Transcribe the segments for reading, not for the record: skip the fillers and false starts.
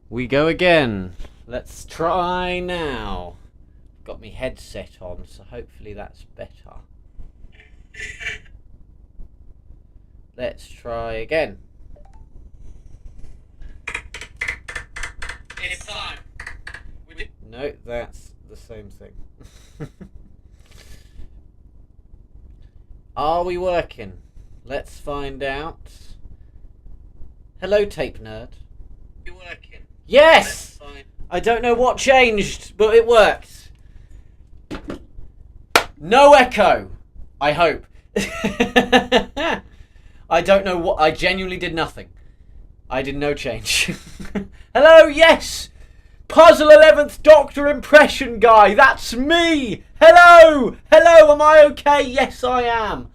We go again. Let's try now. Got me headset on, so hopefully that's better. Let's try again. It's time. No, that's the same thing. Are we working? Let's find out. Hello, tape nerd. You working? Yes! I don't know what changed, but it worked. No echo, I hope. I don't know what. I genuinely did nothing. I did no change. Hello, yes! Puzzle 11th Doctor impression guy, that's me! Hello! Hello, am I okay? Yes, I am.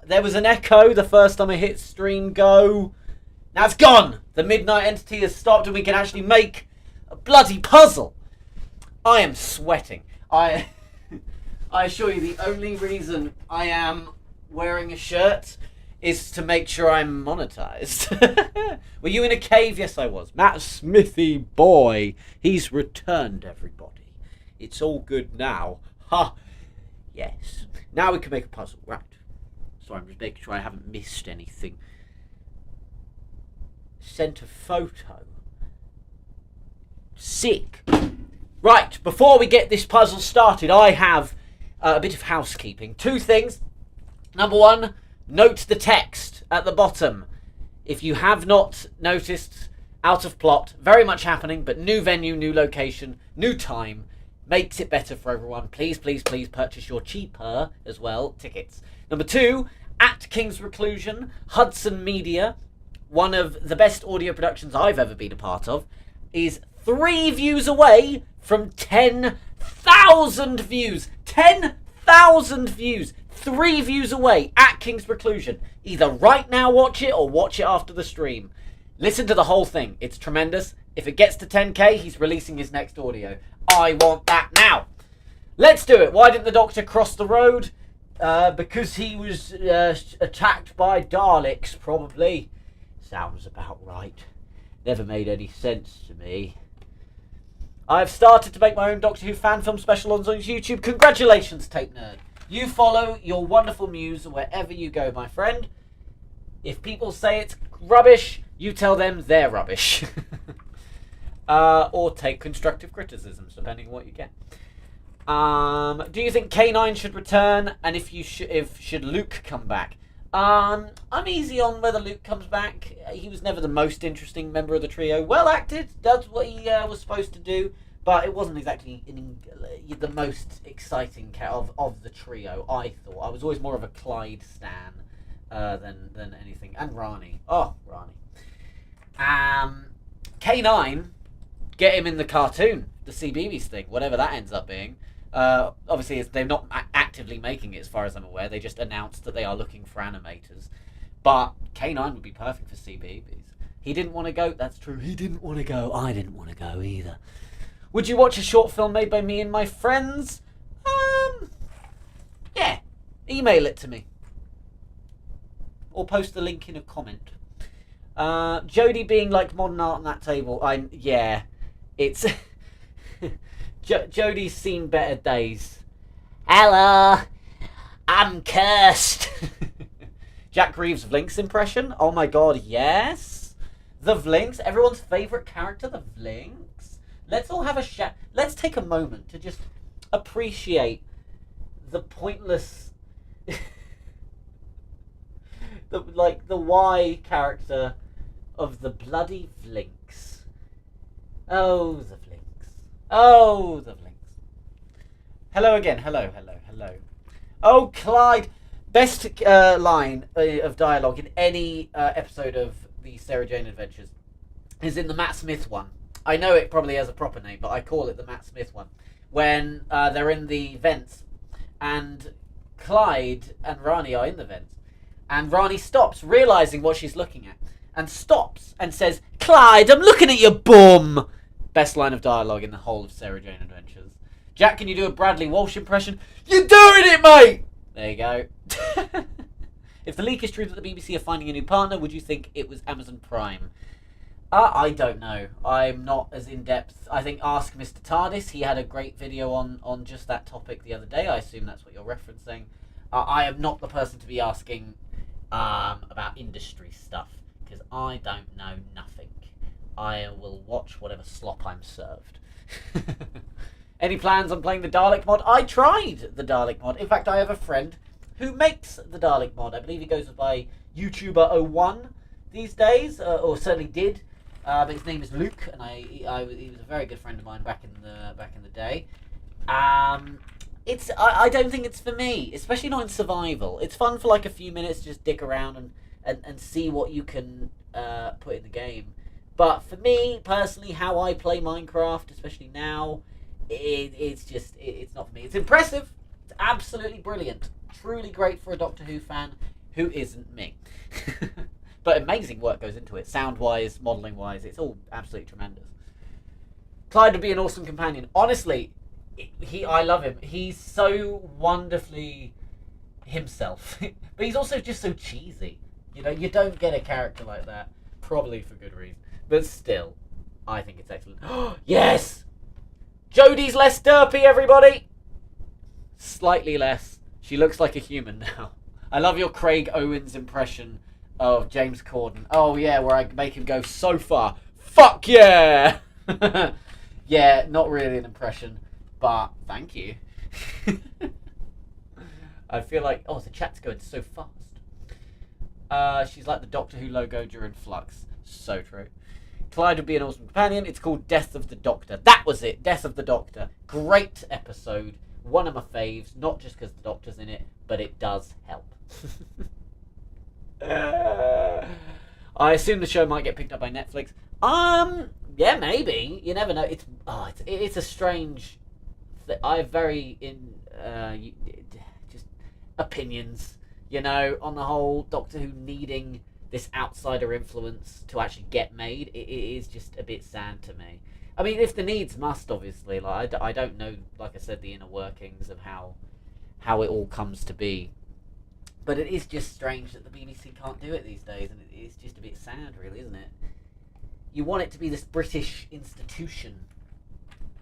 There was an echo the first time I hit stream go. Now it's gone! The midnight entity has stopped and we can actually make a bloody puzzle. I am sweating. I assure you the only reason I am wearing a shirt is to make sure I'm monetized. Were you in a cave? Yes, I was. Matt Smithy boy. He's returned, everybody. It's all good now. Ha! Yes. Now we can make a puzzle. Right. So I'm just making sure I haven't missed anything. Sent a photo. Sick. Right, before we get this puzzle started, I have a bit of housekeeping. Two things. Number one, note the text at the bottom. If you have not noticed, out of plot, very much happening, but new venue, new location, new time, makes it better for everyone. Please, please, please purchase your cheaper, as well, tickets. Number two, at King's Reclusion, Hudson Media, one of the best audio productions I've ever been a part of, is 3 views away from 10,000 views. 10,000 views. 3 views away at King's Reclusion. Either right now watch it or watch it after the stream. Listen to the whole thing. It's tremendous. If it gets to 10k, he's releasing his next audio. I want that now. Let's do it. Why didn't the Doctor cross the road? Because he was attacked by Daleks, probably. Sounds about right. Never made any sense to me. I've started to make my own Doctor Who fan film special on YouTube. Congratulations, Tape Nerd. You follow your wonderful muse wherever you go, my friend. If people say it's rubbish, you tell them they're rubbish. Or take constructive criticisms, depending on what you get. Do you think K9 should return? And if should Luke come back? I'm easy on whether Luke comes back. He was never the most interesting member of the trio. Well acted, does what he was supposed to do, but it wasn't exactly the most exciting of the trio, I thought. I was always more of a Clyde stan than anything. And Rani. Oh, Rani. K9, get him in the cartoon, the CBeebies thing, whatever that ends up being. Obviously, they're not actively making it, as far as I'm aware. They just announced that they are looking for animators. But K9 would be perfect for CBeebies. He didn't want to go. That's true. He didn't want to go. I didn't want to go either. Would you watch a short film made by me and my friends? Yeah. Email it to me. Or post the link in a comment. Jodie being like modern art on that table. Yeah. It's... Jodie's seen better days. Hello, I'm cursed. Jack Reeves' Vlinks impression. Oh my god, yes. The Vlinks, everyone's favourite character, the Vlinks. Let's all have a let's take a moment to just appreciate the pointless, the Y character of the bloody Vlinks. Oh, the Vlinks. Oh, the Vlinks. Hello again. Hello. Oh, Clyde. Best line of dialogue in any episode of the Sarah Jane Adventures is in the Matt Smith one. I know it probably has a proper name, but I call it the Matt Smith one. When they're in the vents, and Clyde and Rani are in the vents, and Rani stops, realising what she's looking at, and stops and says, "Clyde, I'm looking at your bum." Best line of dialogue in the whole of Sarah Jane Adventures. Jack, can you do a Bradley Walsh impression? You're doing it, mate! There you go. If the leak is true that the BBC are finding a new partner, would you think it was Amazon Prime? I don't know. I'm not as in depth. I think Ask Mr. TARDIS. He had a great video on just that topic the other day. I assume that's what you're referencing. I am not the person to be asking about industry stuff because I don't know nothing. I will watch whatever slop I'm served. Any plans on playing the Dalek mod? I tried the Dalek mod. In fact, I have a friend who makes the Dalek mod. I believe he goes by YouTuber01 these days, or certainly did. But his name is Luke, and he was a very good friend of mine back in the day. I don't think it's for me, especially not in survival. It's fun for like a few minutes, just dick around and see what you can put in the game. But for me personally, how I play Minecraft, especially now, it's not for me. It's impressive. It's absolutely brilliant. Truly great for a Doctor Who fan who isn't me. But amazing work goes into it, sound-wise, modelling-wise. It's all absolutely tremendous. Clyde would be an awesome companion. Honestly, I love him. He's so wonderfully himself. But he's also just so cheesy. You know, you don't get a character like that. Probably for good reason. But still, I think it's excellent. Yes! Jodie's less derpy, everybody! Slightly less. She looks like a human now. I love your Craig Owens impression of James Corden. Oh yeah, where I make him go so far. Fuck yeah! Yeah, not really an impression, but thank you. I feel like, the chat's going so fast. She's like the Doctor Who logo during Flux. So true. Clyde would be an awesome companion. It's called Death of the Doctor. That was it. Death of the Doctor. Great episode. One of my faves. Not just because the Doctor's in it, but it does help. I assume the show might get picked up by Netflix. Yeah, maybe. You never know. It's a strange. I have very just opinions, on the whole Doctor Who needing this outsider influence to actually get made. It is just a bit sad to me. I mean, if the needs must, obviously. Like I don't know, like I said, the inner workings of how it all comes to be. But it is just strange that the BBC can't do it these days, and it's just a bit sad, really, isn't it? You want it to be this British institution.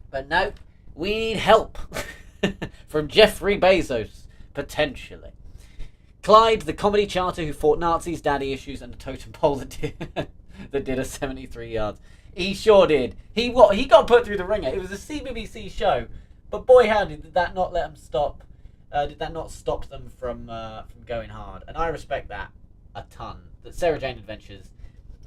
But no, we need help from Jeffrey Bezos, potentially. Clyde, the comedy charter who fought Nazis, daddy issues, and a totem pole that did a 73 yards. He sure did. He got put through the ringer. It was a CBBC show, but boy howdy, did that not let him stop. Did that not stop them from going hard? And I respect that a ton. That Sarah Jane Adventures,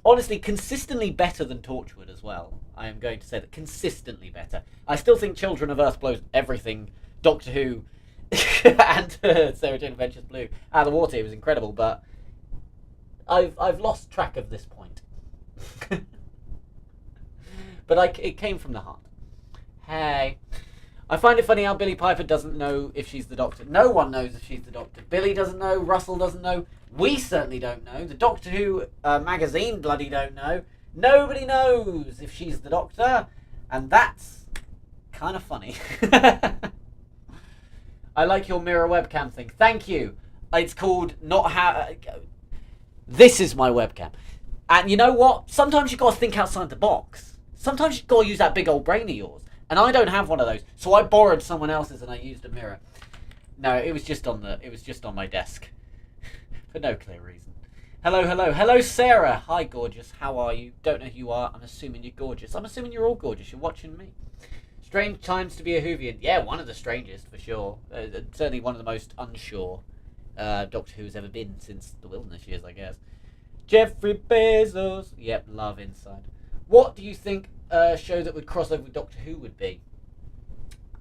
honestly, consistently better than Torchwood as well. I am going to say that consistently better. I still think Children of Earth blows everything Doctor Who and Sarah Jane Adventures blew out of the water. It was incredible, but I've lost track of this point. But it came from the heart. Hey. I find it funny how Billie Piper doesn't know if she's the Doctor. No one knows if she's the Doctor. Billy doesn't know. Russell doesn't know. We certainly don't know. The Doctor Who magazine bloody don't know. Nobody knows if she's the Doctor. And that's kind of funny. I like your mirror webcam thing. Thank you. It's called Not How... This is my webcam. And you know what? Sometimes you've got to think outside the box. Sometimes you've got to use that big old brain of yours. And I don't have one of those, so I borrowed someone else's and I used a mirror. No, it was just on my desk, for no clear reason. Hello, Sarah. Hi, gorgeous. How are you? Don't know who you are. I'm assuming you're gorgeous. I'm assuming you're all gorgeous. You're watching me. Strange times to be a Whovian. Yeah, one of the strangest for sure. Certainly one of the most unsure Doctor Who's ever been since the Wilderness years, I guess. Jeffrey Bezos. Yep, love inside. What do you think a show that would cross over with Doctor Who would be?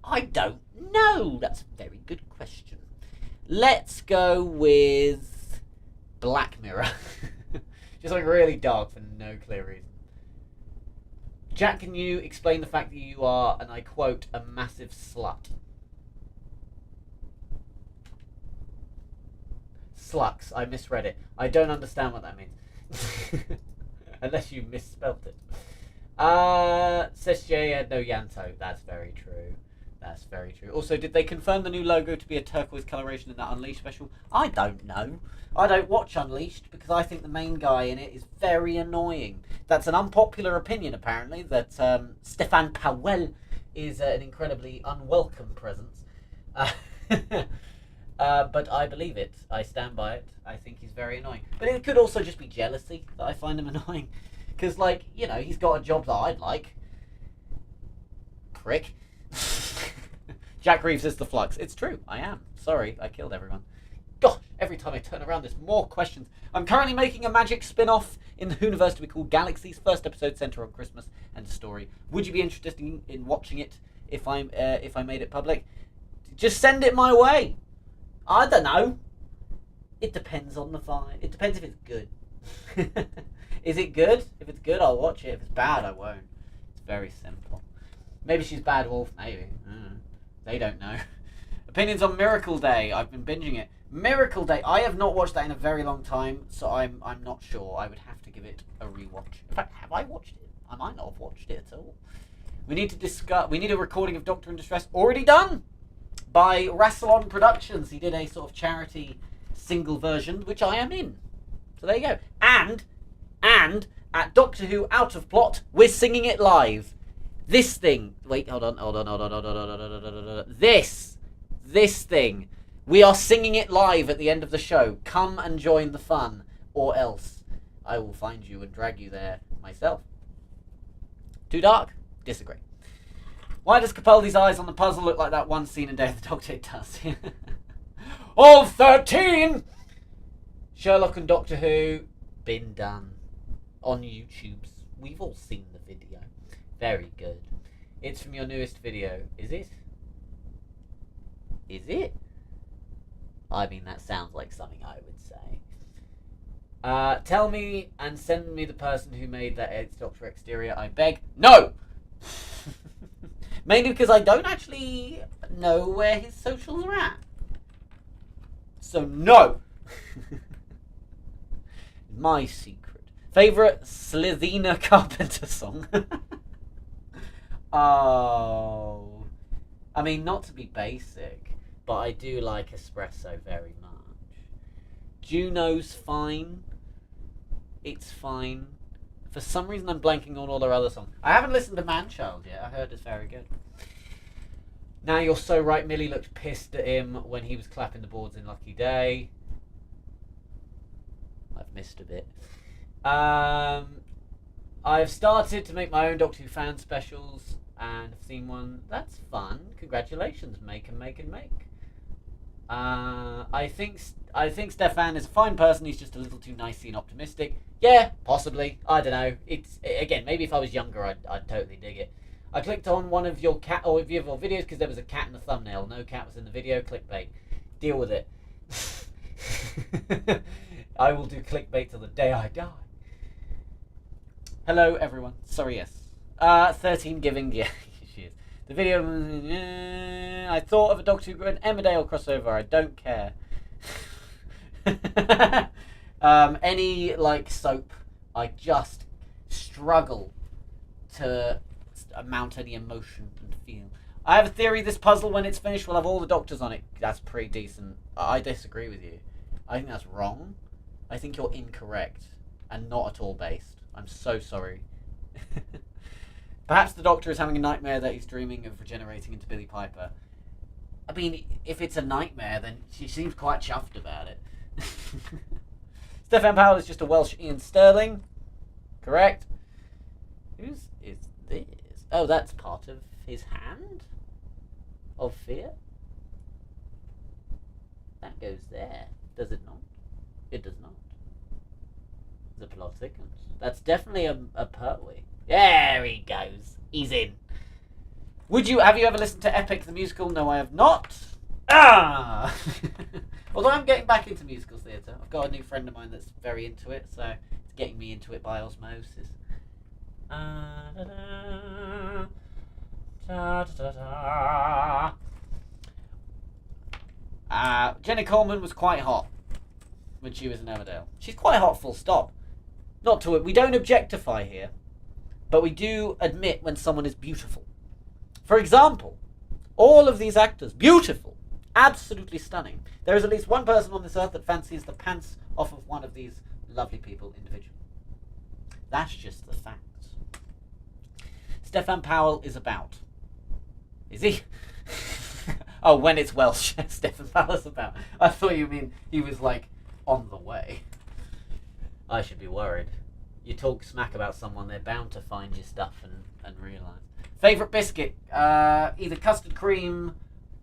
I don't know. That's a very good question. Let's go with Black Mirror. Just something really dark for no clear reason. Jack, can you explain the fact that you are, and I quote, a massive slut? Slux. I misread it. I don't understand what that means. Unless you misspelt it. Says Jay had no Yanto. That's very true. That's very true. Also, did they confirm the new logo to be a turquoise coloration in that Unleashed special? I don't know. I don't watch Unleashed because I think the main guy in it is very annoying. That's an unpopular opinion, apparently, that Stefan Powell is an incredibly unwelcome presence. But I believe it. I stand by it. I think he's very annoying. But it could also just be jealousy that I find him annoying. Because, like, you know, he's got a job that I'd like. Prick. Jack Reeves is the Flux. It's true. I am. Sorry, I killed everyone. Gosh, every time I turn around, there's more questions. I'm currently making a magic spin-off in the Whoniverse to be called Galaxies. First episode centre on Christmas and a story. Would you be interested in watching it if I made it public? Just send it my way. I don't know. It depends on the vibe. It depends if it's good. Is it good? If it's good, I'll watch it. If it's bad, I won't. It's very simple. Maybe she's Bad Wolf. Maybe. They don't know. Opinions on Miracle Day. I've been binging it. Miracle Day. I have not watched that in a very long time, so I'm not sure. I would have to give it a rewatch. In fact, have I watched it? I might not have watched it at all. We need to discuss. We need a recording of Doctor in Distress. Already done by Rassilon Productions. He did a sort of charity single version, which I am in. So there you go. And at Doctor Who Out of Plot, we're singing it live. This thing. Wait, hold on. This thing. We are singing it live at the end of the show. Come and join the fun, or else I will find you and drag you there myself. Too dark? Disagree. Why does Capaldi's eyes on the puzzle look like that one scene in Day of the Doctor? It does. All 13! Sherlock and Doctor Who, been done. On YouTube's. We've all seen the video. Very good. It's from your newest video. Is it? Is it? I mean, that sounds like something I would say. Tell me and send me the person who made that 8th Doctor exterior, I beg. No! Mainly because I don't actually know where his socials are at. So, no! My secret. Favourite Slithina Carpenter song? Oh. I mean, not to be basic, but I do like Espresso very much. Juno's fine. It's fine. For some reason, I'm blanking on all their other songs. I haven't listened to Manchild yet. I heard it's very good. Now You're So Right. Millie looked pissed at him when he was clapping the boards in Lucky Day. I've missed a bit. I've started to make my own Doctor Who fan specials and have seen one. That's fun. Congratulations. Make and make and make. I think Stefan is a fine person. He's just a little too nicey and optimistic. Yeah, possibly. I don't know. It's again, maybe if I was younger, I'd totally dig it. I clicked on one of your cat or your videos because there was a cat in the thumbnail. No cat was in the video. Clickbait. Deal with it. I will do clickbait till the day I die. Hello, everyone. Sorry, yes. 13 giving. Yeah, she is. The video. I thought of a Doctor Who and Emmerdale crossover. I don't care. Any like soap, I just struggle to mount any emotion and feel. I have a theory. This puzzle, when it's finished, will have all the Doctors on it. That's pretty decent. I disagree with you. I think that's wrong. I think you're incorrect and not at all based. I'm so sorry. Perhaps the Doctor is having a nightmare that he's dreaming of regenerating into Billie Piper. I mean, if it's a nightmare, then she seems quite chuffed about it. Stefan Powell is just a Welsh Ian Sterling. Correct. Whose is this? Oh, that's part of his hand? Of fear? That goes there. Does it not? It does not. The plot thickens. That's definitely a Pertwee. There he goes. He's in. Have you ever listened to Epic the musical? No, I have not. Ah! Although I'm getting back into musical theatre. I've got a new friend of mine that's very into it, so it's getting me into it by osmosis. Jenny Coleman was quite hot when she was in Emmerdale. She's quite hot, full stop. Not to it. We don't objectify here, but we do admit when someone is beautiful. For example, All of these actors, beautiful, absolutely stunning. There is at least one person on this earth that fancies the pants off of one of these lovely people individually. That's just the facts. Stefan Powell is about. Is he? Oh, when it's Welsh, Stefan Powell is about. I thought you mean he was like on the way. I should be worried. You talk smack about someone, they're bound to find your stuff and realise. Favourite biscuit? Either custard cream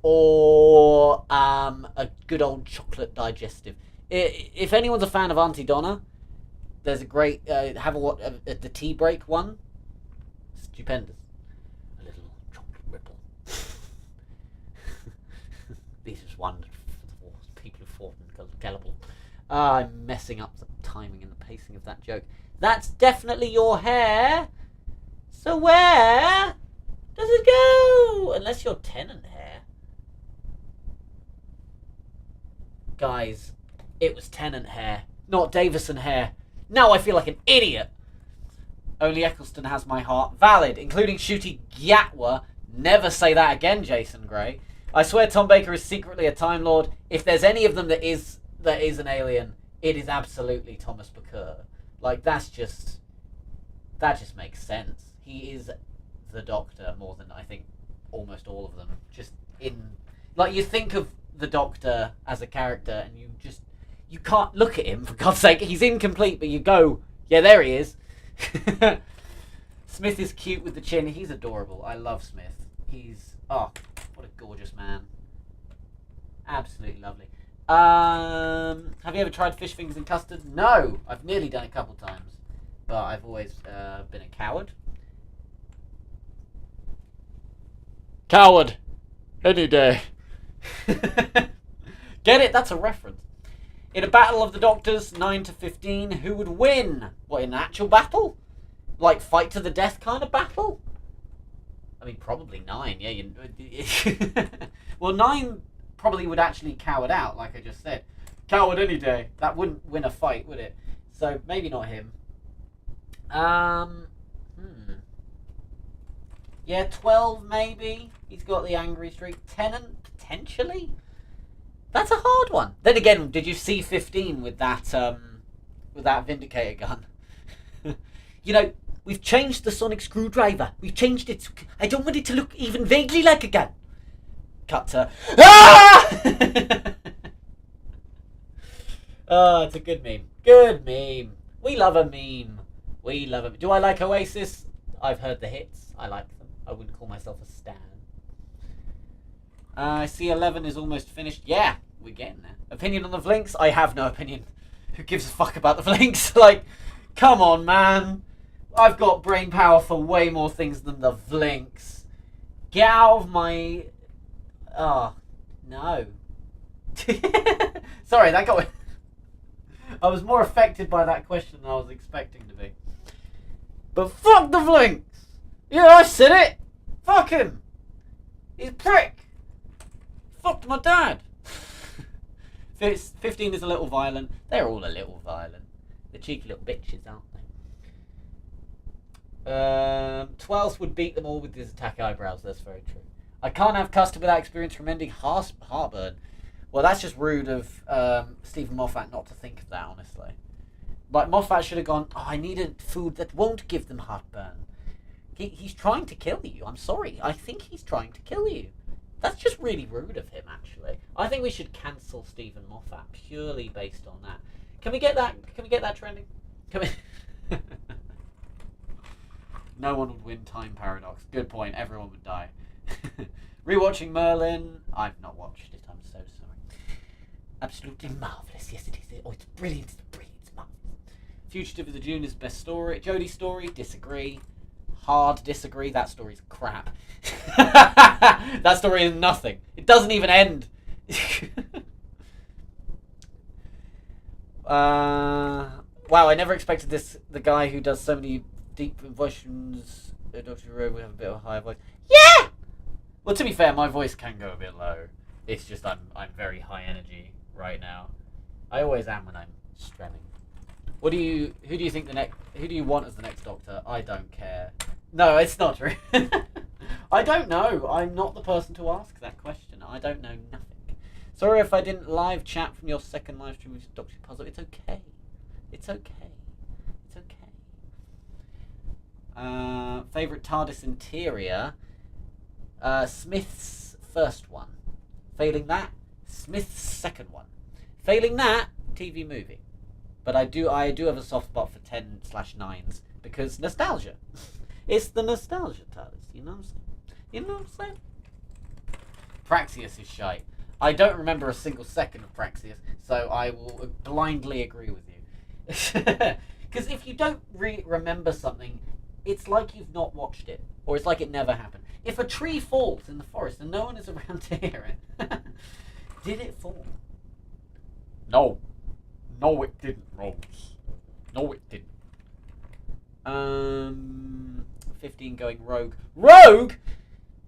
or a good old chocolate digestive. If anyone's a fan of Auntie Donna, there's a great have a the tea break one. Stupendous. A little chocolate ripple. This is one for the people who fought in Gallipoli. I'm messing up the timing and the pacing of that joke. That's definitely your hair. So where does it go? Unless you're Tennant hair. Guys, it was Tennant hair, not Davison hair. Now I feel like an idiot. Only Eccleston has my heart. Valid, including Shooty Gatwa. Never say that again, Jason Gray. I swear Tom Baker is secretly a Time Lord. If there's any of them that is an alien, it is absolutely Thomas Bakur. Like, that just makes sense. He is the Doctor more than I think almost all of them. Just in, like, you think of the Doctor as a character and you can't look at him, for God's sake. He's incomplete, but you go, yeah, there he is. Smith is cute with the chin. He's adorable. I love Smith. What a gorgeous man. Absolutely lovely. Have you ever tried fish fingers and custard? No, I've nearly done it a couple times, but I've always been a coward. Coward, any day. Get it? That's a reference. In a battle of the Doctors, 9-15, who would win? What, in an actual battle? Like fight to the death kind of battle? I mean, probably 9. Yeah. Well, 9. Probably would actually coward out, like I just said. Coward any day. That wouldn't win a fight, would it? So maybe not him. Yeah, 12 maybe. He's got the angry streak. Tennant potentially. That's a hard one. Then again, did you see 15 with that Vindicator gun? You know, we've changed the sonic screwdriver. We've changed it. I don't want it to look even vaguely like a gun. Cut to... Ah! Oh, it's a good meme. Good meme. We love a meme. We love it. Do I like Oasis? I've heard the hits. I like them. I wouldn't call myself a stan. I see 11 is almost finished. Yeah, we're getting there. Opinion on the Vlinks? I have no opinion. Who gives a fuck about the Vlinks? Like, come on, man. I've got brain power for way more things than the Vlinks. Get out of my... Oh, no. Sorry, that got... I was more affected by that question than I was expecting to be. But fuck the Vlinks! Yeah, I said it! Fuck him! He's a prick! Fucked my dad! 15 is a little violent. They're all a little violent. The cheeky little bitches, aren't they? 12th would beat them all with his attack eyebrows. That's very true. I can't have custard without experience from ending heartburn. Well, that's just rude of Stephen Moffat not to think of that, honestly. Like, Moffat should have gone, I needed food that won't give them heartburn. He's trying to kill you. I'm sorry. I think he's trying to kill you. That's just really rude of him, actually. I think we should cancel Stephen Moffat purely based on that. Can we get that? Can we get that trending? Can we? No one would win Time Paradox. Good point. Everyone would die. Rewatching Merlin. I've not watched it. I'm so sorry. Absolutely marvellous. Yes, it is. Oh, it's brilliant. It's brilliant. It's marvellous. Fugitive of the Dune is best story. Jodie's story. Disagree. Hard disagree. That story's crap. That story is nothing. It doesn't even end. Wow, I never expected this. The guy who does so many deep voices, Dr. Rowe, would have a bit of a higher voice. Yeah! Well, to be fair, my voice can go a bit low. It's just I'm very high energy right now. I always am when I'm strumming. Who do you want as the next Doctor? I don't care. No, it's not true. I don't know. I'm not the person to ask that question. I don't know nothing. Sorry if I didn't live chat from your second live stream with Dr. Puzzle. It's okay. It's okay. It's okay. Favourite TARDIS interior? Smith's first one. Failing that, Smith's second one. Failing that, TV movie. But I do have a soft spot for 10/9s because nostalgia. It's the nostalgia TARDIS, you know what I'm saying? You know what I'm saying? Praxius is shite. I don't remember a single second of Praxius, so I will blindly agree with you. Because if you don't remember something, it's like you've not watched it, or it's like it never happened. If a tree falls in the forest and no one is around to hear it, did it fall? No. No, it didn't, Rose. No, it didn't. 15 going rogue. Rogue?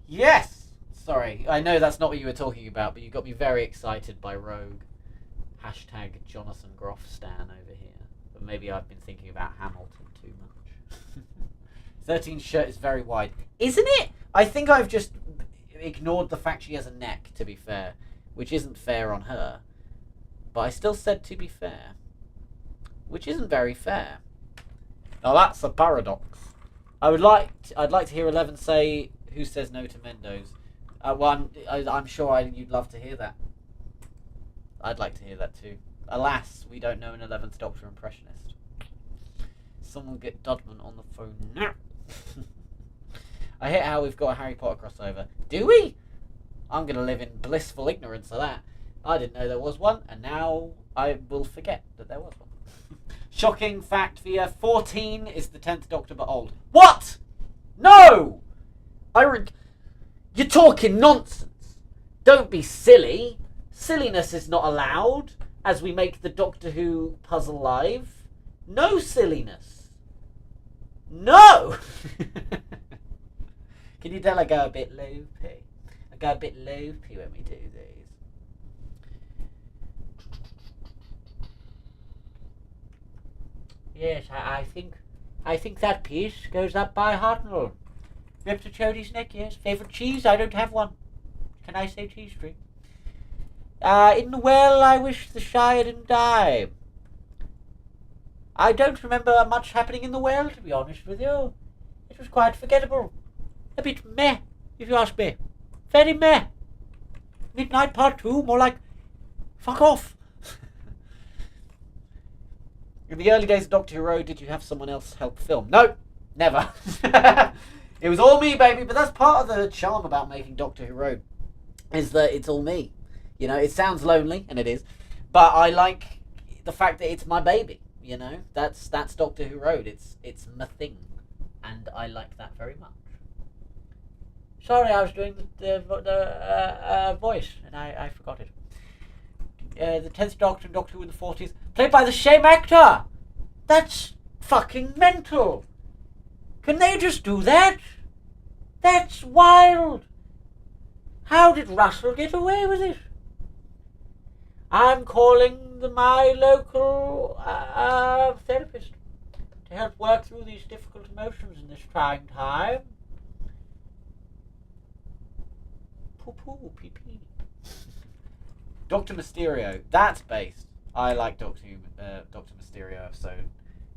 Yes! Sorry, I know that's not what you were talking about, but you got me very excited by rogue. Hashtag Jonathan Groff Stan over here. But maybe I've been thinking about Hamilton too much. 13 shirt is very wide. Isn't it? I think I've just ignored the fact she has a neck, to be fair. Which isn't fair on her. But I still said to be fair. Which isn't very fair. Now that's a paradox. I'd like to hear 11 say, who says no to Mendo's? Well, I'm sure you'd love to hear that. I'd like to hear that too. Alas, we don't know an 11th Doctor impressionist. Someone will get Dudman on the phone now. I hate how we've got a Harry Potter crossover. Do we? I'm going to live in blissful ignorance of that. I didn't know there was one, and now I will forget that there was one. Shocking fact for you, 14 is the 10th Doctor but old. What? No! You're talking nonsense. Don't be silly. Silliness is not allowed as we make the Doctor Who puzzle live. No silliness. No! Can you tell I go a bit loopy? I go a bit loopy when we do these. Yes, I think that piece goes up by Hartnell. Ripped to Chody's neck, yes. Favourite cheese? I don't have one. Can I say cheese string? In the well, I wish the Shire didn't die. I don't remember much happening in the well, to be honest with you. It was quite forgettable. A bit meh, if you ask me. Very meh. Midnight Part 2, more like, fuck off. In the early days of Doctor Who Road, did you have someone else help film? No, never. It was all me, baby, but that's part of the charm about making Doctor Who Road, is that it's all me. You know, it sounds lonely, and it is, but I like the fact that it's my baby, you know? That's Doctor Who Road. It's my thing, and I like that very much. Sorry, I was doing the voice, and I forgot it. The 10th Doctor and Doctor Who in the 40s, played by the same actor. That's fucking mental. Can they just do that? That's wild. How did Russell get away with it? I'm calling my local therapist to help work through these difficult emotions in this trying time. Poo-poo, pee-pee. Dr. Mysterio, that's based. I like Dr. Mysterio episode.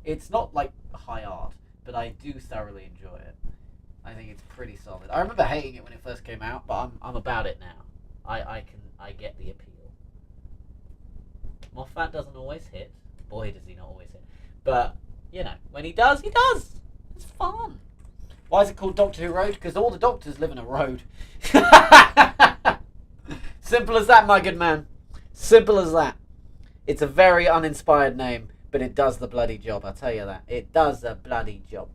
It's not like high art, but I do thoroughly enjoy it. I think it's pretty solid. I remember hating it when it first came out, but I'm about it now. I get the appeal. Moffat doesn't always hit. Boy, does he not always hit. But, you know, when he does, he does. It's fun. Why is it called Doctor Who Road? Because all the doctors live in a road. Simple as that, my good man. Simple as that. It's a very uninspired name, but it does the bloody job, I'll tell you that. It does the bloody job.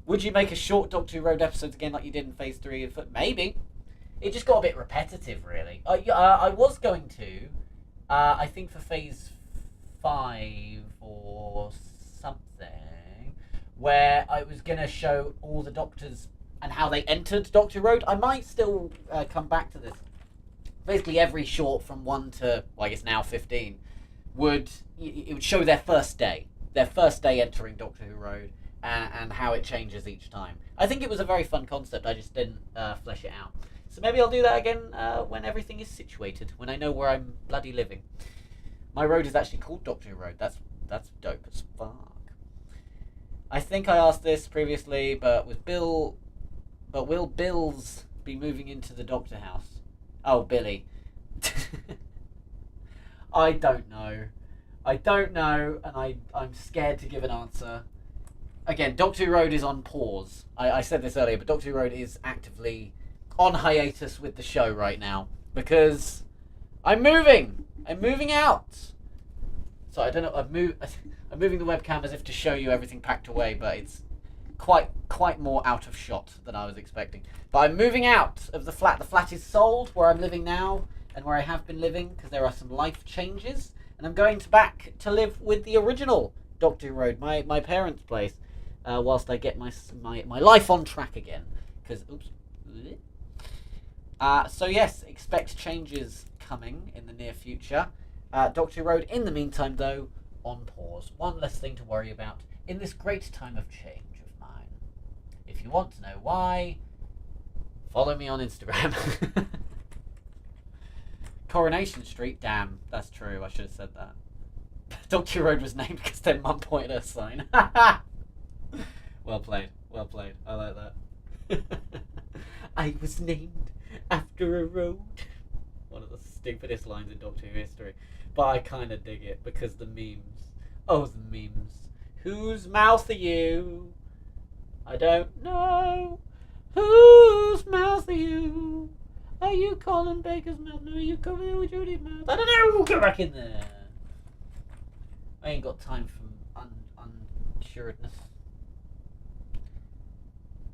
Would you make a short Doctor Who Road episodes again like you did in Phase 3? Maybe. It just got a bit repetitive, really. I was going to, I think for Phase 5 or something, where I was going to show all the Doctors and how they entered Doctor Who Road. I might still come back to this. Basically, every short from 1 to, well, I guess now 15, it would show their first day entering Doctor Who Road, and how it changes each time. I think it was a very fun concept. I just didn't flesh it out. So maybe I'll do that again when everything is situated, when I know where I'm bloody living. My road is actually called Doctor Who Road. That's dope as fuck. I think I asked this previously, but will Bills be moving into the Doctor house? Oh, Billy. I don't know, and I'm scared to give an answer. Again, Doctor Who Road is on pause. I said this earlier, but Doctor Who Road is actively on hiatus with the show right now because I'm moving out. So I don't know. I'm moving the webcam as if to show you everything packed away, but it's quite more out of shot than I was expecting. But I'm moving out of the flat. The flat is sold where I'm living now and where I have been living because there are some life changes, and I'm going back to live with the original Doctor Who Road, my parents' place, whilst I get my life on track again. Because oops. So yes, expect changes coming in the near future. Doctor Who Road, in the meantime, though, on pause. One less thing to worry about in this great time of change of mine. If you want to know why, follow me on Instagram. Coronation Street, damn, that's true. I should have said that. Doctor Who Road was named because their mum pointed her sign. Well played. I like that. I was named after a road. One of the stupidest lines in Doctor Who history. But I kind of dig it because the memes. Oh, the memes. Whose mouth are you? I don't know. Whose mouth are you? Are you Colin Baker's mouth? No, are you coming with Judy's mouth? I don't know. Go back in there. I ain't got time for unsuredness.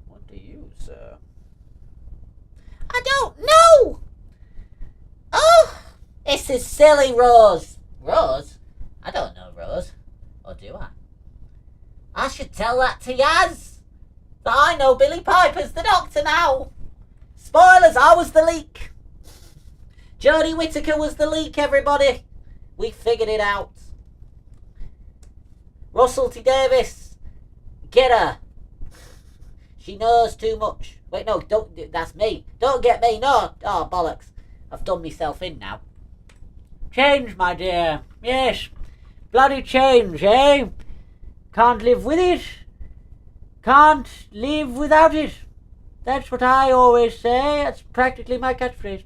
What do you, sir? I don't know. Oh, this is silly, Rose. Rose? I don't know Rose. Or do I? I should tell that to Yaz. That I know Billy Piper's the Doctor now. Spoilers, I was the leak. Jodie Whittaker was the leak, everybody. We figured it out. Russell T. Davis. Get her. She knows too much. Wait, no, don't. That's me. Don't get me, no. Oh, bollocks. I've done myself in now. Change, my dear. Yes. Bloody change, eh? Can't live with it. Can't live without it. That's what I always say. That's practically my catchphrase.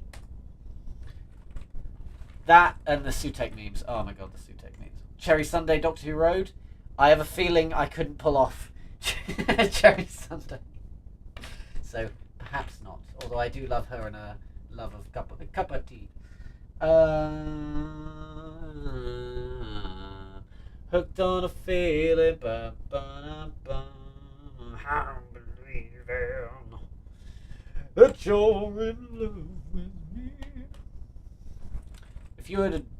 That and the Sutek memes. Oh my god, the Sutek memes. Cherry Sunday, Doctor Who Road. I have a feeling I couldn't pull off Cherry Sunday. So, perhaps not. Although I do love her and her love of cup of tea. Hooked on a feeling. Ba, ba, ba, I'm believing that you're in love with me.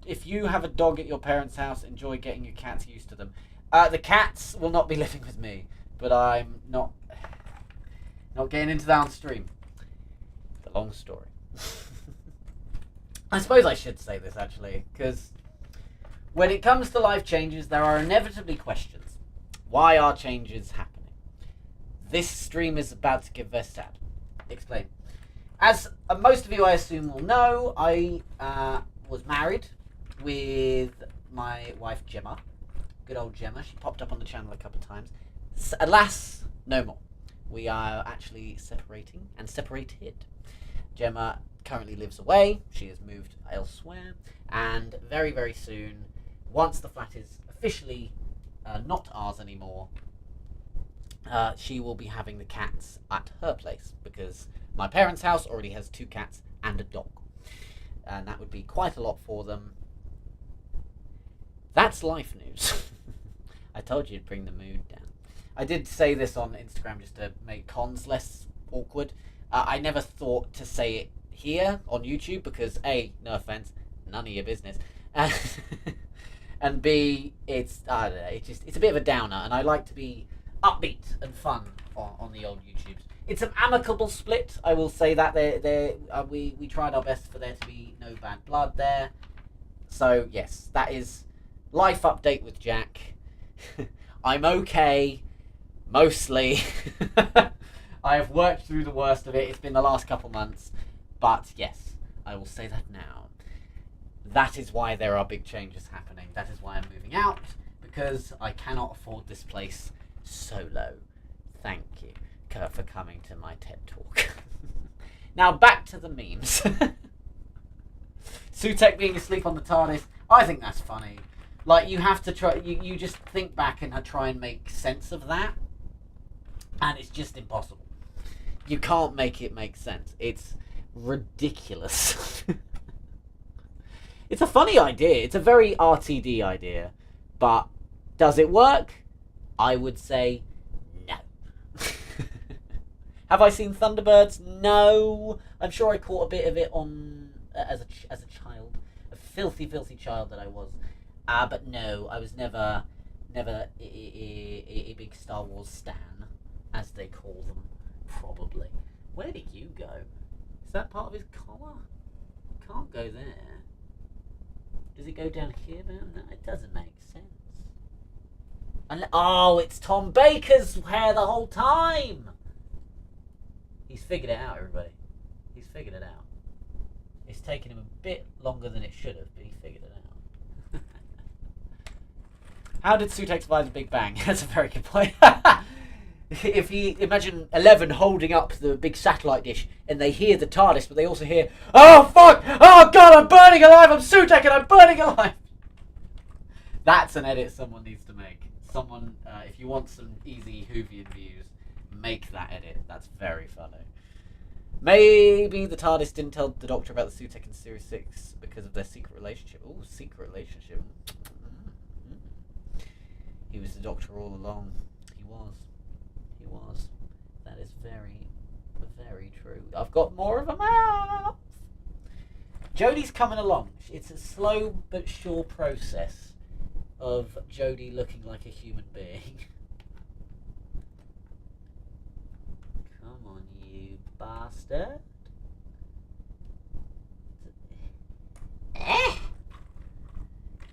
If you have a dog at your parents' house, enjoy getting your cats used to them. The cats will not be living with me, but I'm not getting into that on stream. It's a long story. I suppose I should say this actually, because when it comes to life changes, there are inevitably questions. Why are changes happening? This stream is about to give Vestad. Explain. As most of you, I assume, will know, I was married with my wife Gemma. Good old Gemma. She popped up on the channel a couple of times. Alas, no more. We are actually separating and separated. Gemma currently lives away. She has moved elsewhere. And very, very soon, once the flat is officially not ours anymore, she will be having the cats at her place because my parents' house already has 2 cats and a dog. And that would be quite a lot for them. That's life news. I told you to bring the mood down. I did say this on Instagram just to make cons less awkward. I never thought to say it here on YouTube because A, no offense, none of your business. And B, it's I don't know, it's a bit of a downer, and I like to be upbeat and fun on the old YouTubes. It's an amicable split, I will say that. We tried our best for there to be no bad blood there. So yes, that is life update with Jack. I'm okay. Mostly. I have worked through the worst of it. It's been the last couple months. But yes, I will say that now. That is why there are big changes happening. That is why I'm moving out. Because I cannot afford this place solo. Thank you, Kurt, for coming to my TED Talk. Now back to the memes. Sutek being asleep on the TARDIS. I think that's funny. Like, you have to try... You just think back and try and make sense of that. And it's just impossible. You can't make it make sense. It's ridiculous. It's a funny idea. It's a very RTD idea. But does it work? I would say no. Have I seen Thunderbirds? No. I'm sure I caught a bit of it on as a child. A filthy, filthy child that I was. But no, I was never a big Star Wars stan, as they call them, probably. Where did you go? Is that part of his collar? Can't go there. Does it go down here? No, it doesn't make sense. Oh, it's Tom Baker's hair the whole time! He's figured it out, everybody. He's figured it out. It's taken him a bit longer than it should have, but he figured it out. How did Sutek survive the Big Bang? That's a very good point. If you imagine 11 holding up the big satellite dish and they hear the TARDIS, but they also hear, "Oh fuck! Oh god, I'm burning alive! I'm Sutek and I'm burning alive!" That's an edit someone needs to make. Someone, if you want some easy Whovian views, make that edit. That's very funny. Maybe the TARDIS didn't tell the Doctor about the Sutek in Series 6 because of their secret relationship. Ooh, secret relationship. He was the Doctor all along. He was. He was. That is very, very true. I've got more of a mouth. Jodie's coming along. It's a slow but sure process of Jodie looking like a human being. Come on, you bastard.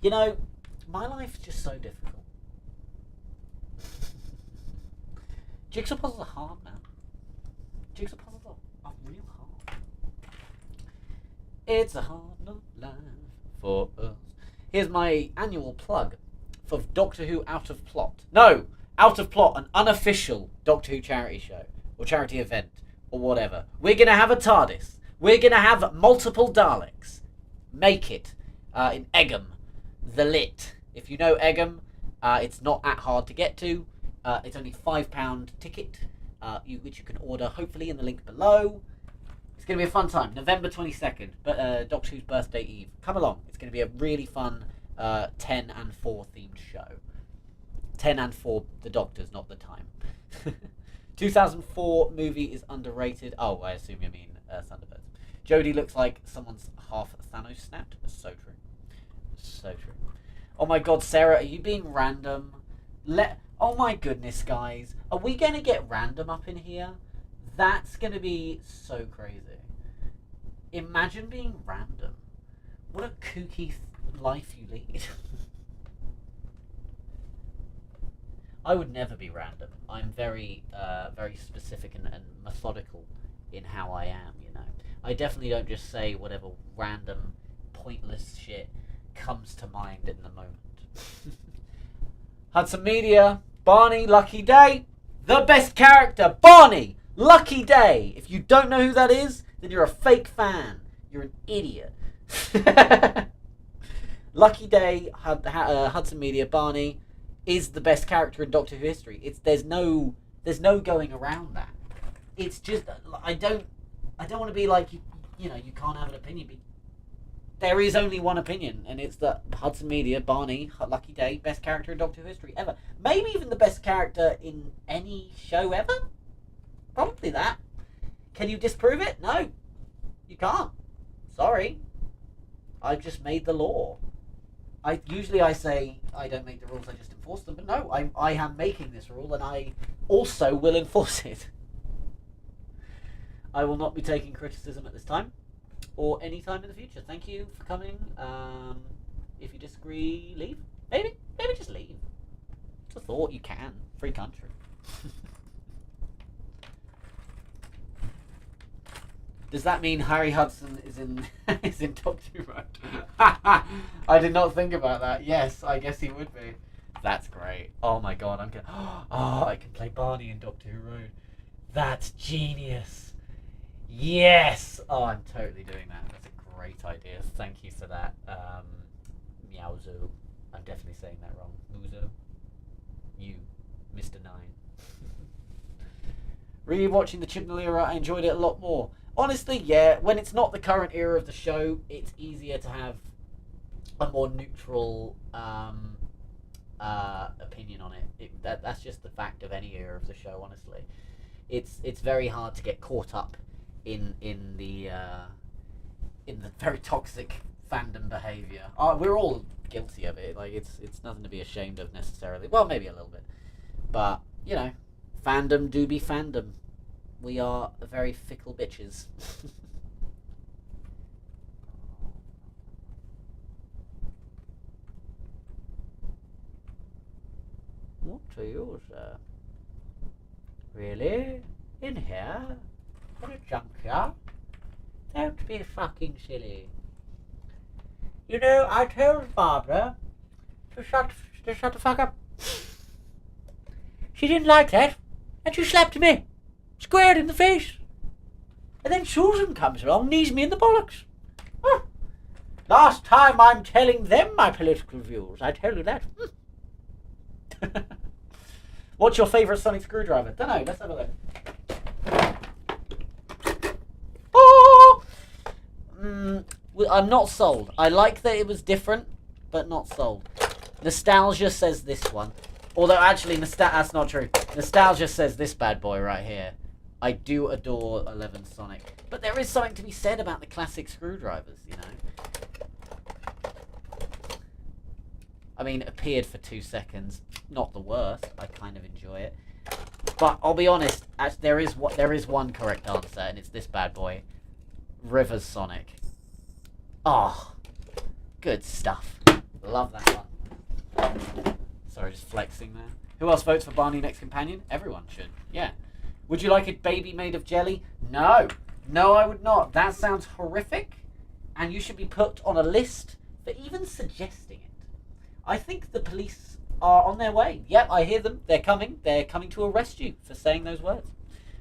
You know, my life's just so difficult. Jigsaw puzzles are hard, man. Jigsaw puzzles are real hard. It's a hard life for us. Here's my annual plug for Doctor Who Out of Plot. No, Out of Plot, an unofficial Doctor Who charity show or charity event or whatever. We're going to have a TARDIS. We're going to have multiple Daleks. Make it in Egham, the Lit. If you know Egham, it's not that hard to get to. It's only £5 ticket, which you can order hopefully in the link below. It's going to be a fun time. November 22nd, but Doctor Who's birthday eve. Come along. It's going to be a really fun 10 and 4 themed show. 10 and 4, the Doctors, not the time. 2004 movie is underrated. Oh, I assume you mean Thunderbirds. Jodie looks like someone's half Thanos snapped. So true. So true. Oh my god, Sarah, are you being random? Oh my goodness, guys. Are we going to get random up in here? That's going to be so crazy. Imagine being random. What a kooky life you lead. I would never be random. I'm very, very specific and methodical in how I am, you know. I definitely don't just say whatever random, pointless shit comes to mind in the moment. Hudson Media, Barney, Lucky Day, the best character, Barney, Lucky Day. If you don't know who that is, then you're a fake fan. You're an idiot. Lucky Day, Hudson Media, Barney is the best character in Doctor Who history. There's no going around that. It's just I don't want to be like you know you can't have an opinion. There is only one opinion, and it's that Hudson Media, Barney, Lucky Day, best character in Doctor Who history ever. Maybe even the best character in any show ever? Probably that. Can you disprove it? No. You can't. Sorry. I've just made the law. Usually I say I don't make the rules, I just enforce them. But no, I am making this rule, and I also will enforce it. I will not be taking criticism at this time. Or any time in the future. Thank you for coming. If you disagree, leave. Maybe just leave. It's a thought. You can. Free country. Does that mean Harry Hudson is in is in Doctor Who mode? I did not think about that. Yes, I guess he would be. That's great. Oh my god, I'm gonna. Oh, I can play Barney in Doctor Who Road. That's genius. Yes. Oh, I'm totally doing that. That's a great idea. Thank you for that. Meowzo. I'm definitely saying that wrong. Muzo. You, Mr. Nine. Rewatching the Chibnall era, I enjoyed it a lot more. Honestly, yeah, when it's not the current era of the show, it's easier to have a more neutral opinion on it. That's just the fact of any era of the show, honestly. It's very hard to get caught up in the very toxic fandom behaviour. We're all guilty of it. Like it's nothing to be ashamed of necessarily. Well, maybe a little bit, but you know, fandom do be fandom. We are very fickle bitches. What are you, sir? Really? In here? In a junkyard? Don't be fucking silly. You know, I told Barbara to shut the fuck up. She didn't like that, and she slapped me. Squared in the face. And then Susan comes along, knees me in the bollocks. Oh, last time I'm telling them my political views, I tell you that. What's your favourite sonic screwdriver? Don't know, let's have a look. Oh! I'm not sold. I like that it was different, but not sold. Nostalgia says this one. Although actually, that's not true. Nostalgia says this bad boy right here. I do adore 11 Sonic. But there is something to be said about the classic screwdrivers, you know. I mean, appeared for 2 seconds. Not the worst. I kind of enjoy it. But I'll be honest, there is one correct answer, and it's this bad boy. Rivers Sonic. Oh, good stuff. Love that one. Sorry, just flexing there. Who else votes for Barney next companion? Everyone should. Yeah. Would you like a baby made of jelly? No. No, I would not. That sounds horrific, and you should be put on a list for even suggesting it. I think the police are on their way. Yep, I hear them. They're coming. They're coming to arrest you for saying those words.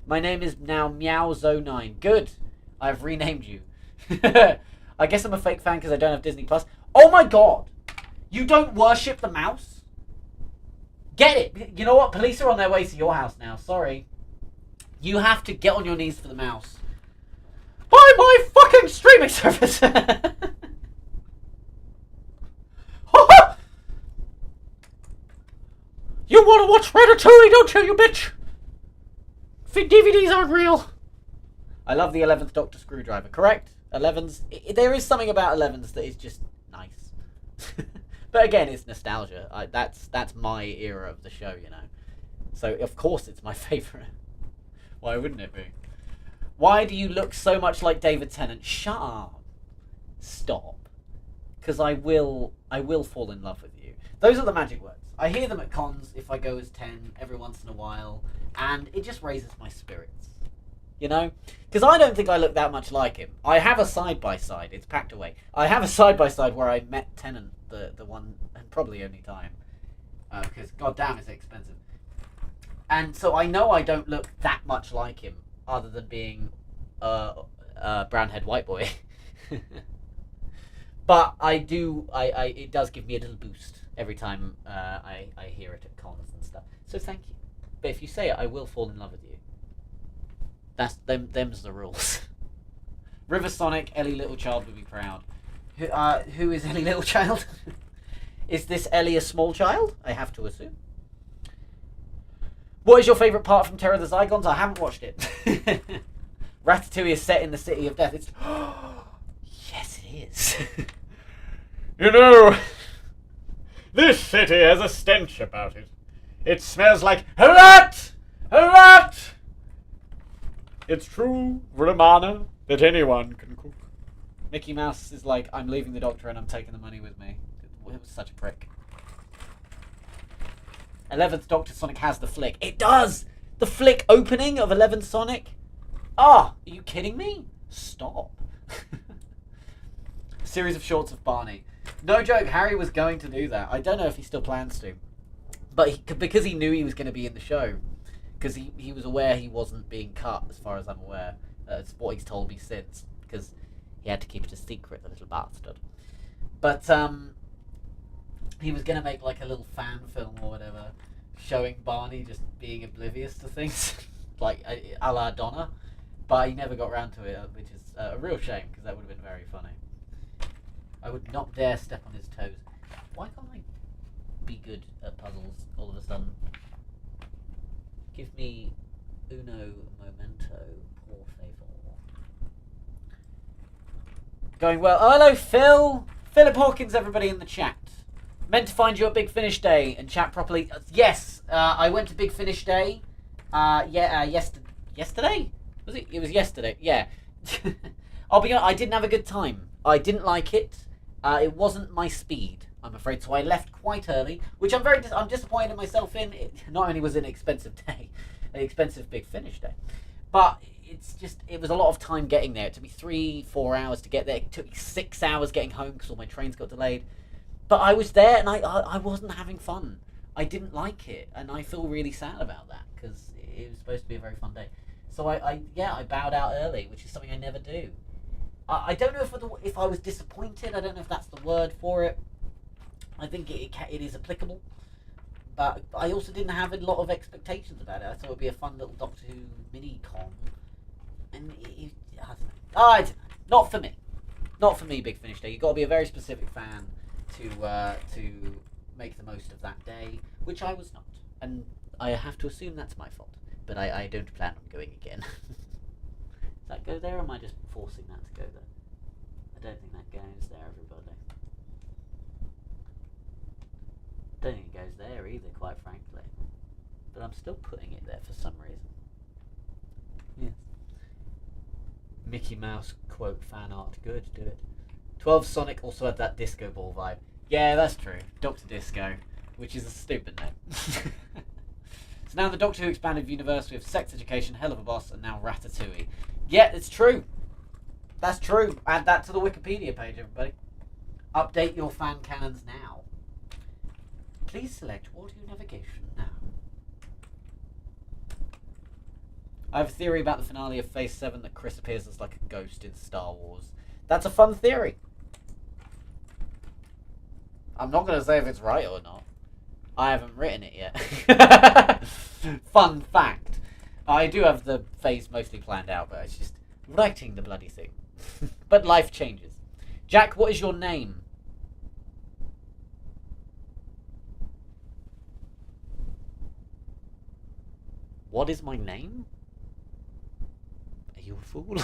My name is now Meowzo9. Good. I've renamed you. I guess I'm a fake fan because I don't have Disney Plus. Oh my god! You don't worship the mouse? Get it! You know what? Police are on their way to your house now. Sorry. You have to get on your knees for the mouse. Buy my fucking streaming service! You want to watch Ratatouille, don't you, you bitch? DVDs aren't real. I love the 11th Doctor screwdriver, correct? 11's... there is something about 11's that is just nice. But again, it's nostalgia. That's my era of the show, you know. So, of course, it's my favourite. Why wouldn't it be? Why do you look so much like David Tennant? Shut up. Stop. Because I will fall in love with you. Those are the magic words. I hear them at cons if I go as 10 every once in a while, and it just raises my spirits. You know? Because I don't think I look that much like him. I have a side-by-side. It's packed away. I have a side-by-side where I met Tennant, the one, and probably only time. Because, goddamn, is it expensive. And so I know I don't look that much like him, other than being brown-haired white boy. But I do, it does give me a little boost every time I hear it at cons and stuff. So thank you. But if you say it, I will fall in love with you. Them's the rules. River Sonic, Ellie Littlechild would be proud. Who is Ellie Littlechild? Is this Ellie a small child? I have to assume. What is your favourite part from Terror of the Zygons? I haven't watched it. Ratatouille is set in the City of Death. It's... yes, it is. You know, this city has a stench about it. It smells like a rat! A rat! It's true, Romana, that anyone can cook. Mickey Mouse is like, I'm leaving the Doctor and I'm taking the money with me. It was such a prick. 11th Doctor Sonic has the flick. It does! The flick opening of 11th Sonic? Ah, are you kidding me? Stop. Series of shorts of Barney. No joke, Harry was going to do that. I don't know if he still plans to. But because he knew he was going to be in the show. Because he was aware he wasn't being cut, as far as I'm aware. That's what he's told me since. Because he had to keep it a secret, the little bastard. But, he was going to make like a little fan film or whatever, showing Barney just being oblivious to things, like a la Donna. But he never got around to it, which is a real shame, because that would have been very funny. I would not dare step on his toes. Why can't I be good at puzzles all of a sudden? Give me uno momento, por favor. Going well. Oh, hello, Phil. Philip Hawkins, everybody in the chat. Meant to find you at Big Finish Day and chat properly. Yes, I went to Big Finish Day. Yesterday? Was it? It was yesterday. Yeah. I'll be honest, I didn't have a good time. I didn't like it. It wasn't my speed, I'm afraid. So I left quite early, which I'm disappointed in myself in. It not only was it an expensive day, an expensive Big Finish Day, but it was a lot of time getting there. It took me 3-4 hours to get there. It took me 6 hours getting home because all my trains got delayed. But I was there and I wasn't having fun. I didn't like it, and I feel really sad about that because it was supposed to be a very fun day. So I bowed out early, which is something I never do. I don't know if I was disappointed. I don't know if that's the word for it. I think it is applicable. But I also didn't have a lot of expectations about it. I thought it would be a fun little Doctor Who mini-con. And I don't know. Not for me. Not for me, Big Finish Day. You've got to be a very specific fan to make the most of that day, which I was not. And I have to assume that's my fault. But I don't plan on going again. Does that go there, or am I just forcing that to go there? I don't think that goes there, everybody. Don't think it goes there either, quite frankly. But I'm still putting it there for some reason. Yes. Mickey Mouse quote fan art. Good, do it. 12 Sonic also had that disco ball vibe. Yeah, that's true. Dr. Disco, which is a stupid name. So now the Doctor Who expanded universe with Sex Education, Hell of a Boss, and now Ratatouille. Yeah, it's true. That's true. Add that to the Wikipedia page, everybody. Update your fan canons now. Please select audio navigation now. I have a theory about the finale of Phase 7 that Chris appears as like a ghost in Star Wars. That's a fun theory. I'm not going to say if it's right or not. I haven't written it yet. Fun fact. I do have the phase mostly planned out, but it's just writing the bloody thing. But life changes. Jack, what is your name? What is my name? Are you a fool?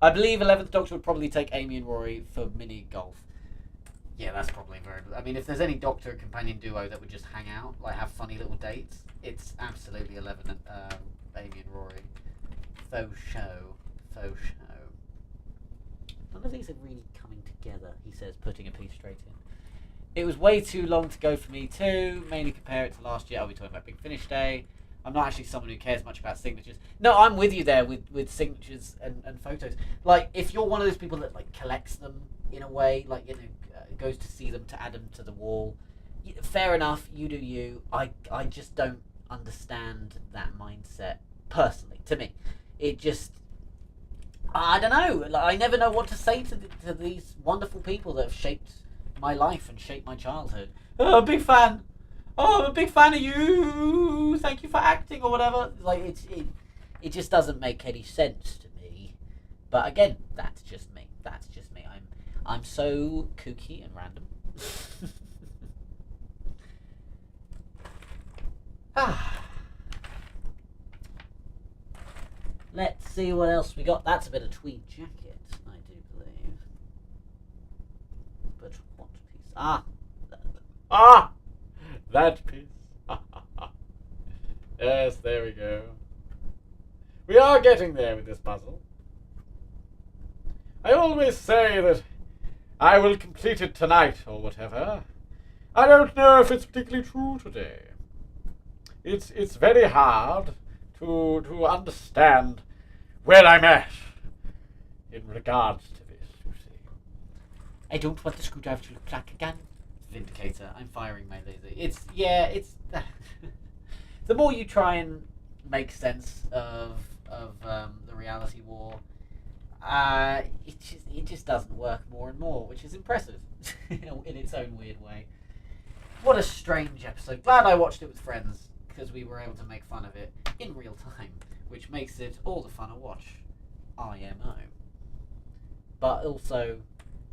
I believe 11th Doctor would probably take Amy and Rory for mini golf. Yeah, that's probably very... I mean, if there's any Doctor companion duo that would just hang out, like have funny little dates, it's absolutely 11 and Amy and Rory. Faux show. Faux show. None of these are really coming together, he says, putting a piece straight in. It was way too long to go for me too. Mainly compare it to last year. I'll be talking about Big Finish Day. I'm not actually someone who cares much about signatures. No, I'm with you there with signatures and photos. Like, if you're one of those people that like collects them in a way, like, you know, goes to see them to add them to the wall, fair enough, you do you. I just don't understand that mindset personally. To me, it just, I don't know. Like, I never know what to say to these wonderful people that have shaped my life and shaped my childhood. Oh, big fan. Oh, I'm a big fan of you. Thank you for acting or whatever. Like, it just doesn't make any sense to me. But again, that's just me. That's just me. I'm so kooky and random. Let's see what else we got. That's a bit of tweed jacket, I do believe. But what piece? That piece. Yes, there we go. We are getting there with this puzzle. I always say that I will complete it tonight or whatever. I don't know if it's particularly true today. It's very hard to understand where I'm at in regards to this, you see. I don't want the screwdriver to look like a gun. Vindicator, I'm firing my laser. It's the more you try and make sense of the reality war, it just doesn't work more and more, which is impressive in its own weird way. What a strange episode. Glad I watched it with friends, because we were able to make fun of it in real time, which makes it all the fun to watch. IMO. But also,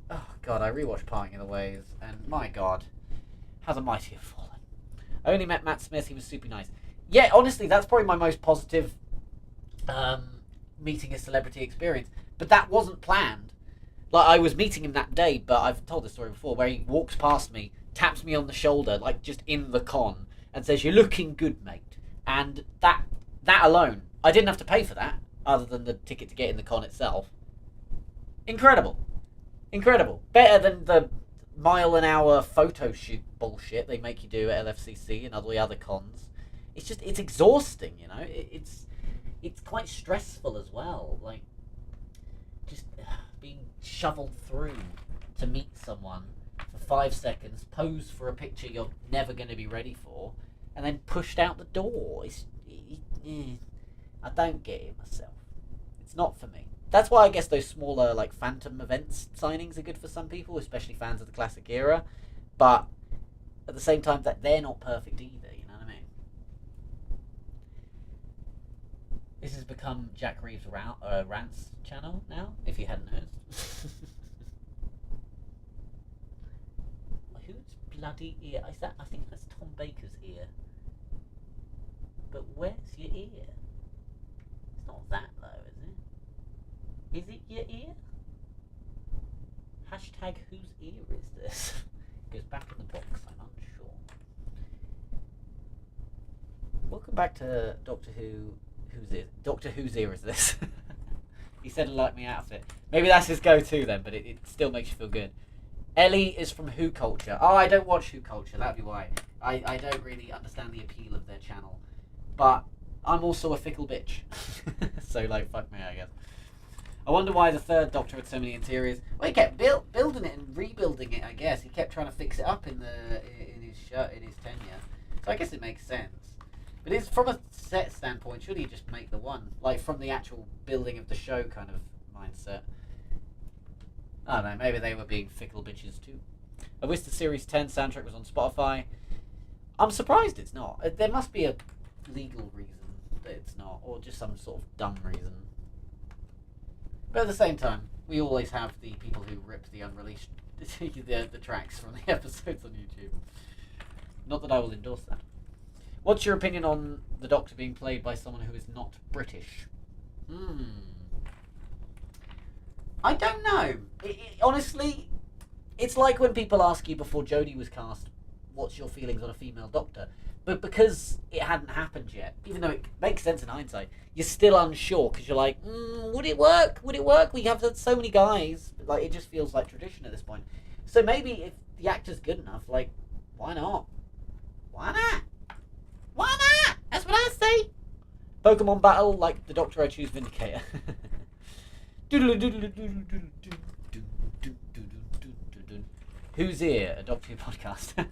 oh god, I rewatched Parting in the Ways, and my god, how the mighty have fallen. I only met Matt Smith, he was super nice. Yeah, honestly, that's probably my most positive meeting a celebrity experience. But that wasn't planned. Like, I was meeting him that day, but I've told this story before, where he walks past me, taps me on the shoulder, like just in the con, and says, "You're looking good, mate." And that alone, I didn't have to pay for that, other than the ticket to get in the con itself. Incredible. Incredible. Better than the mile-an-hour photo shoot bullshit they make you do at LFCC and all the other cons. It's exhausting, you know? It's quite stressful as well. Like, just being shoveled through to meet someone for 5 seconds, pose for a picture you're never going to be ready for, and then pushed out the door. I don't get it myself. It's not for me. That's why I guess those smaller, like, phantom events signings are good for some people, especially fans of the classic era. But at the same time, that they're not perfect either, you know what I mean? This has become Jack Reeves' rants channel now, if you hadn't noticed. Whose bloody ear? Is that? I think that's Tom Baker's ear. But where's your ear? It's not that though, is it? Is it your ear? Hashtag whose ear is this? Goes back in the box, I'm unsure. Welcome back to Doctor Who. Doctor Whose ear is this? He said like me out of it. Maybe that's his go-to then, but it still makes you feel good. Ellie is from Who Culture. Oh, I don't watch Who Culture, that'd be why. I don't really understand the appeal of their channel. But I'm also a fickle bitch. So, like, fuck me, I guess. I wonder why the third Doctor had so many interiors. Well, he kept building it and rebuilding it, I guess. He kept trying to fix it up in his tenure. So I guess it makes sense. But it's from a set standpoint, should he just make the one? Like, from the actual building of the show kind of mindset. I don't know, maybe they were being fickle bitches too. I wish the Series 10 soundtrack was on Spotify. I'm surprised it's not. There must be a legal reason that it's not, or just some sort of dumb reason. But at the same time, we always have the people who rip the unreleased the tracks from the episodes on YouTube. Not that I will endorse that. What's your opinion on the Doctor being played by someone who is not British? I don't know. Honestly, it's like when people ask you before Jodie was cast, what's your feelings on a female Doctor? But because it hadn't happened yet, even though it makes sense in hindsight, you're still unsure because you're like, would it work? Would it work? We have so many guys. Like, it just feels like tradition at this point. So maybe if the actor's good enough, like, why not? Why not? Why not? That's what I say. Pokemon battle, like the Doctor, I choose Vindicator. Who's here? A Doctor Who podcast.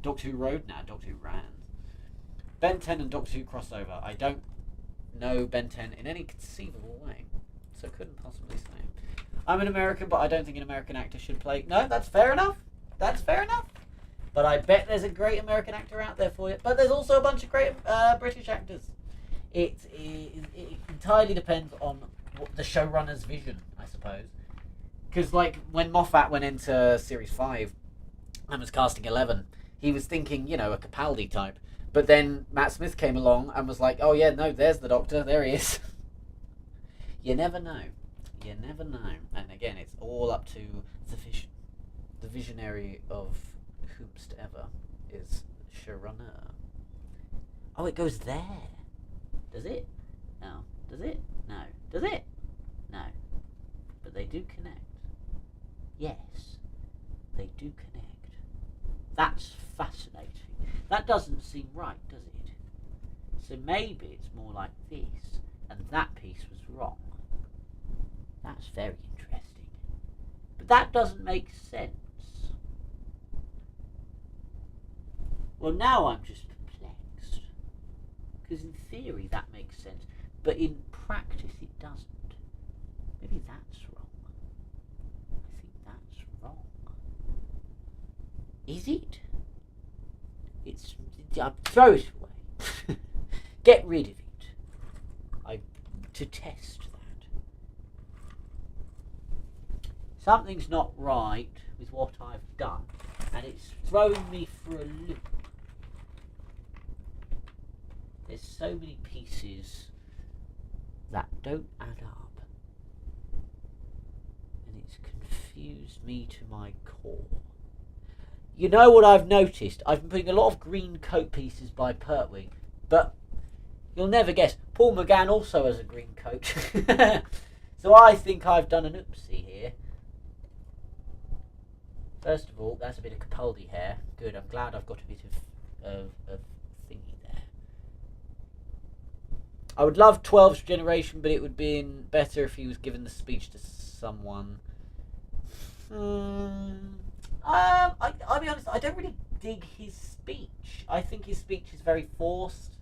Doctor Who Road? Nah, Doctor Who Rand. Ben 10 and Doctor Who crossover. I don't know Ben 10 in any conceivable way, so couldn't possibly say. I'm an American, but I don't think an American actor should play. No, that's fair enough. That's fair enough. But I bet there's a great American actor out there for you. But there's also a bunch of great British actors. It entirely depends on what the showrunner's vision, I suppose. Because, like, when Moffat went into Series 5 and was casting 11, he was thinking, you know, a Capaldi type. But then Matt Smith came along and was like, oh, yeah, no, there's the Doctor. There he is. You never know. You never know. And again, it's all up to the vision. The visionary of whomst ever is showrunner. Oh, it goes there. Does it? No. Does it? No. Does it? No. But they do connect. Yes. They do connect. That's fascinating. That doesn't seem right, does it? So maybe it's more like this, and that piece was wrong. That's very interesting. But that doesn't make sense. Well, now I'm just perplexed. Because in theory that makes sense, but in practice it doesn't. Maybe that's wrong. I think that's wrong. Is it? Throw it away. Get rid of it. To test that. Something's not right with what I've done, and it's throwing me for a loop. There's so many pieces that don't add up, and it's confused me to my core. You know what I've noticed? I've been putting a lot of green coat pieces by Pertwee, but you'll never guess, Paul McGann also has a green coat. So I think I've done an oopsie here. First of all, that's a bit of Capaldi hair. Good, I'm glad I've got a bit of thingy there. I would love 12th generation, but it would be better if he was given the speech to someone. I'll be honest, I don't really dig his speech. I think his speech is very forced.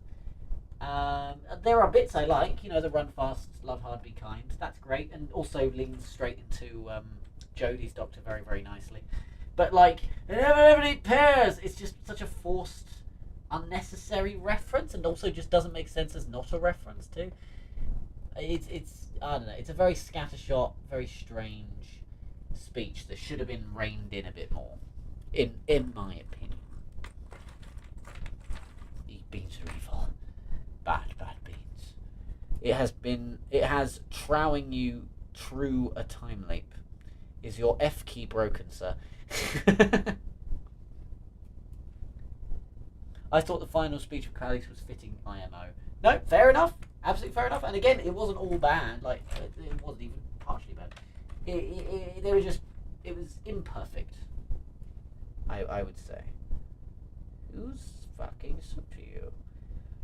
There are bits I like, the run fast, love hard, be kind. That's great, and also leans straight into Jodie's Doctor very, very nicely. But it never eat pears. It's just such a forced, unnecessary reference, and also just doesn't make sense as not a reference too. It's I don't know. It's a very scattershot, very strange speech that should have been reined in a bit more, in my opinion. These beans are evil. Bad beans. It has trowing you through a time leap. Is your F key broken, sir? I thought the final speech of Calix was fitting IMO. No, fair enough. Absolutely fair enough. And again, it wasn't all bad. It wasn't even partially bad. It was imperfect. I would say. Who's fucking Sutiu?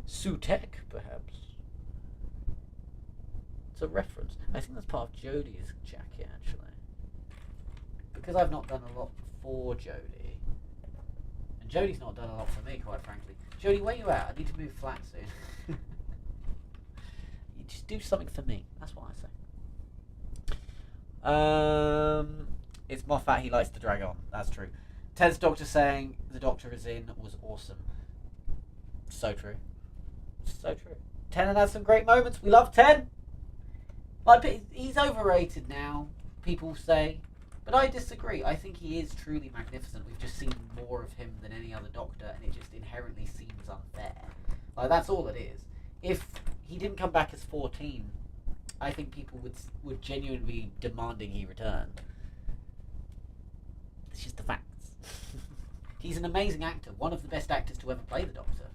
Sutek, perhaps. It's a reference. I think that's part of Jodie's jacket, actually. Because I've not done a lot for Jodie. And Jodie's not done a lot for me, quite frankly. Jodie, where you at? I need to move flat soon. You just do something for me. That's what I say. It's Moffat, he likes to drag on. That's true. Ted's Doctor saying the Doctor is in was awesome. So true. So true. Tennant has some great moments. We love Ted. He's overrated now, people say. But I disagree. I think he is truly magnificent. We've just seen more of him than any other Doctor, and it just inherently seems unfair. That's all it is. If he didn't come back as 14, I think people would genuinely be demanding he return. It's just the facts. He's an amazing actor. One of the best actors to ever play the Doctor,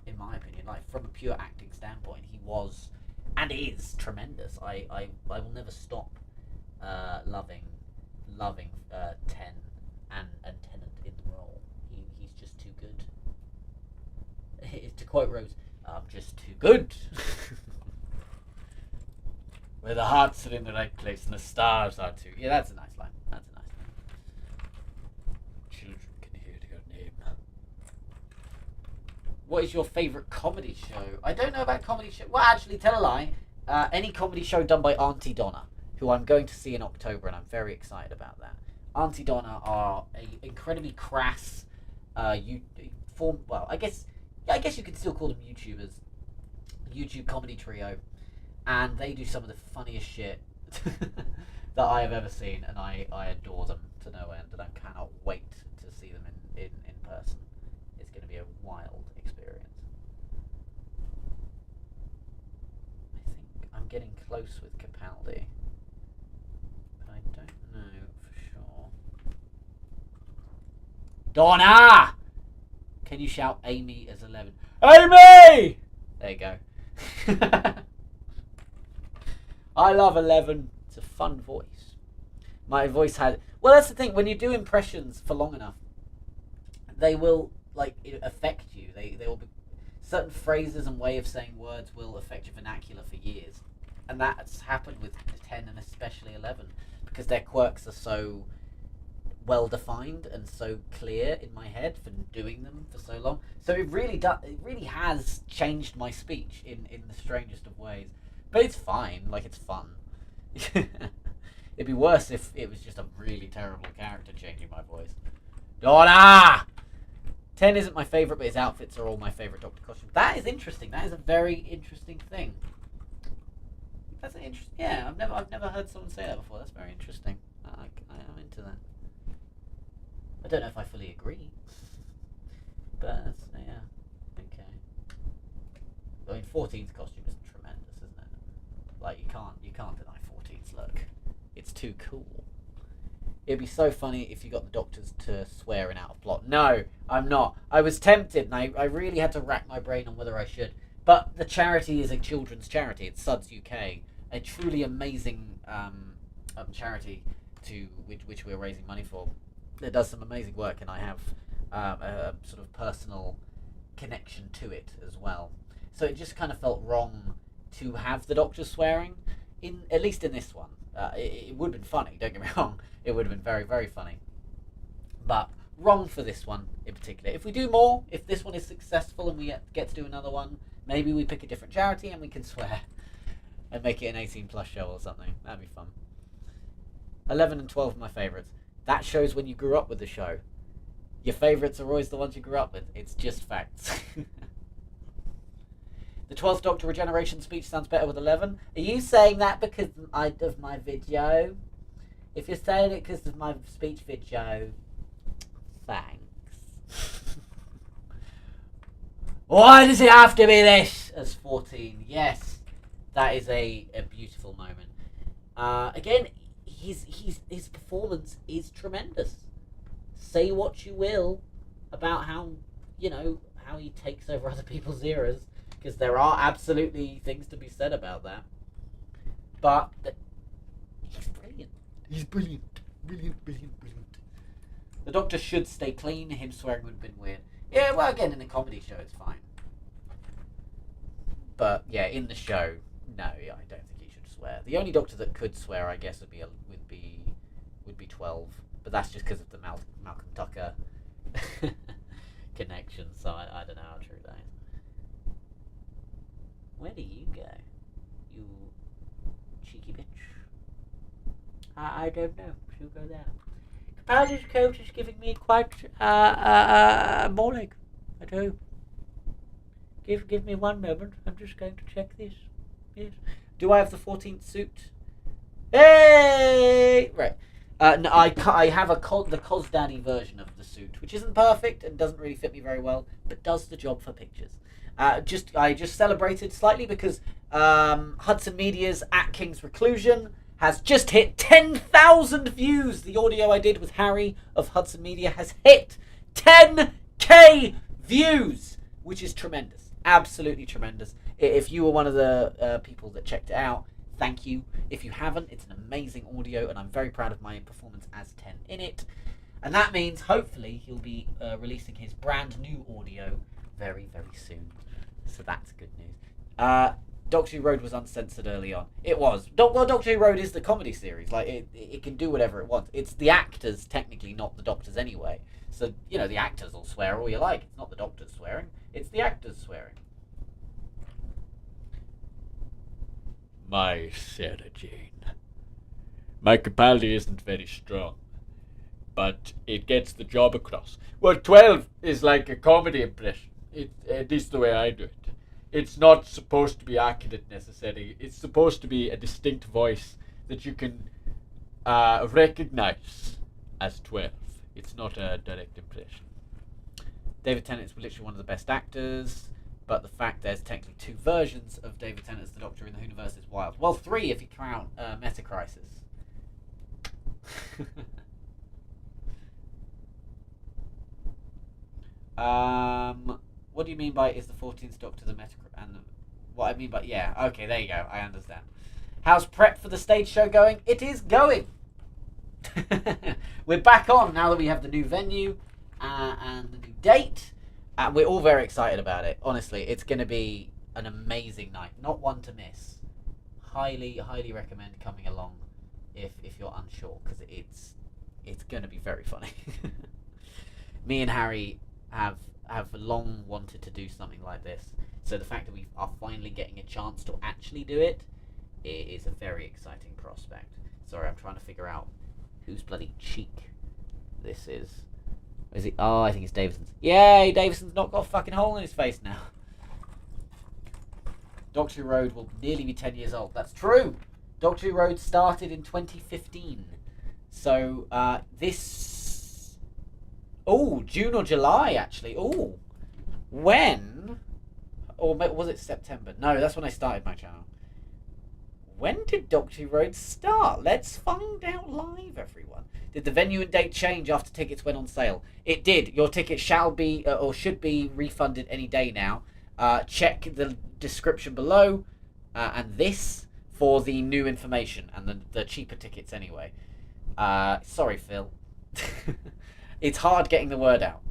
in my opinion. From a pure acting standpoint, he was and is tremendous. I will never stop loving Ten and Tennant in the role. He's just too good. To quote Rose, I'm just too good. Where the hearts are in the right place and the stars are too. Yeah, that's a nice line. That's a nice line. Children can hear your name. What is your favourite comedy show? I don't know about comedy show. Well, actually, tell a lie. Any comedy show done by Auntie Donna, who I'm going to see in October, and I'm very excited about that. Auntie Donna are an incredibly crass I guess you could still call them YouTubers. YouTube comedy trio. And they do some of the funniest shit that I have ever seen, and I adore them to no end, and I cannot wait to see them in person. It's going to be a wild experience. I think I'm getting close with Capaldi, but I don't know for sure. Donna! Can you shout Amy as 11? Amy! There you go. I love 11. It's a fun voice. My voice had... Well, that's the thing. When you do impressions for long enough, they will like affect you. They will be, certain phrases and way of saying words will affect your vernacular for years, and that's happened with 10 and especially 11 because their quirks are so well defined and so clear in my head for doing them for so long. So it really has changed my speech in the strangest of ways. But it's fine, like it's fun. It'd be worse if it was just a really terrible character changing my voice. Donna! 10 isn't my favourite, but his outfits are all my favourite Doctor costumes. That is interesting. That is a very interesting thing. That's an interesting. Yeah, I've never heard someone say that before. That's very interesting. I am into that. I don't know if I fully agree, but yeah, okay. I mean, 14's costume is tremendous, isn't it? Like you can't deny 14's look. It's too cool. It'd be so funny if you got the Doctors to swear in Out of Plot. No, I'm not. I was tempted, and I really had to rack my brain on whether I should. But the charity is a children's charity. It's Suds UK, a truly amazing charity to which we're raising money for. It does some amazing work, and I have a sort of personal connection to it as well. So it just kind of felt wrong to have the Doctor swearing, at least in this one. It would have been funny, don't get me wrong. It would have been very, very funny. But wrong for this one in particular. If we do more, if this one is successful and we get to do another one, maybe we pick a different charity and we can swear and make it an 18+ show or something. That'd be fun. 11 and 12 are my favourites. That shows when you grew up with the show. Your favourites are always the ones you grew up with. It's just facts. The 12th Doctor regeneration speech sounds better with 11. Are you saying that because of my video? If you're saying it because of my speech video, thanks. Why does it have to be this as 14? Yes, that is a beautiful moment. Again, his performance is tremendous. Say what you will about how he takes over other people's eras, because there are absolutely things to be said about that. But he's brilliant. He's brilliant. Brilliant. The Doctor should stay clean. Him swearing would have been weird. Yeah, well, again, in a comedy show, it's fine. But yeah, in the show, no, I don't think he should swear. The only Doctor that could swear, I guess, would be 12, but that's just because of the Malcolm Tucker connection. So I don't know how true that is. Where do you go, you cheeky bitch? I don't know. She'll go there. Capaldi's coat is giving me quite morning. I do. Give me one moment. I'm just going to check this. Yes. Do I have the 14th suit? Hey! Right. No, I have the Cos Daddy version of the suit, which isn't perfect and doesn't really fit me very well, but does the job for pictures. I just celebrated slightly because Hudson Media's At King's Reclusion has just hit 10,000 views. The audio I did with Harry of Hudson Media has hit 10k views, which is tremendous. Absolutely tremendous. If you were one of the people that checked it out, thank you. If you haven't, it's an amazing audio, and I'm very proud of my performance as 10 in it. And that means, hopefully, he'll be releasing his brand new audio very, very soon. So that's good news. Doctor Who Road was uncensored early on. It was. Doctor Who Road is the comedy series. Like, it can do whatever it wants. It's the actors, technically, not the doctors anyway. So, the actors will swear all you like. It's not the doctors swearing. It's the actors swearing. My Sarah Jane. My Capaldi isn't very strong, but it gets the job across. Well, 12 is like a comedy impression. It is the way I do it. It's not supposed to be accurate necessarily. It's supposed to be a distinct voice that you can recognize as 12. It's not a direct impression. David Tennant is literally one of the best actors, but the fact there's technically 2 versions of David Tennant as the Doctor in the universe is wild. Well, 3 if you count Metacrisis. What do you mean by is the 14th Doctor the Metacritic? What I mean by, yeah, okay, there you go, I understand. How's prep for the stage show going? It is going! We're back on now that we have the new venue. and the new date. And we're all very excited about it. Honestly, it's going to be an amazing night. Not one to miss. Highly, highly recommend coming along if you're unsure, because it's going to be very funny. Me and Harry have long wanted to do something like this. So the fact that we are finally getting a chance to actually do it is a very exciting prospect. Sorry, I'm trying to figure out whose bloody cheek this is. Is it? Oh, I think it's Davison's. Yay, Davison's not got a fucking hole in his face now. Doctor Who Road will nearly be 10 years old. That's true. Doctor Who Road started in 2015. So, this... Oh, June or July, actually. Oh. When? Or was it September? No, that's when I started my channel. When did Doctor Who Road start? Let's find out live, everyone. Did the venue and date change after tickets went on sale? It did. Your ticket shall be, or should be, refunded any day now. Check the description below and this for the new information and the cheaper tickets anyway. Sorry, Phil. It's hard getting the word out.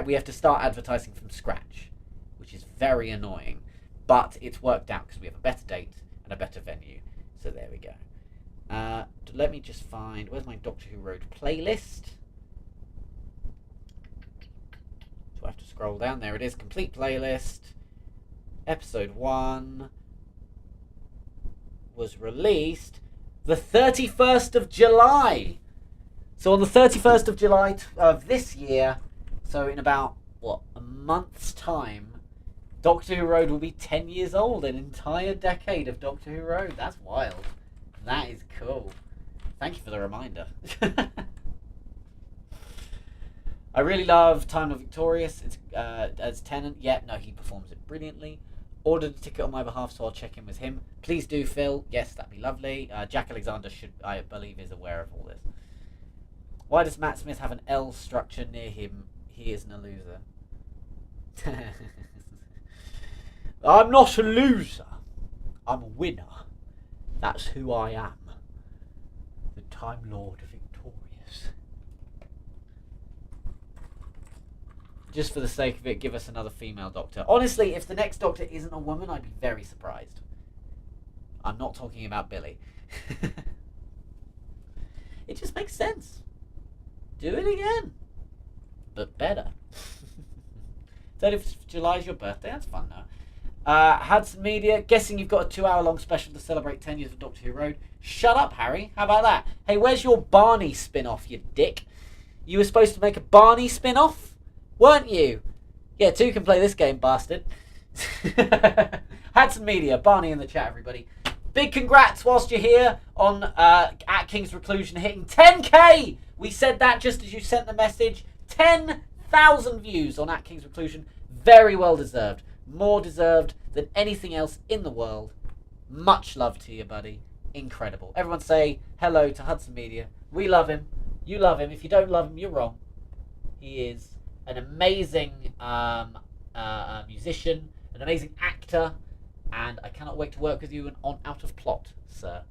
We have to start advertising from scratch, which is very annoying. But it's worked out because we have a better date and a better venue. So there we go. Let me just find... Where's my Doctor Who Road playlist? Do I have to scroll down? There it is. Complete playlist. Episode 1 was released the 31st of July. So on the 31st of July of this year, so in about, what, a month's time, Doctor Who Road will be 10 years old. An entire decade of Doctor Who Road. That's wild. That is cool. Thank you for the reminder. I really love Time Lord Victorious. It's as Tennant. Yeah, no, he performs it brilliantly. Ordered a ticket on my behalf, so I'll check in with him. Please do, Phil. Yes, that'd be lovely. Jack Alexander I believe, is aware of all this. Why does Matt Smith have an L structure near him? He isn't a loser. I'm not a loser. I'm a winner. That's who I am. The Time Lord Victorious. Just for the sake of it, give us another female Doctor. Honestly, if the next Doctor isn't a woman, I'd be very surprised. I'm not talking about Billy. It just makes sense. Do it again. But better. 30th of July is your birthday. That's fun, though. Hudson Media, guessing you've got a 2-hour-long special to celebrate 10 years of Doctor Who Road. Shut up, Harry. How about that? Hey, where's your Barney spin-off, you dick? You were supposed to make a Barney spin-off? Weren't you? Yeah, 2 can play this game, bastard. Hudson Media, Barney in the chat, everybody. Big congrats whilst you're here on At King's Reclusion hitting 10k! We said that just as you sent the message. 10,000 views on At King's Reclusion. Very well deserved. More deserved than anything else in the world. Much love to you, buddy. Incredible. Everyone say hello to Hudson Media. We love him. You love him. If you don't love him, you're wrong. He is an amazing musician, an amazing actor, and I cannot wait to work with you on Out of Plot, sir.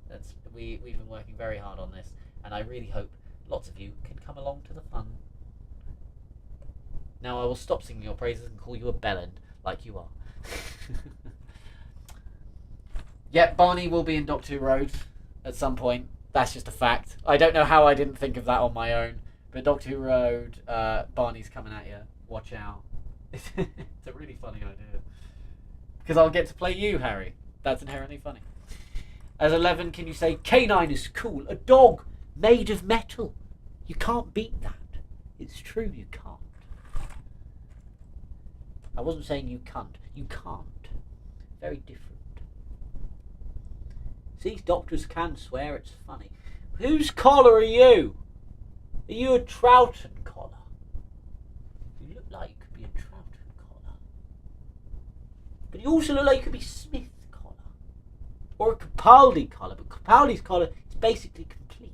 We've been working very hard on this, and I really hope lots of you can come along to the fun. Now I will stop singing your praises and call you a bellend, like you are. Yep, Barney will be in Doctor Who Road at some point. That's just a fact. I don't know how I didn't think of that on my own. But Doctor Who Road, Barney's coming at you. Watch out. It's a really funny idea. Because I'll get to play you, Harry. That's inherently funny. As 11, can you say, K9 is cool. A dog made of metal. You can't beat that. It's true, you can't. I wasn't saying you can't. You can't. Very different. See, doctors can swear, it's funny. Whose collar are you? Are you a Troughton collar? You look like you could be a Troughton collar. But you also look like you could be Smith collar. Or a Capaldi collar. But Capaldi's collar is basically complete.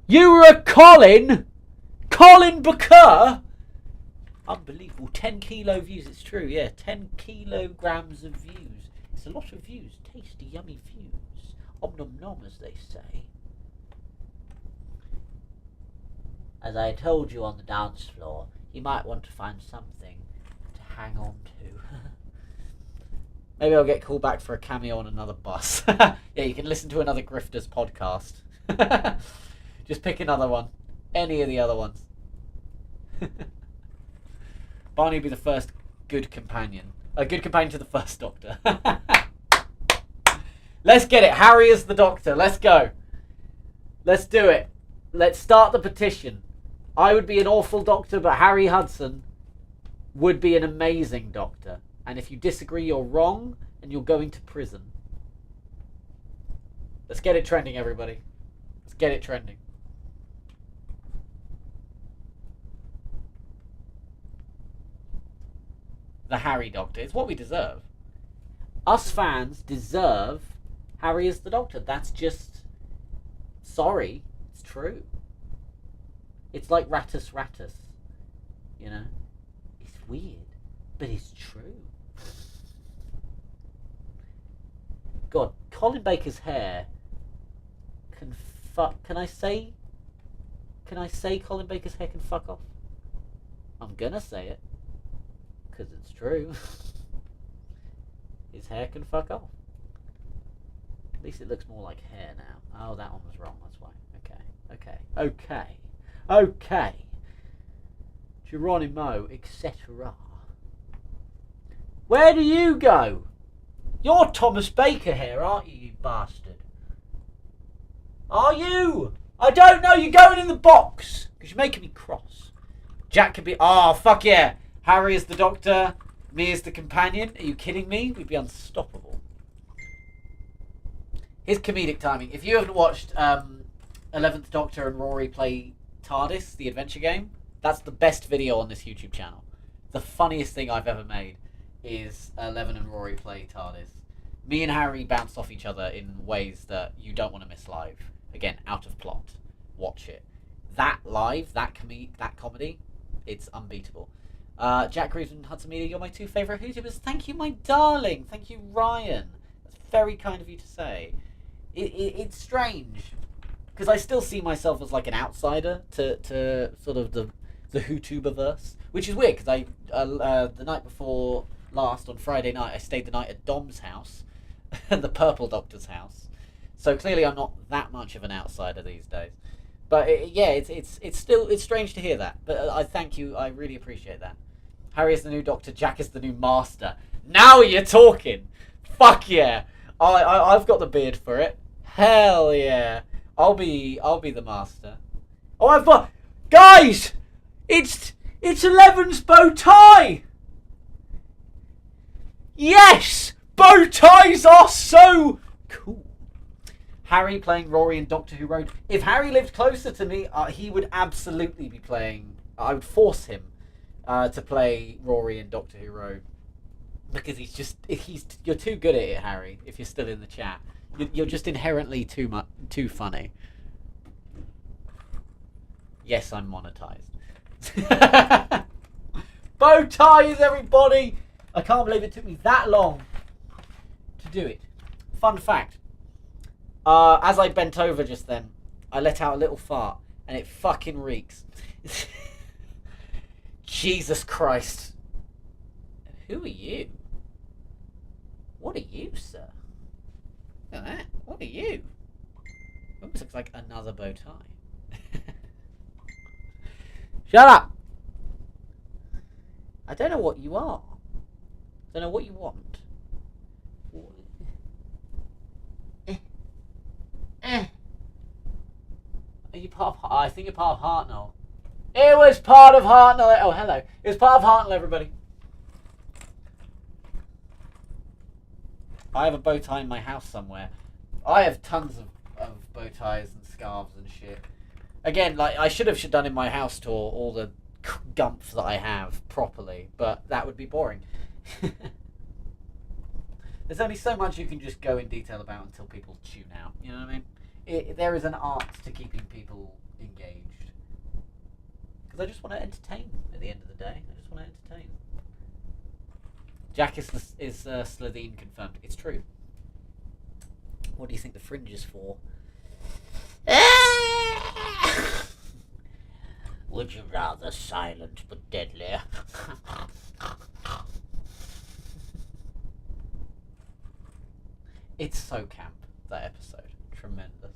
You were a Colin? Colin Booker? Unbelievable. 10 kilo views. It's true, yeah. 10 kilograms of views. It's a lot of views. Tasty, yummy views. Om nom nom, as they say. As I told you on the dance floor, you might want to find something to hang on to. Maybe I'll get called back for a cameo on another bus. Yeah, you can listen to another Grifters podcast. Just pick another one. Any of the other ones. Barney will be the first good companion. A good companion to the first Doctor. Let's get it. Harry is the Doctor. Let's go. Let's do it. Let's start the petition. I would be an awful Doctor, but Harry Hudson would be an amazing Doctor. And if you disagree, you're wrong, and you're going to prison. Let's get it trending, everybody. Let's get it trending. The Harry Doctor. It's what we deserve. Us fans deserve Harry as the Doctor. That's just... Sorry. It's true. It's like Rattus Rattus. You know? It's weird, but it's true. God, Colin Baker's hair can fuck... Can I say Colin Baker's hair can fuck off? I'm gonna say it. Because it's true. His hair can fuck off. At least it looks more like hair now. Oh, that one was wrong, that's why. Okay. Geronimo, etc. Where do you go? You're Thomas Baker here, aren't you, you bastard? Are you? I don't know, you're going in the box. Because you're making me cross. Jack could be... Oh, fuck yeah. Harry is the Doctor. Me as the companion. Are you kidding me? We'd be unstoppable. His comedic timing. If you haven't watched 11th Doctor and Rory play TARDIS, the adventure game, that's the best video on this YouTube channel. The funniest thing I've ever made is 11 and Rory play TARDIS. Me and Harry bounce off each other in ways that you don't want to miss live. Again, out of plot. Watch it. That live, that comedy, it's unbeatable. Jack Reeves and Hudson Media, you're my two favourite YouTubers. Thank you, my darling. Thank you, Ryan. That's very kind of you to say. It's strange, because I still see myself as like an outsider to sort of the Whotuberverse, which is weird, because the night before last, on Friday night, I stayed the night at Dom's house, and the Purple Doctor's house. So clearly I'm not that much of an outsider these days. But it's still strange to hear that. But I thank you. I really appreciate that. Harry is the new Doctor. Jack is the new Master. Now you're talking. Fuck yeah. I've got the beard for it. Hell yeah. I'll be the Master. Oh, guys, it's 11's bow tie. Yes, bow ties are so cool. Harry playing Rory in Doctor Who Road. If Harry lived closer to me, he would absolutely be playing... I would force him to play Rory in Doctor Who Road. Because you're too good at it, Harry, if you're still in the chat. You're just inherently too funny. Yes, I'm monetized. Bow ties, everybody! I can't believe it took me that long to do it. Fun fact. As I bent over just then, I let out a little fart, and it fucking reeks. Jesus Christ. Who are you? What are you, sir? Look at that. What are you? Almost looks like another bow tie. Shut up! I don't know what you are. I don't know what you want. Are you part of... I think you're part of Hartnell. It was part of Hartnell. Oh, hello. It was part of Hartnell, everybody. I have a bow tie in my house somewhere. I have tons of bow ties and scarves and shit. Again, like, I should have done in my house tour all the gumph that I have properly, but that would be boring. There's only so much you can just go in detail about until people tune out. You know what I mean? There is an art to keeping people engaged. Because I just want to entertain at the end of the day. I just want to entertain. Jack is Slitheen confirmed. It's true. What do you think the fringe is for? Would you rather silent but deadly? It's so camp, that episode. Tremendous.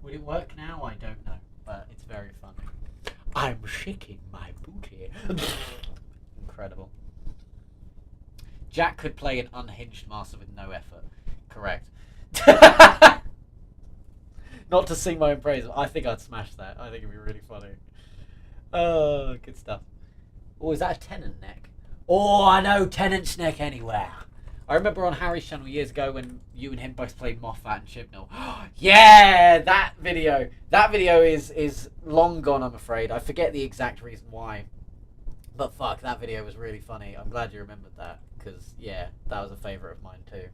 Would it work now? I don't know, but it's very funny. I'm shaking my booty. Incredible. Jack could play an unhinged master with no effort. Correct. Not to sing my own praise, I think I'd smash that. I think it'd be really funny. Oh, good stuff. Oh, is that a Tennant neck? Oh, I know Tennant's neck anywhere. I remember on Harry's channel years ago when you and him both played Moffat and Chibnall. Yeah, that video. That video is long gone, I'm afraid. I forget the exact reason why. But fuck, that video was really funny. I'm glad you remembered that. Because, yeah, that was a favourite of mine too.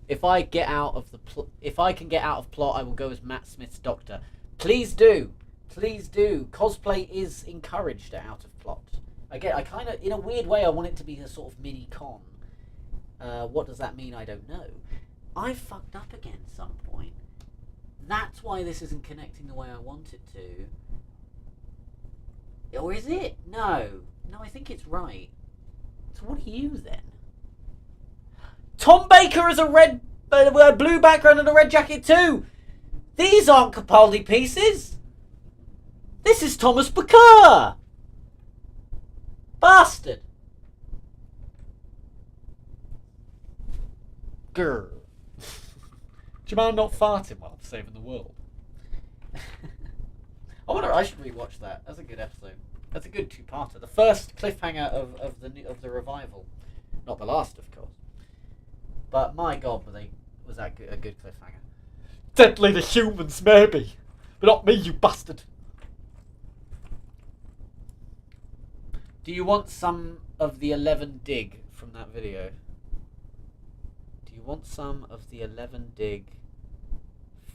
If I get out of if I can get out of plot, I will go as Matt Smith's Doctor. Please do. Please do. Cosplay is encouraged out of plot. Again, I kind of, in a weird way, I want it to be a sort of mini con. What does that mean? I don't know. I fucked up again at some point. That's why this isn't connecting the way I want it to. Or is it? No. No, I think it's right. So what are you then? Tom Baker has a red, blue background and a red jacket too. These aren't Capaldi pieces. This is Thomas Baker. Bastard. Grr. Do you mind not farting while I'm saving the world? I should rewatch that. That's a good episode. That's a good two-parter. The first cliffhanger of the revival, not the last, of course. But my God, was that a good cliffhanger? Deadly to humans, maybe, but not me, you bastard. Do you want some of the 11 dig from that video? Do you want some of the 11 dig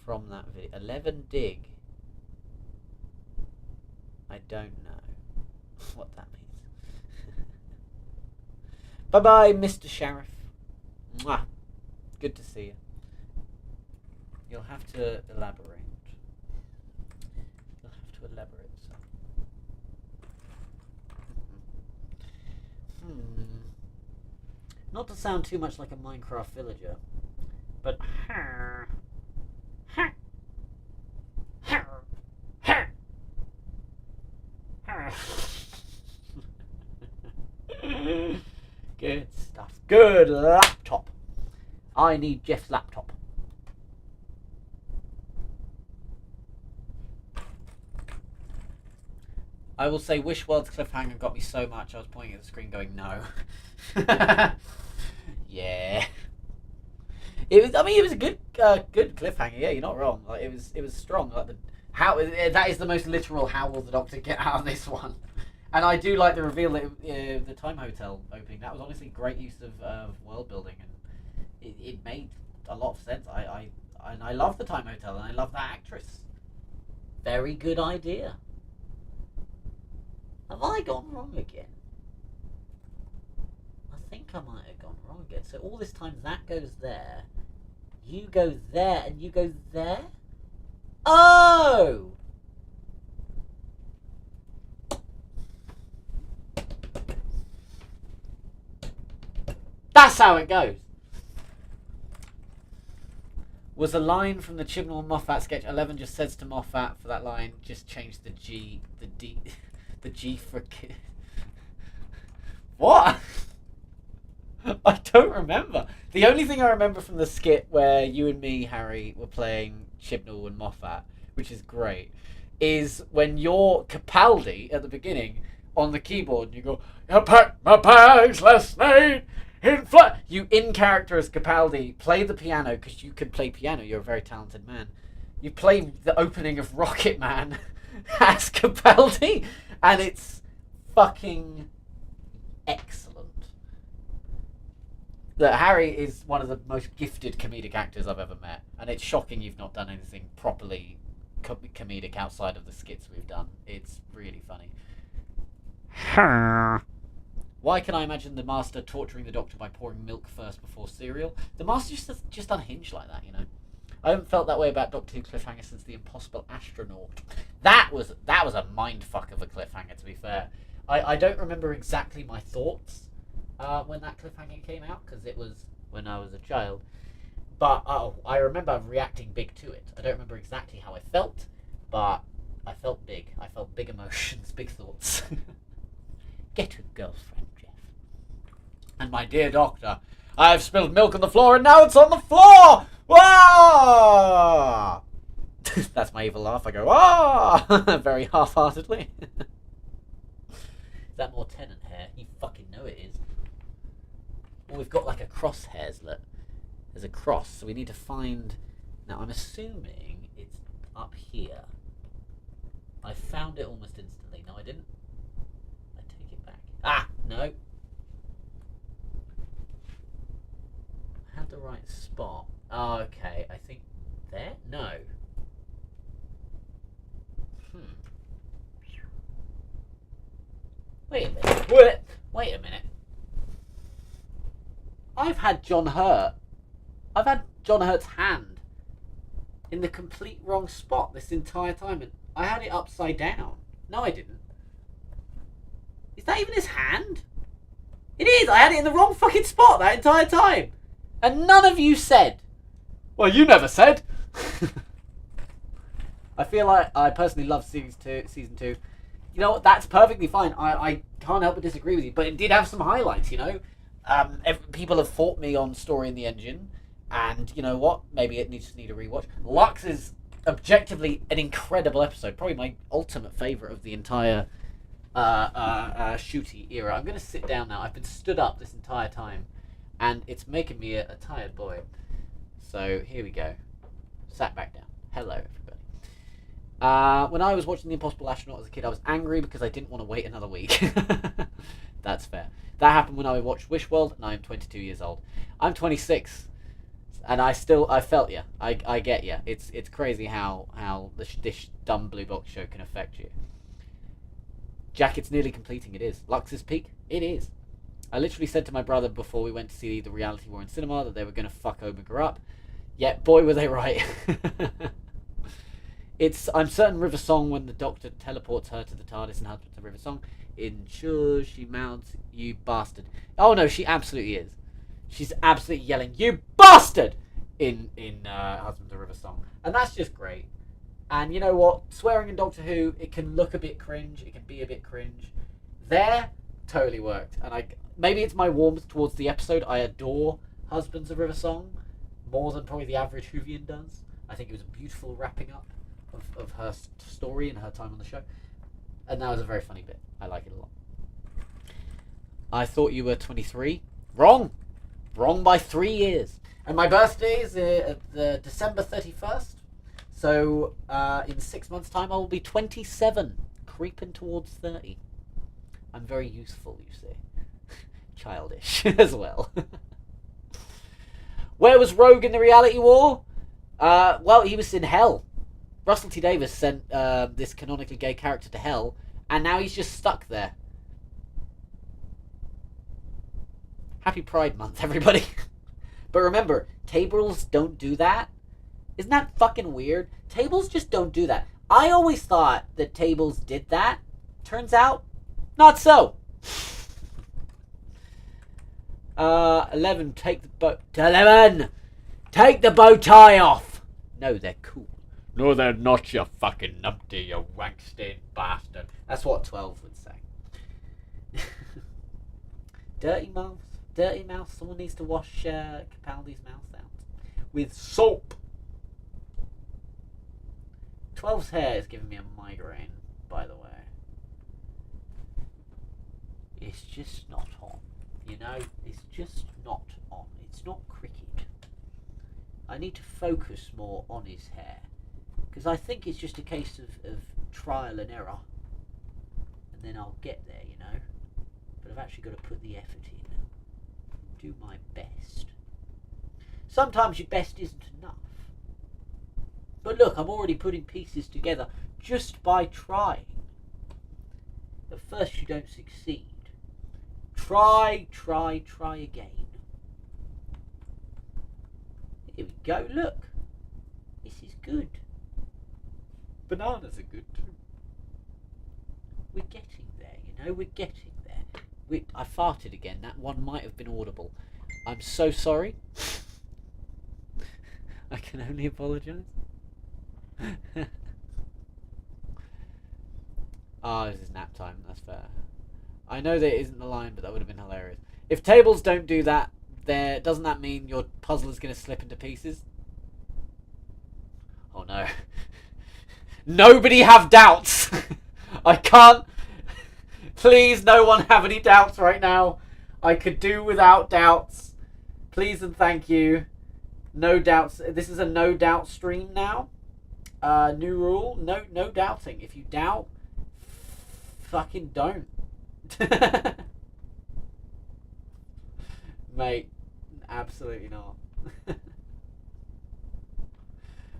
from that video? 11 dig? I don't know what that means. Bye-bye, Mr. Sheriff. Mwah. Good to see you. You'll have to elaborate. You'll have to elaborate. Not to sound too much like a Minecraft villager, but good stuff. Good laptop. I need Jeff's laptop. I will say Wishworld's cliffhanger got me so much I was pointing at the screen going no. Yeah. It was a good cliffhanger, yeah, you're not wrong. Like it was strong. Like that is the most literal how will the Doctor get out of this one. And I do like the reveal that the Time Hotel opening. That was honestly great use of world building, and it made a lot of sense. I love the Time Hotel, and I love that actress. Very good idea. Have I gone wrong again? I think I might have gone wrong again. So all this time that goes there, you go there, and you go there? Oh! That's how it goes. Was a line from the Chibnall and Moffat sketch. 11 just says to Moffat for that line, just change the G, the D, the G for kid. What? I don't remember. The only thing I remember from the skit where you and me, Harry, were playing Chibnall and Moffat, which is great, is when you're Capaldi at the beginning on the keyboard and you go, I packed my bags last night in flight. You, in character as Capaldi, play the piano, because you could play piano, you're a very talented man. You play the opening of Rocket Man as Capaldi, and it's fucking excellent. That Harry is one of the most gifted comedic actors I've ever met, and it's shocking you've not done anything properly comedic outside of the skits we've done. It's really funny. Why can I imagine the Master torturing the Doctor by pouring milk first before cereal? The Master's just unhinged like that, you know. I haven't felt that way about Doctor Who cliffhanger since The Impossible Astronaut. That was a mindfuck of a cliffhanger, to be fair. I don't remember exactly my thoughts when that cliffhanger came out, because it was when I was a child. But I remember reacting big to it. I don't remember exactly how I felt, but I felt big. I felt big emotions, big thoughts. Get a girlfriend, Jeff. And my dear doctor, I have spilled milk on the floor and now it's on the floor! Ah! That's my evil laugh. I go, ah! Very half-heartedly. Is that more Tennant hair? You fucking know it is. Well, we've got like a crosshairs, look. There's a cross, so we need to find... Now, I'm assuming it's up here. I found it almost instantly. No, I didn't. I take it back. Ah! No. I had the right spot. Oh, okay. I think... There? No. Wait a minute. Wait a minute. I've had John Hurt's hand in the complete wrong spot this entire time, and I had it upside down. No, I didn't. Is that even his hand? It is! I had it in the wrong fucking spot that entire time! And none of you said. Well, you never said. I feel like I personally love season 2. You know what? That's perfectly fine. I can't help but disagree with you, but it did have some highlights, you know? People have fought me on Story in the Engine, and you know what? Maybe it needs to need a rewatch. Lux is objectively an incredible episode, probably my ultimate favourite of the entire shooty era. I'm going to sit down now. I've been stood up this entire time, and it's making me a tired boy. So here we go. Sat back down. Hello, everybody. When I was watching The Impossible Astronaut as a kid, I was angry because I didn't want to wait another week. That's fair. That happened when I watched Wishworld, and I am 22 years old. I'm 26, and I felt ya. I get ya. It's crazy how this dumb blue box show can affect you. Jack, it's nearly completing. It is. Lux's peak. It is. I literally said to my brother before we went to see the Reality War in cinema that they were going to fuck Omega up. Yet, boy, were they right. I'm certain River Song, when the Doctor teleports her to the TARDIS and Husband to River Song, ensures she mounts, you bastard. Oh no, she absolutely is. She's absolutely yelling, you bastard! In Husband to River Song. And that's just great. And you know what? Swearing in Doctor Who, it can look a bit cringe, it can be a bit cringe. There, totally worked. And maybe it's my warmth towards the episode. I adore Husbands of River Song more than probably the average Whovian does. I think it was a beautiful wrapping up of her story and her time on the show. And that was a very funny bit. I like it a lot. I thought you were 23. Wrong! Wrong by 3 years. And my birthday is December 31st. So in 6 months' time I will be 27. Creeping towards 30. I'm very useful, you see. Childish as well. Where was Rogue in the Reality War? Well, he was in hell. Russell T Davies sent this canonically gay character to hell, and now he's just stuck there. Happy Pride Month, everybody. But remember, tables don't do that. Isn't that fucking weird? Tables just don't do that. I always thought that tables did that. Turns out, not so. 11, take the bow... 11! Take the bow tie off! No, they're cool. No, they're not, you fucking numpty, you wank-stained bastard. That's what 12 would say. Dirty mouth. Dirty mouth. Someone needs to wash Capaldi's mouth out. With soap. 12's hair is giving me a migraine, by the way. It's just not on. You know? It's just not on. It's not cricket. I need to focus more on his hair. Because I think it's just a case of trial and error. And then I'll get there, you know. But I've actually got to put the effort in. Do my best. Sometimes your best isn't enough. But look, I'm already putting pieces together just by trying. At first you don't succeed. Try again. Here we go, look. This is good. Bananas are good too. We're getting there, you know, we're getting there. I farted again. That one might have been audible. I'm so sorry. I can only apologise. This is nap time. That's fair. I know that isn't the line, but that would have been hilarious. If tables don't do that, doesn't that mean your puzzle is going to slip into pieces? Oh no. Nobody have doubts. I can't. Please, no one have any doubts right now. I could do without doubts. Please and thank you. No doubts. This is a no doubt stream now. New rule. No doubting. If you doubt, fucking don't. Mate, absolutely not.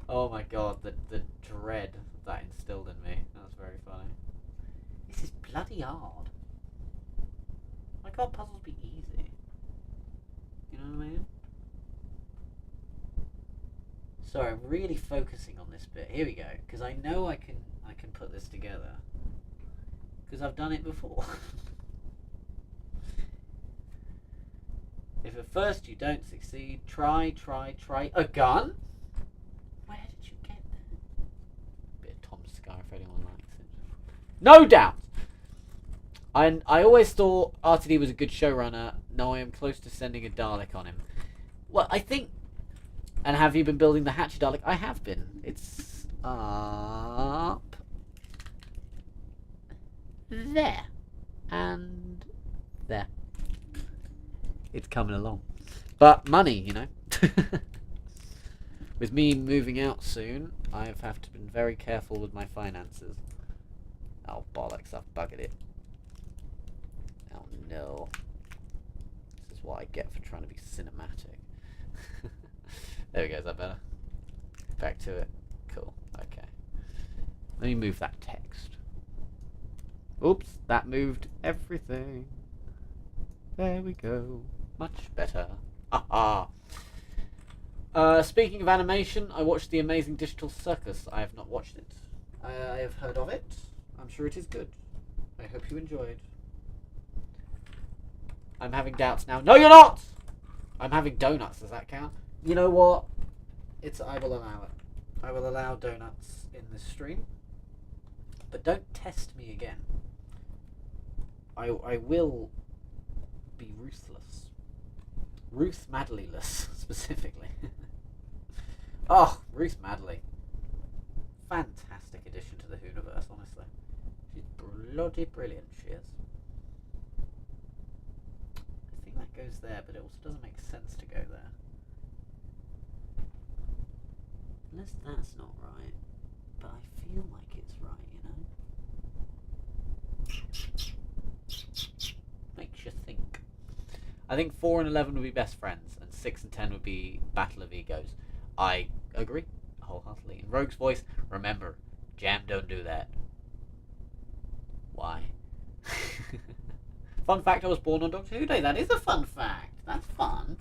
Oh my god, the dread that instilled in me. That was very funny. This is bloody hard. Why can't puzzles be easy? You know what I mean? Sorry, I'm really focusing on this bit. Here we go, because I know I can put this together. Because I've done it before. If at first you don't succeed, try a gun? Where did you get that? Bit of Tom Scar if anyone likes it. No doubt! I always thought RTD was a good showrunner. Now I am close to sending a Dalek on him. Well, I think... And have you been building the Hatchet Dalek? I have been. It's up... there. And there. It's coming along. But money, you know. With me moving out soon, I have to be very careful with my finances. Oh, bollocks, I've buggered it. Oh, no. This is what I get for trying to be cinematic. There we go, is that better? Back to it. Cool, okay. Let me move that text. Oops, that moved everything. There we go. Much better. Aha! Speaking of animation, I watched The Amazing Digital Circus. I have not watched it. I have heard of it. I'm sure it is good. I hope you enjoyed. I'm having doubts now. No, you're not! I'm having donuts. Does that count? You know what? I will allow it. I will allow donuts in this stream. But don't test me again. I will be ruthless. Ruth Madley-less, specifically. Oh, Ruth Madley. Fantastic addition to the Hooniverse, honestly. She's bloody brilliant, she is. I think that goes there, but it also doesn't make sense to go there. Unless that's not right. But I feel like it's right, you know? Makes you think. I think 4 and 11 would be best friends, and 6 and 10 would be Battle of Egos. I agree wholeheartedly. In Rogue's voice, remember, Jam don't do that. Why? Fun fact, I was born on Doctor Who Day. That is a fun fact. That's fun.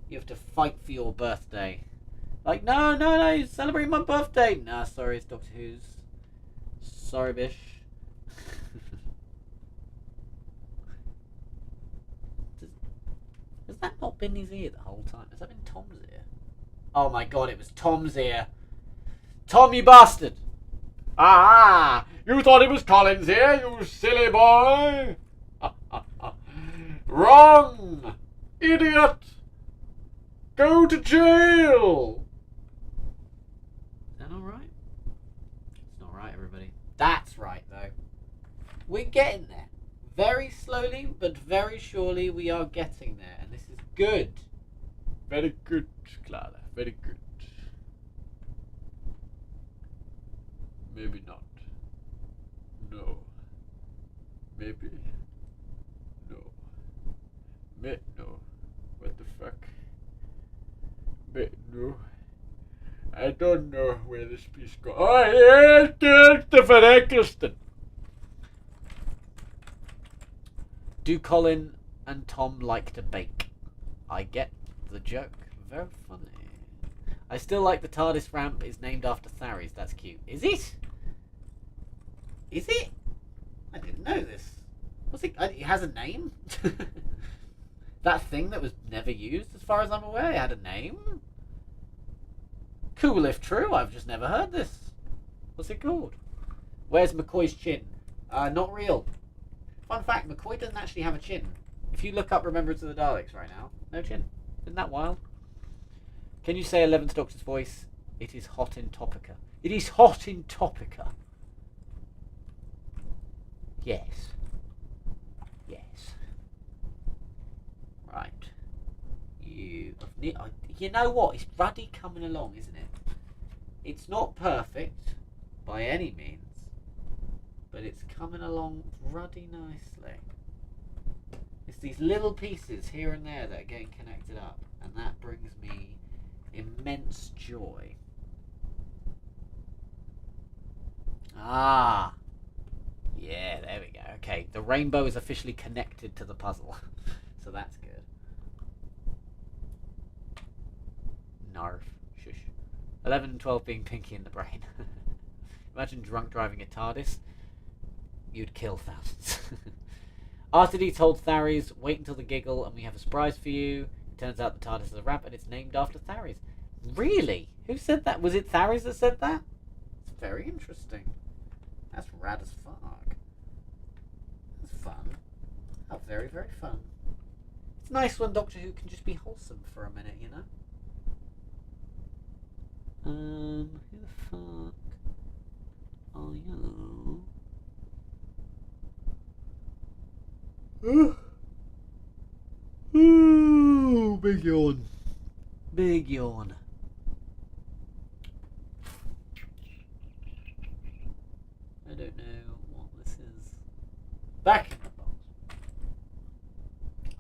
You have to fight for your birthday. Like, no, you celebrate my birthday. Nah, sorry, it's Doctor Who's. Sorry, bish. Has that not been his ear the whole time? Has that been Tom's ear? Oh my god, it was Tom's ear. Tom, you bastard! Ah! You thought it was Colin's ear, you silly boy! Wrong! Idiot! Go to jail! Is that alright? It's not right, everybody. That's right, though. We're getting there. Very slowly, but very surely we are getting there. And this is good. Very good, Clara. Very good. Maybe not. No. Maybe. No. No. What the fuck? No. I don't know where this piece goes. Oh, yes, the verrekkelsten. Do Colin and Tom like to bake? I get the joke. Very funny. I still like the TARDIS ramp is named after Tharies. That's cute. Is it? Is it? I didn't know this. What's it? It has a name? That thing that was never used, as far as I'm aware, it had a name? Cool if true, I've just never heard this. What's it called? Where's McCoy's chin? Not real. Fun fact, McCoy doesn't actually have a chin. If you look up Remembrance of the Daleks right now, no chin. Isn't that wild? Can you say 11th Doctor's voice? It is hot in Topica. It is hot in Topica. Yes. Yes. Right. You know what? It's ruddy coming along, isn't it? It's not perfect by any means, but it's coming along ruddy nicely. It's these little pieces here and there that are getting connected up, and that brings me immense joy. Ah, yeah, there we go. Okay, the rainbow is officially connected to the puzzle, so that's good. Narf. Shush. 11 and 12 being pinky in the brain. Imagine drunk driving a TARDIS. You'd kill thousands. RTD told Tharies, wait until the giggle and we have a surprise for you. It turns out the TARDIS is a ramp and it's named after Tharies. Really? Who said that? Was it Tharies that said that? It's very interesting. That's rad as fuck. That's fun. Oh, very, very fun. It's nice when Doctor Who can just be wholesome for a minute, you know? Who the fuck are you? Ooh, big yawn. Big yawn. I don't know what this is. Back in the box.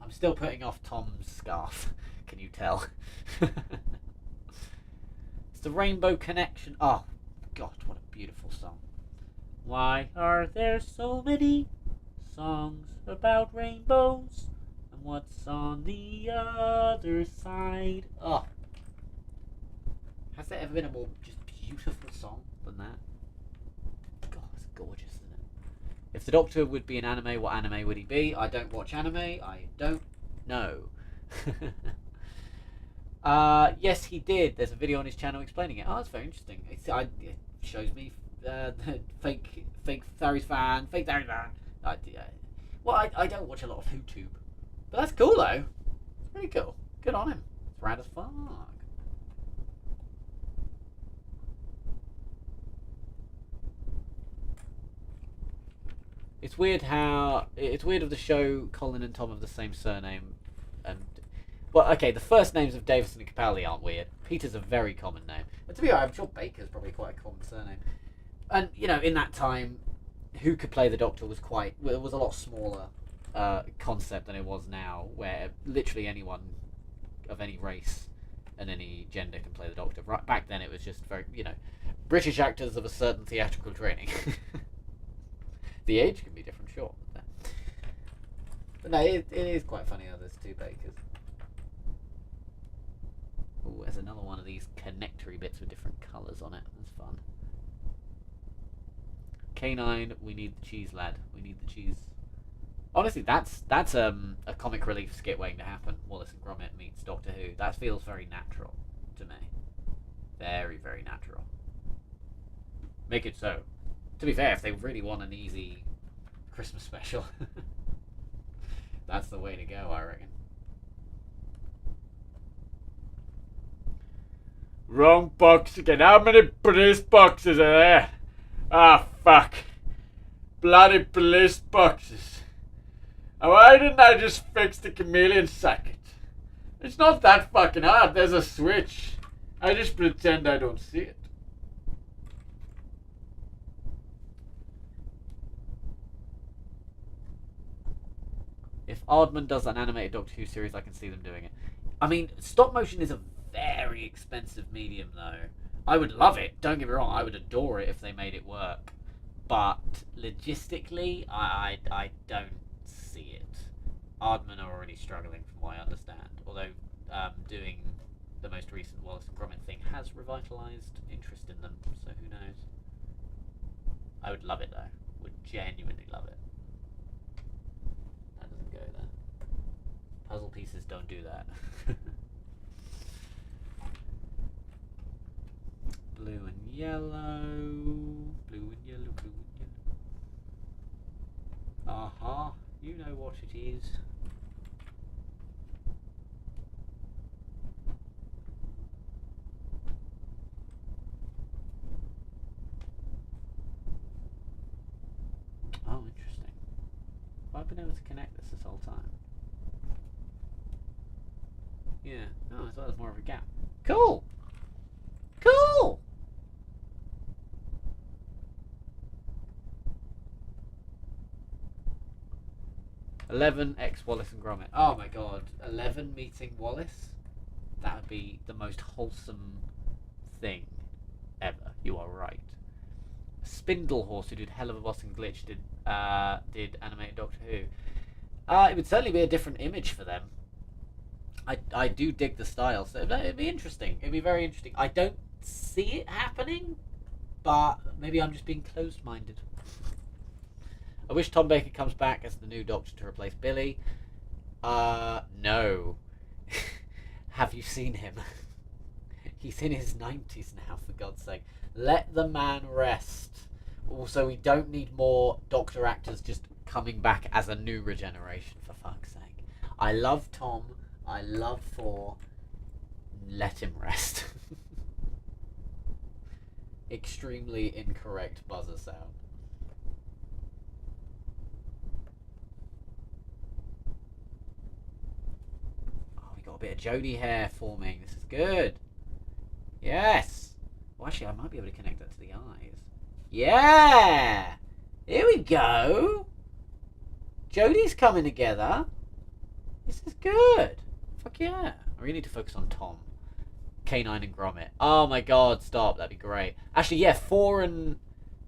I'm still putting off Tom's scarf. Can you tell? It's the Rainbow Connection. Oh, God, what a beautiful song. Why are there so many songs about rainbows? And what's on the other side? Oh. Has there ever been a more just beautiful song than that? God, it's gorgeous, isn't it? If the Doctor would be an anime, what anime would he be? I don't watch anime. I don't know. Yes, he did. There's a video on his channel explaining it. Oh, that's very interesting. It shows me fake Tharies fan, fake Tharies fan. I don't watch a lot of YouTube, but that's cool though. It's pretty cool. Good on him. It's rad as fuck. It's weird of the show Colin and Tom have the same surname, and well, okay, the first names of Davison and Capaldi aren't weird. Peter's a very common name, but to be honest, I'm sure Baker's probably quite a common surname. And you know, in that time, who could play the Doctor was a lot smaller concept than it was now, where literally anyone of any race and any gender can play the Doctor. Right back then, it was just very, British actors of a certain theatrical training. The age can be different, sure. But no, it is quite funny how there's two Bakers. Oh, there's another one of these connectory bits with different colours on it. That's fun. K9, we need the cheese, lad. We need the cheese. Honestly, that's a comic relief skit waiting to happen. Wallace and Gromit meets Doctor Who. That feels very natural to me. Very, very natural. Make it so. To be fair, if they really want an easy Christmas special, that's the way to go, I reckon. Wrong box again. How many police boxes are there? Ah, fuck. Bloody police boxes. Why didn't I just fix the chameleon socket? It's not that fucking hard. There's a switch. I just pretend I don't see it. If Aardman does an animated Doctor Who series, I can see them doing it. I mean, stop motion is a very expensive medium, though. I would love it. Don't get me wrong. I would adore it if they made it work. But logistically, I don't see it. Aardman are already struggling, from what I understand. Although doing the most recent Wallace and Gromit thing has revitalised interest in them, so who knows. I would love it though. Would genuinely love it. That doesn't go there. Puzzle pieces don't do that. Blue and yellow. Blue and yellow, blue and yellow. Aha, you know what it is. Oh, interesting. I've been able to connect this whole time. Yeah. Oh, I thought there was more of a gap. Cool! Cool! X Wallace and Gromit. Oh my god. 11 meeting Wallace? That would be the most wholesome thing ever. You are right. Spindlehorse, who did Hell of a Boss and Glitch, did animated Doctor Who. It would certainly be a different image for them. I do dig the style, so it'd be interesting. It'd be very interesting. I don't see it happening, but maybe I'm just being closed-minded. I wish Tom Baker comes back as the new Doctor to replace Billy. No. Have you seen him? He's in his 90s now, for God's sake. Let the man rest. Also, we don't need more Doctor actors just coming back as a new regeneration, for fuck's sake. I love Tom. I love Thor. Let him rest. Extremely incorrect buzzer sound. Oh, we got a bit of Jodie hair forming. This is good. Yes. Well, actually, I might be able to connect that to the eyes. Yeah. Here we go. Jodie's coming together. This is good. Fuck yeah. I really need to focus on Tom. K9 and Gromit. Oh my god, stop. That'd be great. Actually, yeah, 4 and...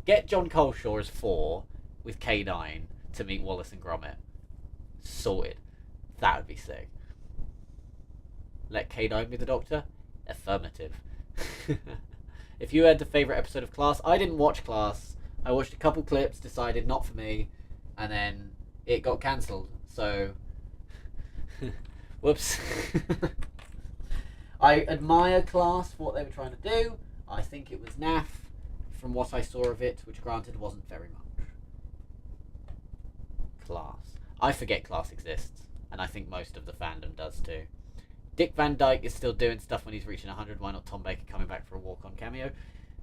Get John Coleshaw as 4 with K9 to meet Wallace and Gromit. Sorted. That would be sick. Let K9 be the Doctor? Affirmative. If you had the favourite episode of Class, I didn't watch Class. I watched a couple clips, decided not for me, and then it got cancelled. So, whoops. I admire Class for what they were trying to do. I think it was naff from what I saw of it, which granted wasn't very much. Class. I forget Class exists, and I think most of the fandom does too. Dick Van Dyke is still doing stuff when he's reaching 100. Why not Tom Baker coming back for a walk-on cameo?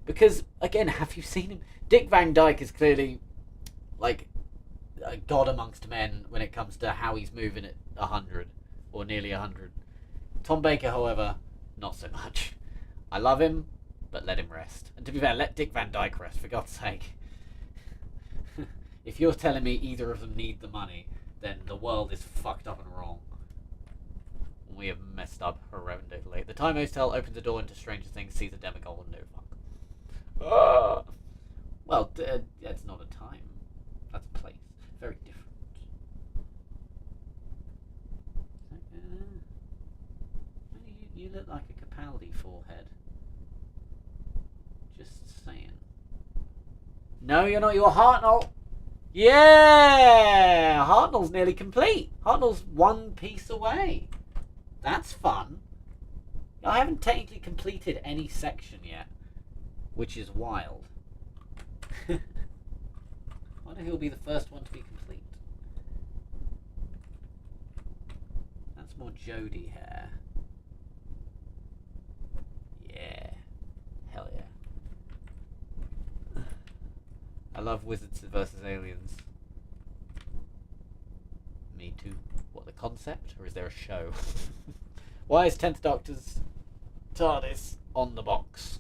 Because, again, have you seen him? Dick Van Dyke is clearly, like, a god amongst men when it comes to how he's moving at 100, or nearly 100. Tom Baker, however, not so much. I love him, but let him rest. And to be fair, let Dick Van Dyke rest, for God's sake. If you're telling me either of them need the money, then the world is fucked up and wrong. We have messed up horrendously. The Time Hotel opens a door into Stranger Things, sees a demigod, no fuck. Well, that's not a time. That's a place. Very different. You look like a Capaldi forehead. Just saying. No, you're not. You're Hartnell. Yeah! Hartnell's nearly complete. Hartnell's one piece away. That's fun. I haven't technically completed any section yet, which is wild. I wonder who'll be the first one to be complete. That's more Jodie hair. Yeah. Hell yeah. I love Wizards versus Aliens. Me too. What, the concept? Or is there a show? Why is 10th Doctor's TARDIS on the box?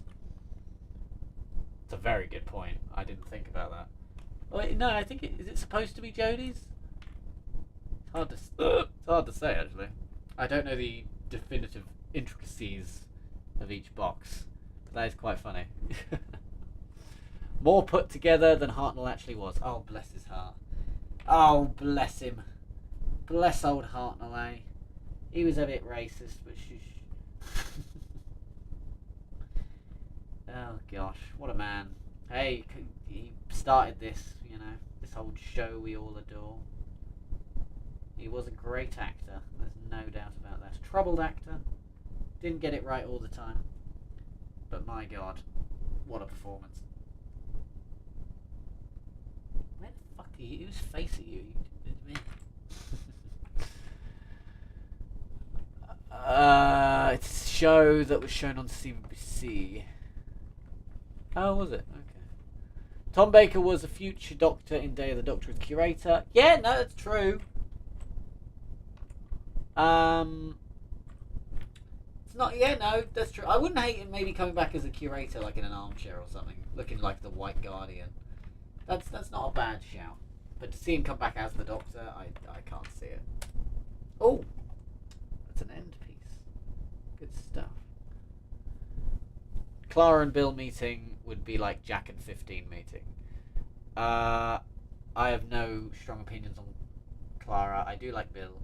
It's a very good point. I didn't think about that. Wait, no, I think is it supposed to be Jodie's? It's hard to say, actually. I don't know the definitive intricacies of each box. But that is quite funny. More put together than Hartnell actually was. Oh, bless his heart. Oh, bless him. Bless old Hartnell, eh? He was a bit racist, but shush. Oh gosh, what a man. Hey, he started this, you know, this whole show we all adore. He was a great actor, there's no doubt about that. Troubled actor, didn't get it right all the time, but my god, what a performance. Where the fuck are you? Whose face are you? It's a show that was shown on CBBC. Oh, was it? Okay. Tom Baker was a future Doctor in Day of the Doctor as curator. Yeah, no, that's true. It's not. Yeah, no, that's true. I wouldn't hate him maybe coming back as a curator, like in an armchair or something, looking like the White Guardian. That's not a bad shout. But to see him come back as the Doctor, I can't see it. Oh, that's an end piece. Good stuff. Clara and Bill meeting would be like Jack and 15 meeting. I have no strong opinions on Clara. I do like Bill.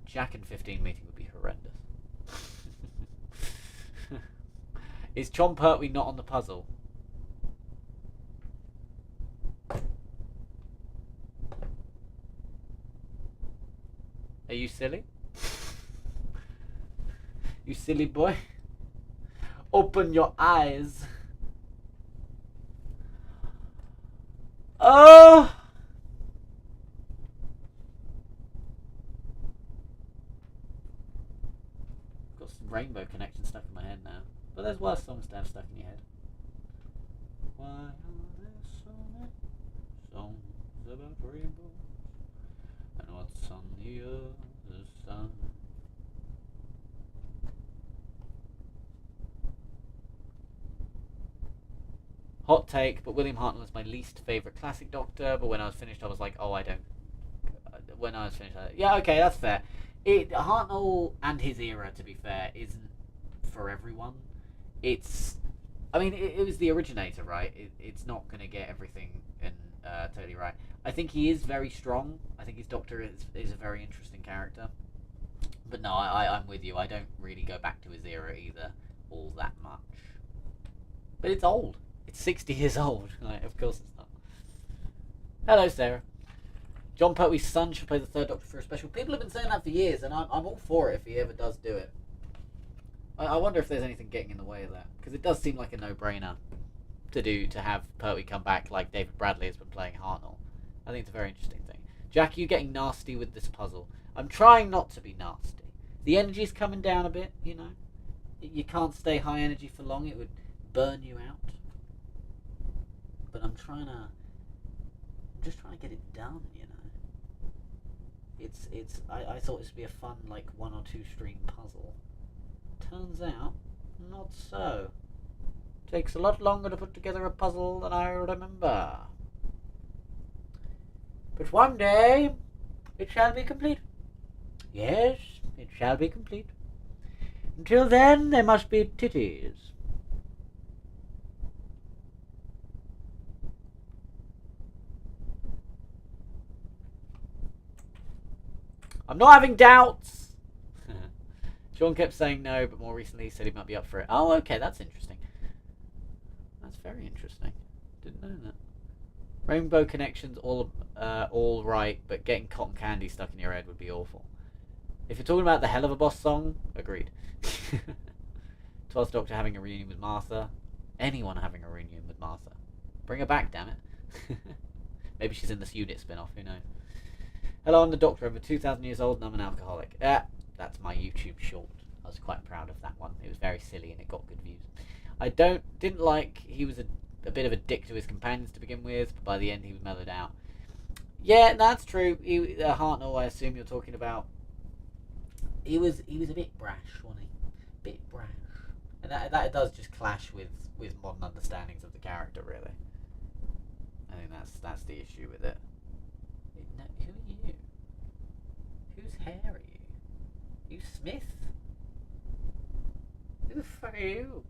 Jack and 15 meeting would be horrendous. Is John Pertwee not on the puzzle? Are you silly? You silly boy. Open your eyes. Oh! Got some Rainbow Connection stuck in my head now. But there's worse songs to have stuck in your head. Why are there so many songs about rainbows? And what's on the other side? Hot take, but William Hartnell is my least favourite classic Doctor, but when I was finished I was like, oh, I don't... When I was finished, yeah, okay, that's fair. Hartnell and his era, to be fair, isn't for everyone. It's... I mean, it was the originator, right? It's not going to get everything and totally right. I think he is very strong. I think his Doctor is a very interesting character. But no, I'm with you. I don't really go back to his era either all that much. But it's old. It's 60 years old. Like, of course it's not. Hello, Sarah. John Pertwee's son should play the third Doctor for a special. People have been saying that for years, and I'm all for it if he ever does do it. I wonder if there's anything getting in the way of that, because it does seem like a no-brainer to have Pertwee come back like David Bradley has been playing Hartnell. I think it's a very interesting thing. Jack, you getting nasty with this puzzle? I'm trying not to be nasty. The energy's coming down a bit, you know. You can't stay high energy for long; it would burn you out. But I'm just trying to get it done, you know. I thought this would be a fun, like, 1 or 2 string puzzle. Turns out, not so. Takes a lot longer to put together a puzzle than I remember. But one day, it shall be complete. Yes, it shall be complete. Until then, there must be titties. I'm not having doubts. Sean kept saying no, but more recently he said he might be up for it. Oh, okay, that's interesting. That's very interesting. Didn't know that. Rainbow Connection's all right, but getting cotton candy stuck in your head would be awful. If you're talking about the Hell of a Boss song, agreed. 12th Doctor having a reunion with Martha. Anyone having a reunion with Martha. Bring her back, damn it. Maybe she's in this unit spin-off, who knows. Hello, I'm the Doctor, over 2,000 years old and I'm an alcoholic. That's my YouTube short. I was quite proud of that one. It was very silly and it got good views. I didn't like he was a bit of a dick to his companions to begin with, but by the end he was mellowed out. Yeah, that's true. Hartnell, I assume you're talking about. He was a bit brash, wasn't he? Bit brash, and that does just clash with modern understandings of the character, really. I think that's the issue with it. No, who are you? Whose hair are you? You Smith? Who the fuck are you?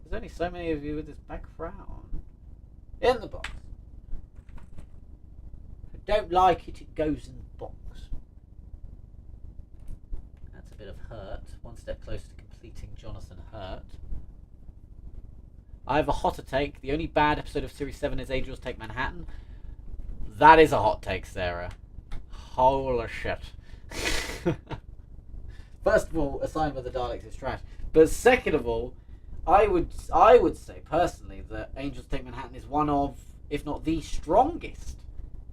There's only so many of you with this background. In the box. If I don't like it, it goes in the box. That's a bit of Hurt. One step closer to completing Jonathan Hurt. I have a hotter take. The only bad episode of Series 7 is Angels Take Manhattan. That is a hot take, Sarah. Holy shit. First of all, Assignment of the Daleks is trash. But second of all, I would say personally that Angels Take Manhattan is one of, if not the strongest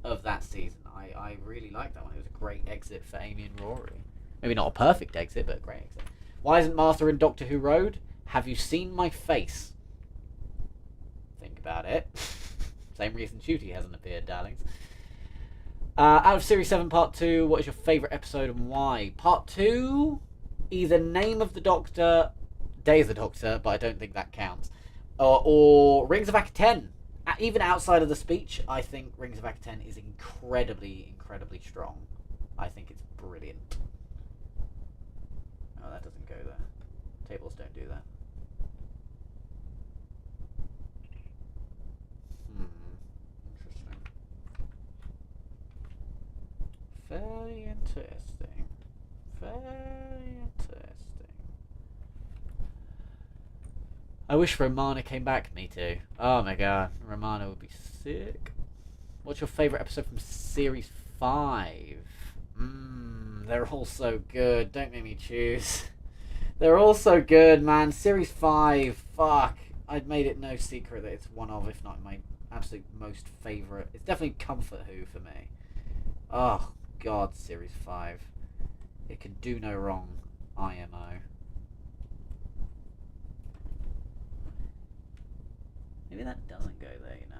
of that season. I really like that one. It was a great exit for Amy and Rory. Maybe not a perfect exit, but a great exit. Why isn't Martha in Doctor Who Road? Have you seen my face? Think about it. Same reason Shooty hasn't appeared, darlings. Out of Series 7 Part 2, what is your favourite episode and why? Part 2, either Name of the Doctor, Day of the Doctor, but I don't think that counts, or Rings of Akaten. Even outside of the speech, I think Rings of Akaten is incredibly, incredibly strong. I think it's brilliant. Oh, that doesn't go there. Tables don't do that. Interesting. Very interesting. Very interesting. I wish Romana came back. Me too. Oh my god. Romana would be sick. What's your favourite episode from Series 5? They're all so good. Don't make me choose. They're all so good, man. Series 5. Fuck. I'd made it no secret that it's one of, if not my absolute most favourite. It's definitely Comfort Who for me. Oh, God. Series 5. It can do no wrong. IMO. Maybe that doesn't go there, you know.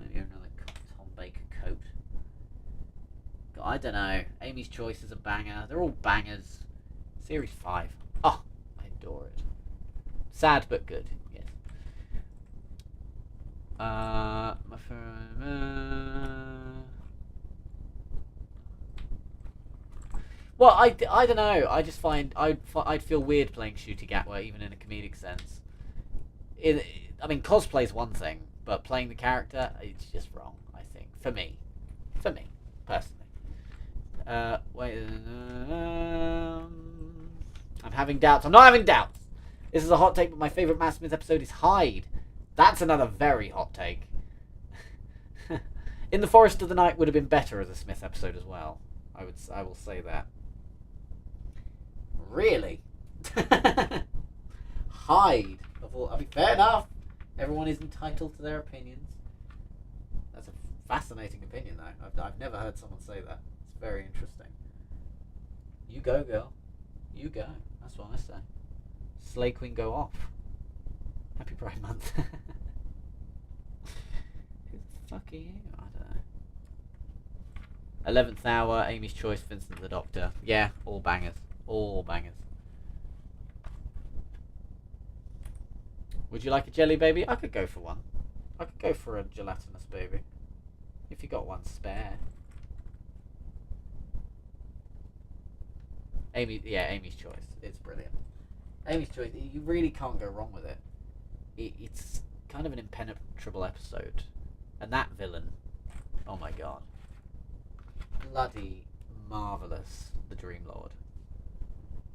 Maybe another Tom Baker coat. God, I don't know. Amy's Choice is a banger. They're all bangers. Series 5. Oh, I adore it. Sad but good, yes. My Well, I don't know. I just find I'd feel weird playing Shooty Gatwa, even in a comedic sense. I mean, cosplay's one thing, but playing the character, it's just wrong. I think for me, personally. Wait. I'm having doubts. I'm not having doubts. This is a hot take, but my favourite Matt Smith episode is Hyde. That's another very hot take. In the Forest of the Night would have been better as a Smith episode as well. I will say that. Really? Hyde. I mean, fair enough. Everyone is entitled to their opinions. That's a fascinating opinion, though. I've never heard someone say that. It's very interesting. You go, girl. You go. That's what I say. Slay Queen go off. Happy Pride Month. Who the fuck are you? I don't know. 11th Hour, Amy's Choice, Vincent the Doctor. Yeah, all bangers. All bangers. Would you like a jelly baby? I could go for one. I could go for a gelatinous baby. If you got one spare. Amy's Choice. It's brilliant. Amy's Choice, you really can't go wrong with it. It's kind of an impenetrable episode. And that villain, oh my god. Bloody marvellous, the Dream Lord.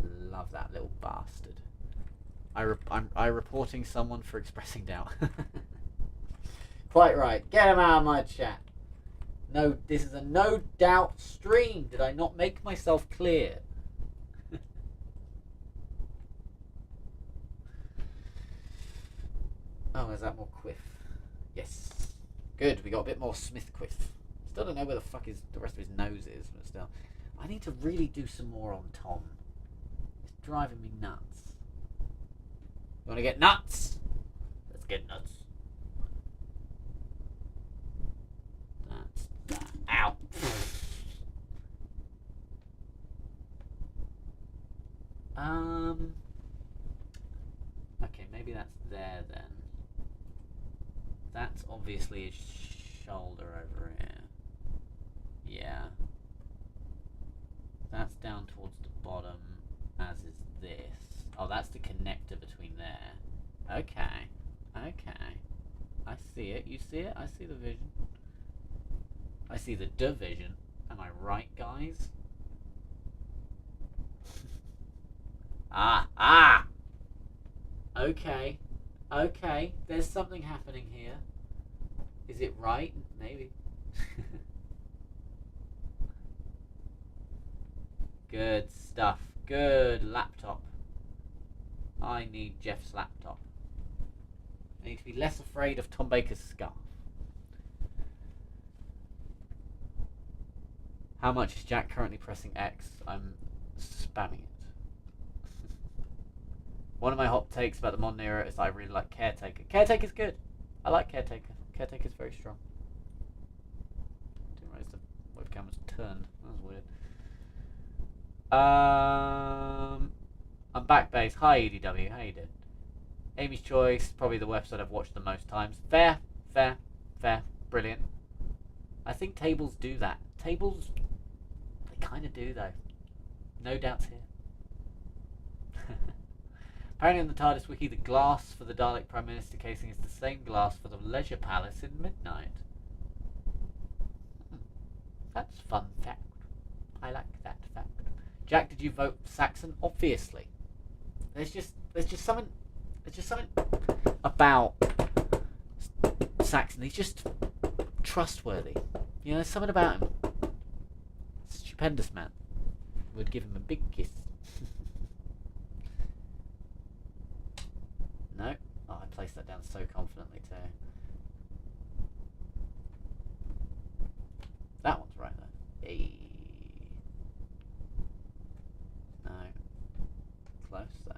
Love that little bastard. I'm reporting someone for expressing doubt. Quite right. Get him out of my chat. No, this is a no doubt stream. Did I not make myself clear? Oh, is that more quiff? Yes. Good, we got a bit more Smith quiff. Still don't know where the fuck the rest of his nose is, but still. I need to really do some more on Tom. It's driving me nuts. You want to get nuts? Let's get nuts. That's that. Ow. Okay, maybe that's there then. That's obviously his shoulder over here. Yeah. That's down towards the bottom, as is this. Oh, that's the connector between there. Okay. Okay. I see it. You see it? I see the vision. I see the division. Am I right, guys? Ah. Okay. Okay. There's something happening here. Is it right? Maybe. Good stuff. Good laptop. I need Jeff's laptop. I need to be less afraid of Tom Baker's scarf. How much is Jack currently pressing X? I'm spamming it. One of my hot takes about the modern era is that I really like Caretaker. Caretaker's good. I like Caretaker. Caretaker's very strong. Didn't realize the webcam was turned. That was weird. I'm back, base. Hi, EDW. How you doing? Amy's Choice, probably the episode I've watched the most times. Fair. Brilliant. I think tables do that. Tables, they kind of do, though. No doubts here. Apparently in the TARDIS wiki, the glass for the Dalek Prime Minister casing is the same glass for the Leisure Palace in Midnight. That's fun fact. I like that fact. Jack, did you vote Saxon? Obviously. There's just something about Saxon. He's just trustworthy. You know, there's something about him. Stupendous man. Would give him a big kiss. No? Oh, I placed that down so confidently too. That one's right there. Hey. No. Close though.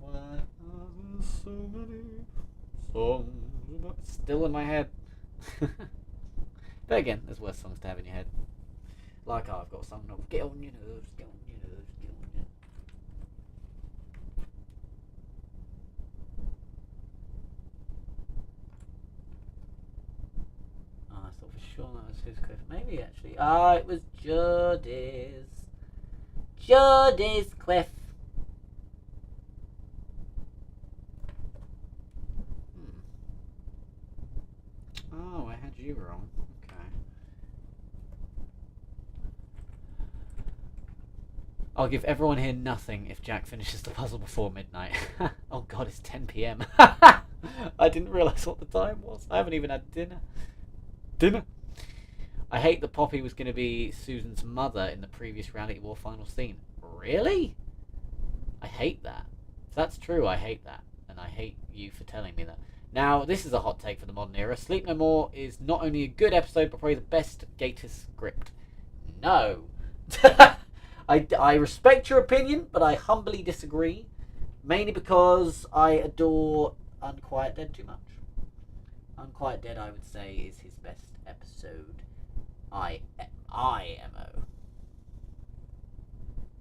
Why are there so many songs? Still in my head. But again, there's worse songs to have in your head. Like I've got a song of Get On Your Nerves, Get On Your Nerves, Get On Your Nerves. Oh, I thought for sure that was his cliff. Maybe actually. Ah, it was Jodie's. Jodie's cliff. Oh, I had you wrong. Okay. I'll give everyone here nothing if Jack finishes the puzzle before midnight. Oh god, it's 10 p.m. I didn't realise what the time was. I haven't even had dinner. I hate that Poppy was going to be Susan's mother in the previous Reality War final scene. Really? I hate that. If that's true, I hate that. And I hate you for telling me that. Now, this is a hot take for the modern era. Sleep No More is not only a good episode, but probably the best Gator script. No. I respect your opinion, but I humbly disagree. Mainly because I adore Unquiet Dead too much. Unquiet Dead, I would say, is his best episode. IMO.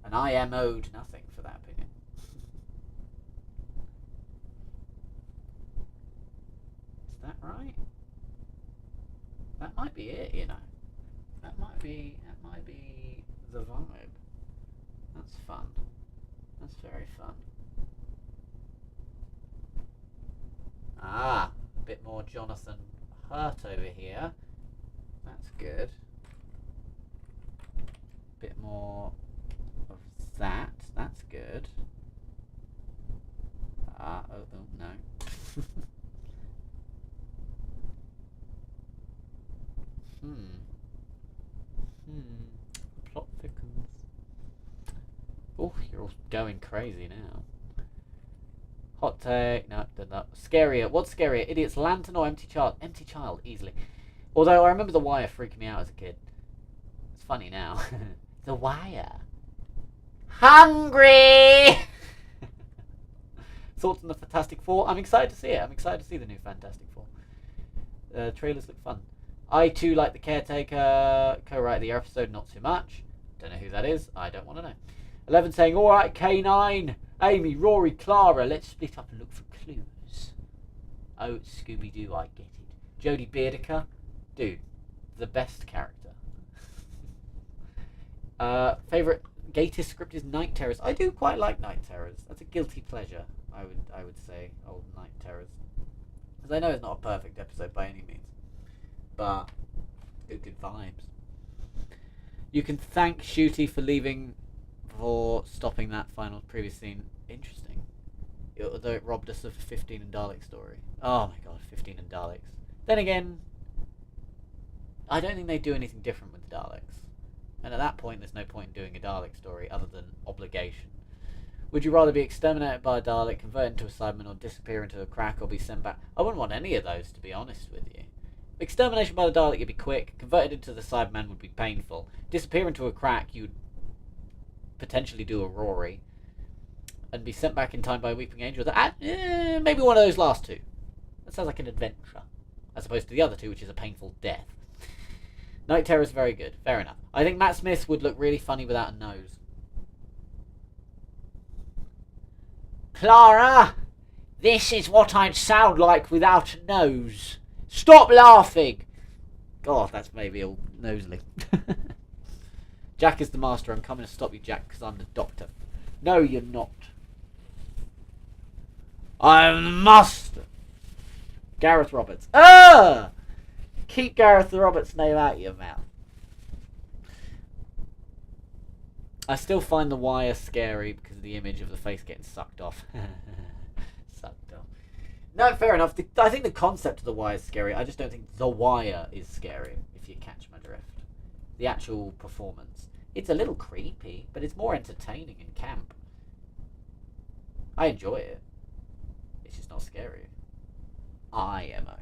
And I owed nothing for that opinion. Is that right? That might be it, you know. That might be the vibe. That's fun. That's very fun. Ah, a bit more Jonathan Hurt over here. That's good. Bit more of that. That's good. Ah, oh no. Plot thickens. Oh, you're all going crazy now. Hot take. No. Scarier. What's scarier? Idiot's lantern or empty child? Empty child, easily. Although I remember The Wire freaking me out as a kid. It's funny now. The Wire. Hungry! Thoughts on the Fantastic Four? I'm excited to see it. I'm excited to see the new Fantastic Four. Trailers look fun. I too like The Caretaker. Co-write the episode, not too much. Don't know who that is. I don't want to know. 11 saying, alright, K9. Amy, Rory, Clara, let's split up and look for clues. Oh, Scooby-Doo, I get it. Jodie Beardicker. Dude, the best character. Favourite Gator script is Night Terrors. I do quite like Night Terrors. That's a guilty pleasure, I would say, old Night Terrors. Because I know it's not a perfect episode by any means. But good vibes. You can thank Shooty for leaving for stopping that final previous scene. Interesting. Although it robbed us of a 15 and Dalek story. Oh my god, 15 and Daleks. Then again, I don't think they do anything different with the Daleks. And at that point, there's no point in doing a Dalek story other than obligation. Would you rather be exterminated by a Dalek, converted into a Cyberman, or disappear into a crack, or be sent back? I wouldn't want any of those, to be honest with you. Extermination by the Dalek, you'd be quick. Converted into the Cyberman would be painful. Disappear into a crack, you'd potentially do a Rory. And be sent back in time by a Weeping Angel. Maybe one of those last two. That sounds like an adventure. As opposed to the other two, which is a painful death. Night Terror is very good. Fair enough. I think Matt Smith would look really funny without a nose. Clara! This is what I'd sound like without a nose. Stop laughing! God, that's maybe all nosely. Jack is the master. I'm coming to stop you, Jack, because I'm the doctor. No, you're not. I'm the master. Gareth Roberts. Keep Gareth Roberts' name out of your mouth. I still find The Wire scary because of the image of the face getting sucked off. Sucked off. No, fair enough. I think the concept of The Wire is scary. I just don't think The Wire is scary, if you catch my drift. The actual performance. It's a little creepy, but it's more entertaining and camp. I enjoy it. It's just not scary. IMO.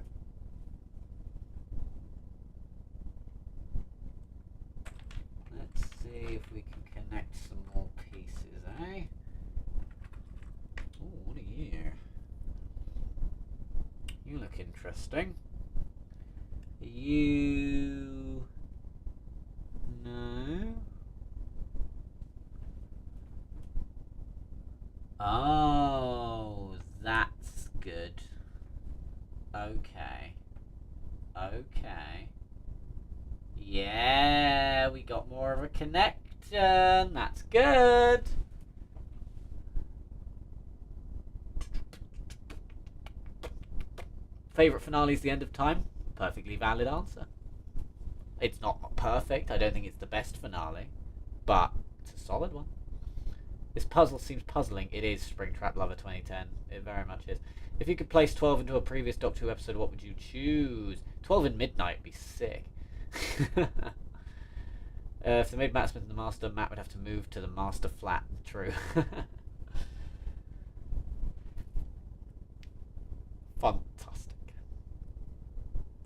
Let's see if we can connect some more pieces, eh? Oh, what a year. You look interesting. You... No. Oh, that's good. Okay. Okay. Yeah, we got more of a connection. That's good. Favourite finale is The End of Time? Perfectly valid answer. It's not perfect. I don't think it's the best finale. But it's a solid one. This puzzle seems puzzling. It is Springtrap Lover 2010. It very much is. If you could place 12 into a previous Doctor Who episode, what would you choose? 12 in Midnight would be sick. If they made Matt Smith the Master, Matt would have to move to the Master flat. True. Fantastic.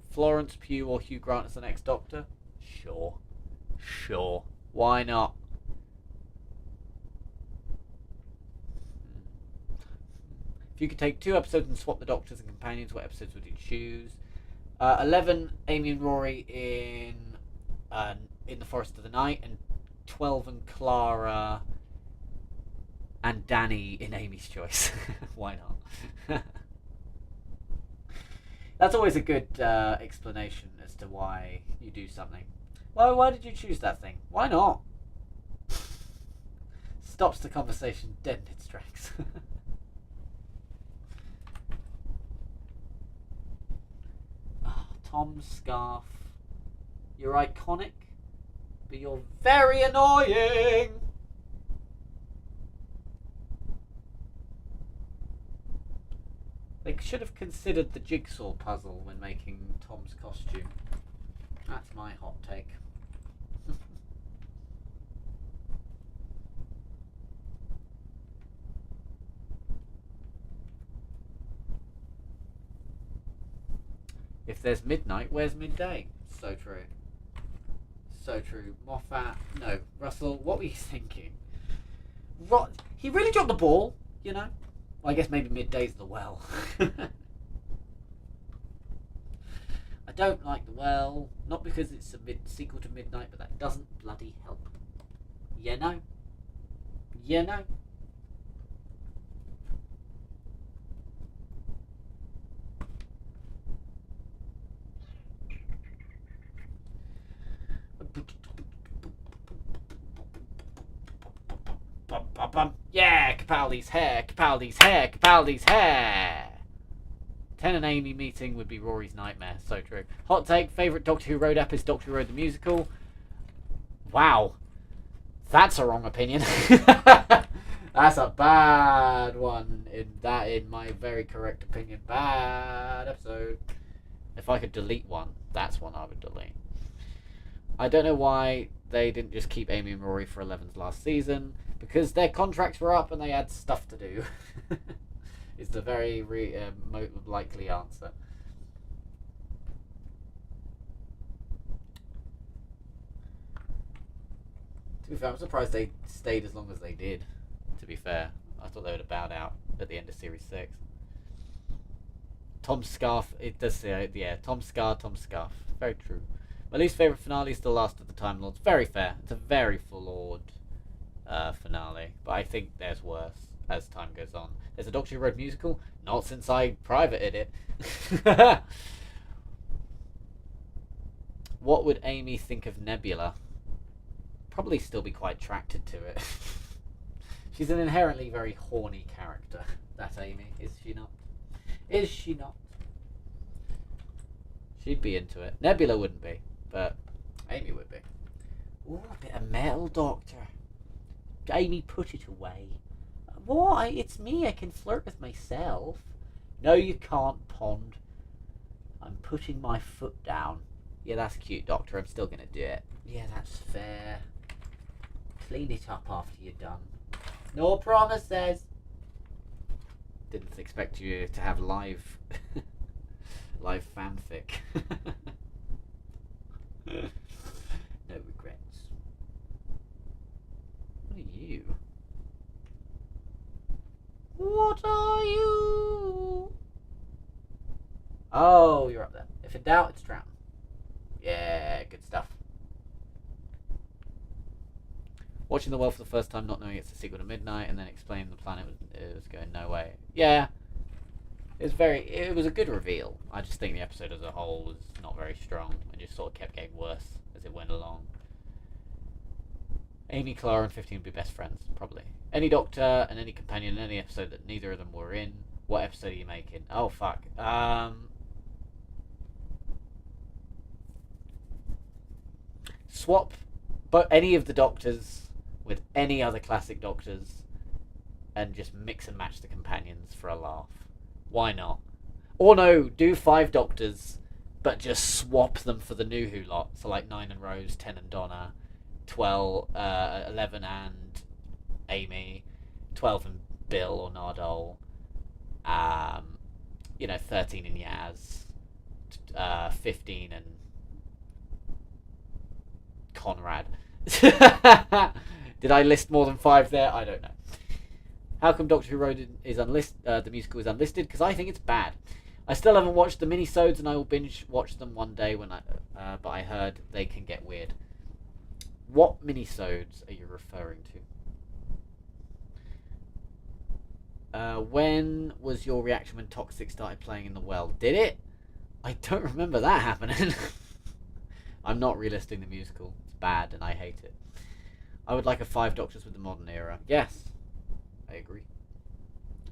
Florence Pugh or Hugh Grant as the next Doctor? Sure. Sure. Why not? If you could take 2 episodes and swap the Doctors and Companions, what episodes would you choose? 11, Amy and Rory in The Forest of the Night, and 12 and Clara and Danny in Amy's Choice. Why not? That's always a good explanation as to why you do something. Why did you choose that thing? Why not? Stops the conversation dead in its tracks. Tom's scarf. You're iconic, but you're very annoying. They should have considered the jigsaw puzzle when making Tom's costume. That's my hot take. If there's midnight, where's midday? So true. So true. Moffat. No. Russell, what were you thinking? He really dropped the ball, you know? Well, I guess maybe midday's The Well. I don't like The Well. Not because it's a sequel to Midnight, but that doesn't bloody help. You know? You know? Yeah, Capaldi's hair, Capaldi's hair, Capaldi's hair. 10 and Amy meeting would be Rory's nightmare. So true. Hot take, favourite Doctor Who road app is Doctor Who Road the Musical. Wow. That's a wrong opinion. That's a bad one. In my very correct opinion, bad episode. If I could delete one, that's one I would delete. I don't know why they didn't just keep Amy and Rory for 11's last season, because their contracts were up and they had stuff to do. Is the very likely answer. To be fair, I'm surprised they stayed as long as they did. To be fair, I thought they would have bowed out at the end of Series 6. Tom Scarf, it does say, yeah, Tom Scarf. Very true. My least favourite finale is The Last of the Time Lords. Very fair. It's a very flawed finale, but I think there's worse as time goes on. There's a Doctor Who Road musical. Not since I privated it. What would Amy think of Nebula? Probably still be quite attracted to it. She's an inherently very horny character, that Amy, is she not? Is she not? She'd be into it. Nebula wouldn't be, but Amy would be. Ooh, a bit of metal, Doctor. Amy, put it away. Why? It's me. I can flirt with myself. No, you can't, Pond. I'm putting my foot down. Yeah, that's cute, Doctor. I'm still going to do it. Yeah, that's fair. Clean it up after you're done. No promises. Didn't expect you to have live fanfic. No regrets. What are you? What are you? Oh, you're up there. If in doubt, it's drown. Yeah, good stuff. Watching The Well for the first time, not knowing it's a sequel to Midnight, and then explaining the planet was going no way. Yeah, it was a good reveal. I just think the episode as a whole was not very strong, and just sort of kept getting worse as it went along. Amy, Clara, and 15 would be best friends, probably. Any Doctor and any companion in any episode that neither of them were in. What episode are you making? Oh, fuck. Swap but any of the Doctors with any other classic Doctors and just mix and match the companions for a laugh. Why not? Or no, do 5 Doctors but just swap them for the new Who lot. So like 9 and Rose, 10 and Donna, 11 and Amy, 12 and Bill or Nardole, 13 and Yaz, 15 and Conrad. Did I list more than 5 there? I don't know. How come Doctor Who Road is unlisted? The musical is unlisted because I think it's bad. I still haven't watched the minisodes, and I will binge watch them one day when but I heard they can get weird. What minisodes are you referring to? When was your reaction when Toxic started playing in the well? Did it? I don't remember that happening. I'm not relisting the musical. It's bad and I hate it. I would like a 5 Doctors with the modern era. Yes. I agree.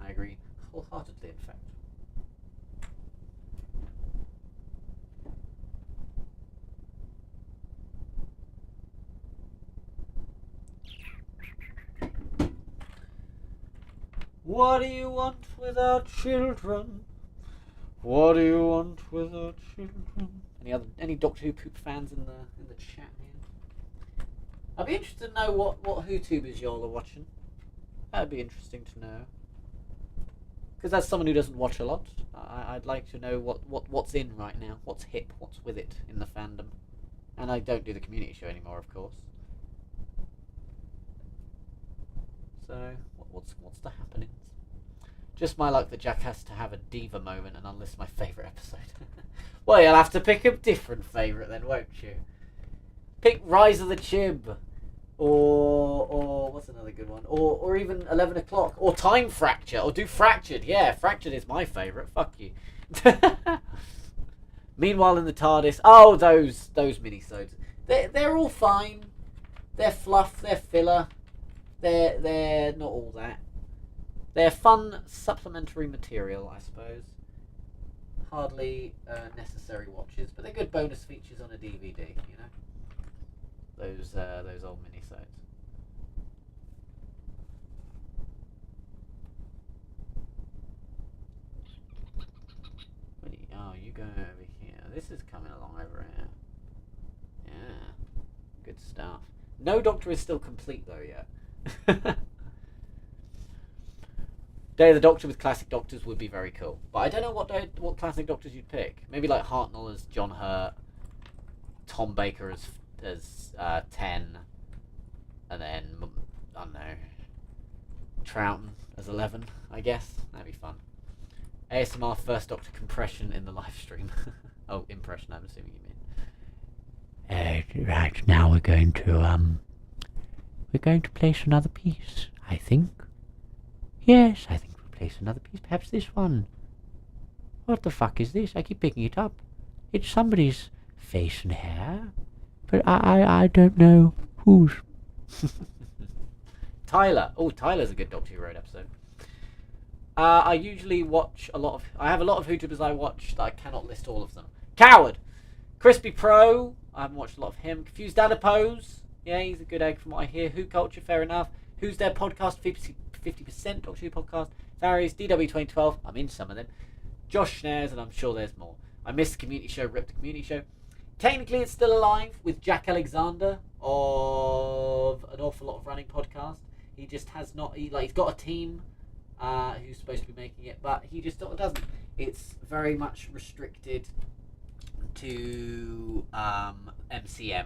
I agree wholeheartedly, in fact. What do you want without children? What do you want without children? Any Doctor Who poop fans in the chat here? I'd be interested to know what WhoTubers y'all are watching. That'd be interesting to know. Because as someone who doesn't watch a lot, I'd like to know what's in right now, what's hip, what's with it in the fandom. And I don't do the community show anymore, of course. So what's the happenings? Just my luck that Jack has to have a diva moment and unlist my favourite episode. Well, you'll have to pick a different favourite then, won't you? Pick Rise of the Chib. Or what's another good one? Or even 11 o'clock. Or Time Fracture. Or do Fractured. Yeah, Fractured is my favourite. Fuck you. Meanwhile in the TARDIS. Oh, those minisodes. They're all fine. They're fluff. They're filler. They're not all that. They're fun supplementary material, I suppose. Hardly necessary watches, but they're good bonus features on a DVD, you know. Those old minisodes. Oh, you go over here. This is coming along over here. Yeah. Good stuff. No Doctor is still complete, though, yet. Day of the Doctor with classic Doctors would be very cool. But I don't know what classic Doctors you'd pick. Maybe like Hartnell as John Hurt, Tom Baker as 10, and then, I don't know, Troughton as 11, I guess. That'd be fun. ASMR First Doctor compression in the live stream. Oh, impression, I'm assuming you mean. Right, now we're going to place another piece, I think. Yes, I think we'll place another piece. Perhaps this one. What the fuck is this? I keep picking it up. It's somebody's face and hair. But I don't know whose. Tyler. Oh, Tyler's a good Doctor Who Road episode. I usually watch I have a lot of YouTubers I watch that I cannot list all of them. Coward! Crispy Pro. I haven't watched a lot of him. Confused Adipose. Yeah, he's a good egg from what I hear. Who Culture, fair enough. Who's Their Podcast? 50% Doctor Who podcast. Varies. DW 2012. I'm in some of them. Josh Snares, and I'm sure there's more. I missed the Community Show. Ripped the Community Show. Technically, it's still alive with Jack Alexander of an awful lot of running podcast. He just has not. He's got a team who's supposed to be making it, but he just doesn't. It's very much restricted to MCM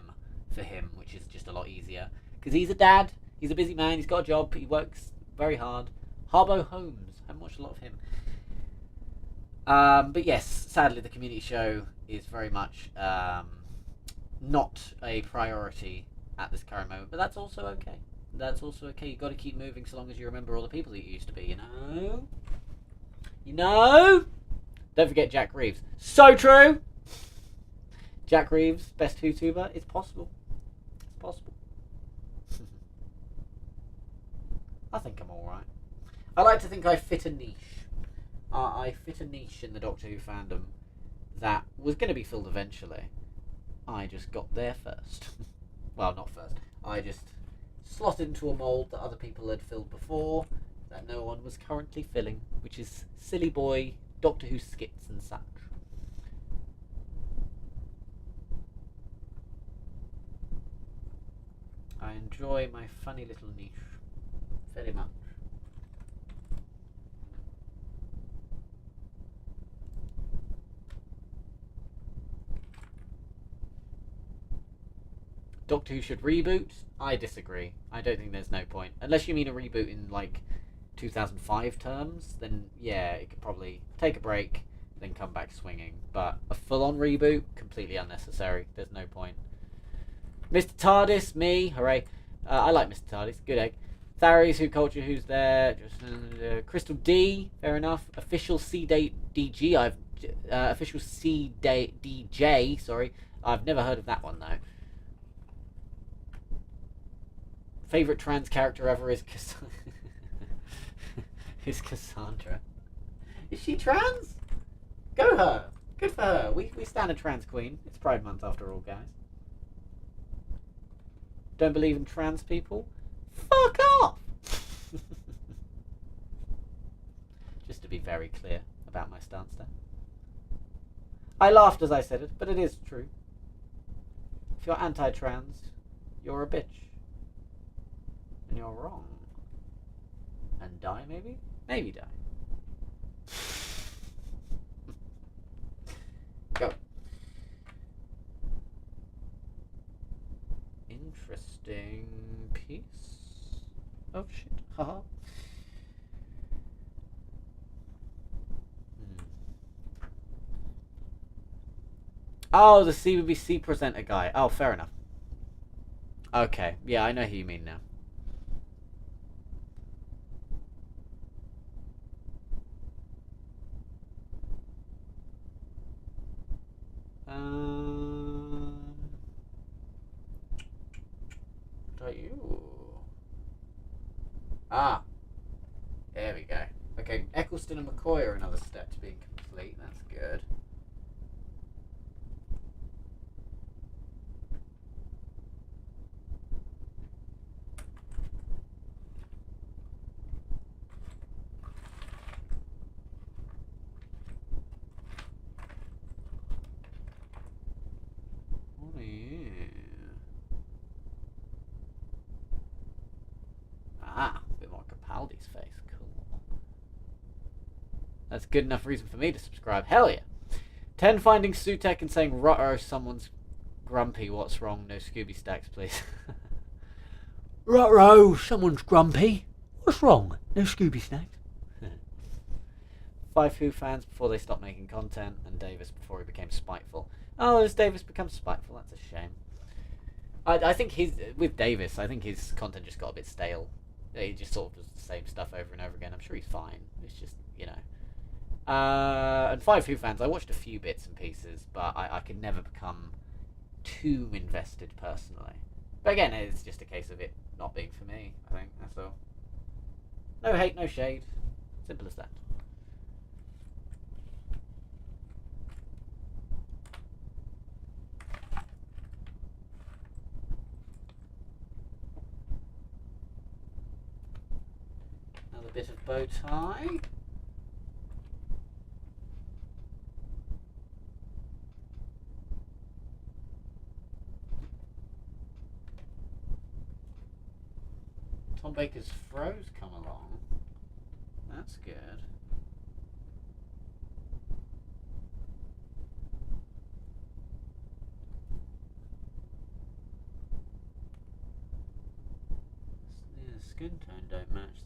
for him, which is just a lot easier because he's a dad. He's a busy man. He's got a job. He works very hard. Harbo Holmes. I haven't watched a lot of him. But yes, sadly, the Community Show is very much not a priority at this current moment. But that's also okay. That's also okay. You've got to keep moving so long as you remember all the people that you used to be, you know? You know? Don't forget Jack Reeves. So true! Jack Reeves, best YouTuber. It's possible. It's possible. I think I'm alright. I like to think I fit a niche. I fit a niche in the Doctor Who fandom that was going to be filled eventually. I just got there first. Well, not first. I just slotted into a mould that other people had filled before, that no one was currently filling, which is silly boy Doctor Who skits and such. I enjoy my funny little niche very much. Doctor Who should reboot? I disagree. I don't think there's no point. Unless you mean a reboot in, like, 2005 terms, then yeah, it could probably take a break, then come back swinging. But a full-on reboot? Completely unnecessary. There's no point. Mr. TARDIS, me, hooray. I like Mr. TARDIS, good egg. Tharies, Who Culture, who's there? Crystal D, fair enough. Official CDJ, Official CDJ, sorry. I've never heard of that one, though. Favourite trans character ever is Cassandra. Is she trans? Go her. Good for her. We stand a trans queen. It's Pride Month after all, guys. Don't believe in trans people? Fuck off! Just to be very clear about my stance there. I laughed as I said it, but it is true. If you're anti-trans, you're a bitch. And you're wrong. And die, maybe? Maybe die. Go. Interesting piece of shit. Haha. Oh, the CBBC presenter guy. Oh, fair enough. Okay. Yeah, I know who you mean now. What are you? Ah, there we go. Okay, Eccleston and McCoy are another step to being complete. That's good. That's good enough reason for me to subscribe. Hell yeah. 10 finding Sutek and saying, ruh-oh, someone's grumpy. What's wrong? No Scooby Stacks, please. Ruh-oh, someone's grumpy. What's wrong? No Scooby Stacks. 5 Who fans before they stopped making content, and Davis before he became spiteful. Oh, has Davis become spiteful? That's a shame. I think with Davis, I think his content just got a bit stale. He just sort of does the same stuff over and over again. I'm sure he's fine. It's just, you know. And 5 Who fans, I watched a few bits and pieces, but I can never become too invested personally. But again, it's just a case of it not being for me, I think. That's all. No hate, no shade. Simple as that. Another bit of bow tie. Tom Baker's Fro's come along. That's good. Yeah, the skin tone don't match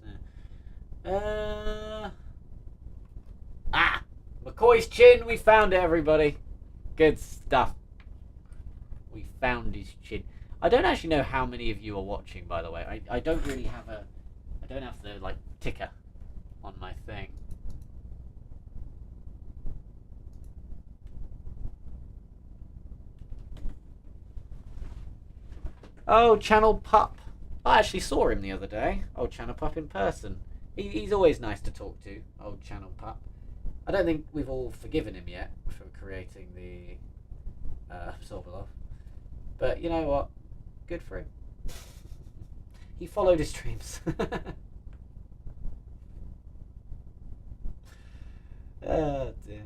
there. McCoy's chin. We found it, everybody. Good stuff. We found his chin. I don't actually know how many of you are watching, by the way. I don't really have I don't have the, like, ticker on my thing. Oh, Channel Pup. I actually saw him the other day. Old Channel Pup in person. He's always nice to talk to, old Channel Pup. I don't think we've all forgiven him yet for creating the Sobolov. But you know what? Good for him. He followed his dreams. Oh dear.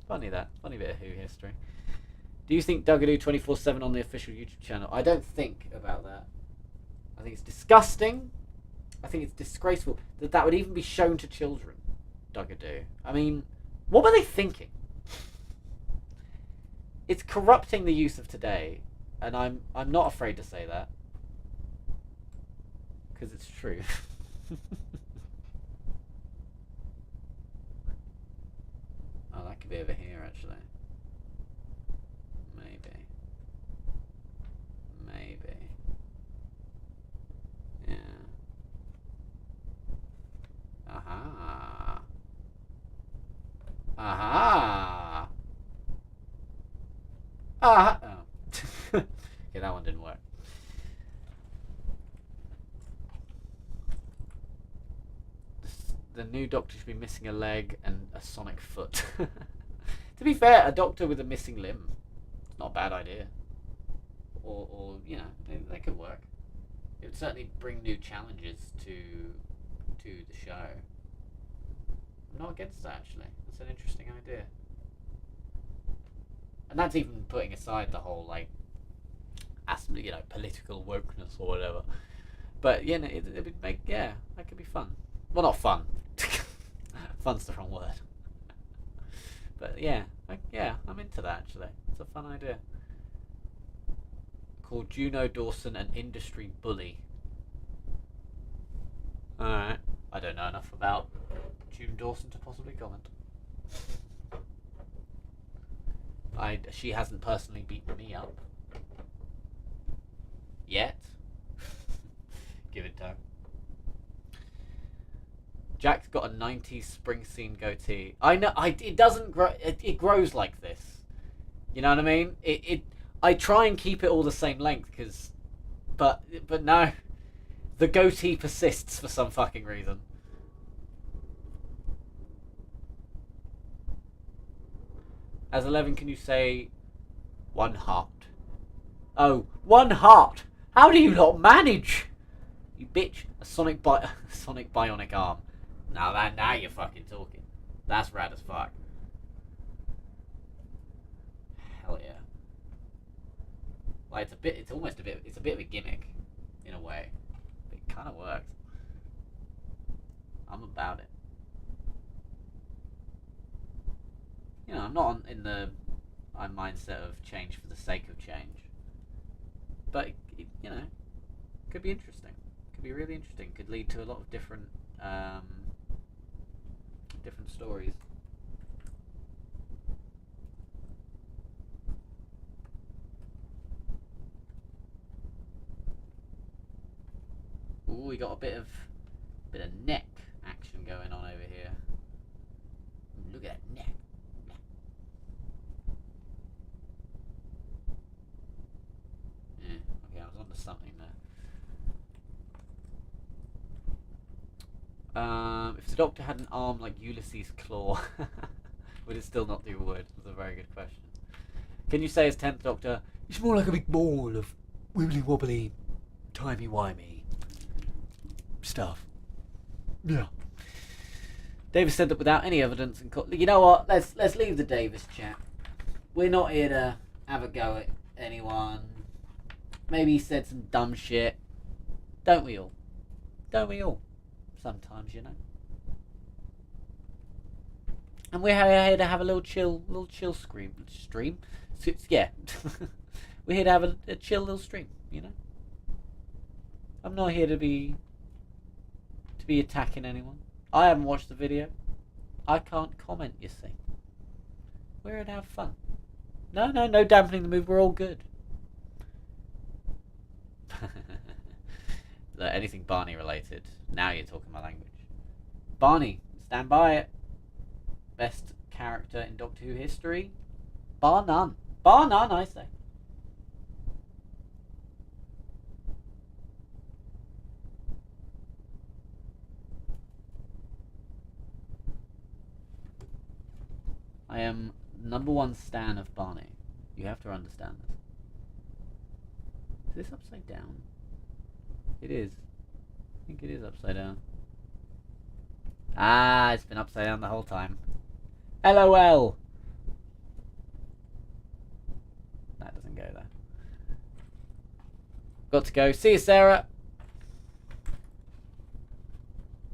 Funny that. Funny bit of Who history. Do you think Dougaloo 24/7 on the official YouTube channel? I don't think about that. I think it's disgusting. I think it's disgraceful that that would even be shown to children. Dougaloo. I mean, what were they thinking? It's corrupting the youth of today, and I'm not afraid to say that because it's true. Oh, that could be over here actually. Maybe. Yeah. Aha. Aha. Ah. Oh. Okay, that one didn't work. The new Doctor should be missing a leg and a sonic foot. To be fair, a Doctor with a missing limb, it's not a bad idea. Or you know, they could work. It would certainly bring new challenges to the show. I'm not against that actually. It's an interesting idea. And that's even putting aside the whole like, you know, political wokeness or whatever. But yeah, it would make that could be fun. Well, not fun. Fun's the wrong word. But yeah, I'm into that actually. It's a fun idea. Called Juno Dawson an industry bully. Alright. I don't know enough about June Dawson to possibly comment. She hasn't personally beaten me up. Yet. Give it time. Jack's got a 90s Springsteen goatee. I know. It doesn't grow. It grows like this. You know what I mean? I try and keep it all the same length but no, the goatee persists for some fucking reason. As 11, can you say one heart? Oh, one heart. How do you not manage? You bitch. A sonic bionic arm. Now you're fucking talking. That's rad as fuck. Hell yeah. Like it's a bit of a gimmick, in a way. But it kind of works. I'm about it. You know, I'm not in the mindset of change for the sake of change. But, you know, could be interesting. Could be really interesting. Could lead to a lot of different stories. Ooh, we got a bit of neck action going on over here. Look at that neck. Yeah, okay, I was onto something there. If the Doctor had an arm like Ulysses' claw, would it still not do wood? That's a very good question. Can you say as 10th Doctor, it's more like a big ball of wibbly wobbly, timey wimey stuff? Yeah. Davis said that without any evidence and you know what? Let's leave the Davis chat. We're not here to have a go at anyone. Maybe he said some dumb shit. Don't we all? Don't we all? Sometimes, you know. And we're here to have a little chill stream. Yeah. We're here to have a chill little stream, you know. I'm not here to be attacking anyone. I haven't watched the video. I can't comment, you see. We're here to have fun. No dampening the mood. We're all good. Look, anything Barney related. Now you're talking my language. Barney, stand by it. Best character in Doctor Who history? Bar none. Bar none, I say. I am #1 stan of Barney. You have to understand this. Is this upside down? It is. I think it is upside down. Ah, it's been upside down the whole time. LOL. That doesn't go there. Got to go. See you, Sarah.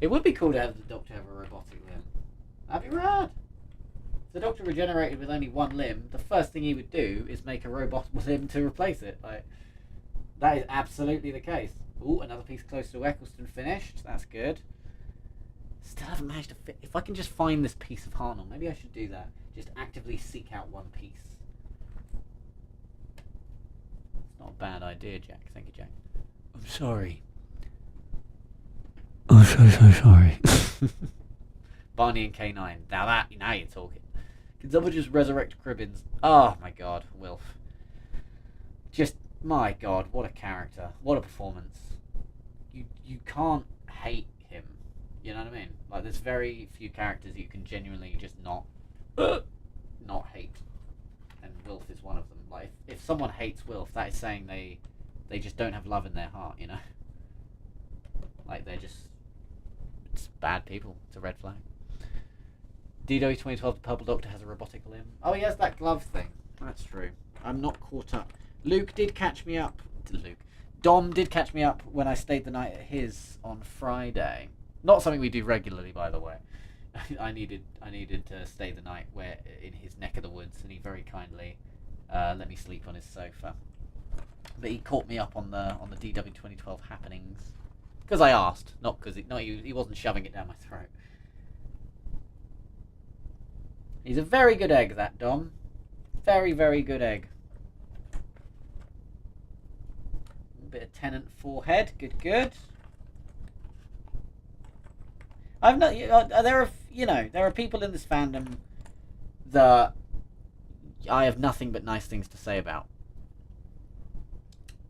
It would be cool to have the Doctor have a robotic limb. That'd be rad. If the Doctor regenerated with only one limb, the first thing he would do is make a robot limb to replace it. Like, that is absolutely the case. Ooh, another piece close to Eccleston finished. That's good. Still haven't managed to fit. If I can just find this piece of Harnell, maybe I should do that. Just actively seek out one piece. It's not a bad idea, Jack. Thank you, Jack. I'm sorry. I'm so sorry. Barney and K9. Now you're talking. Can someone just resurrect Cribbins? Oh my god, Wilf. Just, my god, what a character. What a performance. You can't hate him. You know what I mean? Like, there's very few characters you can genuinely just not hate. And Wilf is one of them. Like, if someone hates Wilf, that is saying they just don't have love in their heart, you know? Like, it's bad people. It's a red flag. DW 2012, the Purple Doctor has a robotic limb. Oh, he has that glove thing. That's true. I'm not caught up. Luke did catch me up. Dom did catch me up when I stayed the night at his on Friday. Not something we do regularly, by the way. I needed to stay the night in his neck of the woods, and he very kindly let me sleep on his sofa. But he caught me up on the DW 2012 happenings because I asked, not because he wasn't shoving it down my throat. He's a very good egg, that Dom. Very, very good egg. A bit of Tennant forehead. Good. I've not. There are people in this fandom that I have nothing but nice things to say about.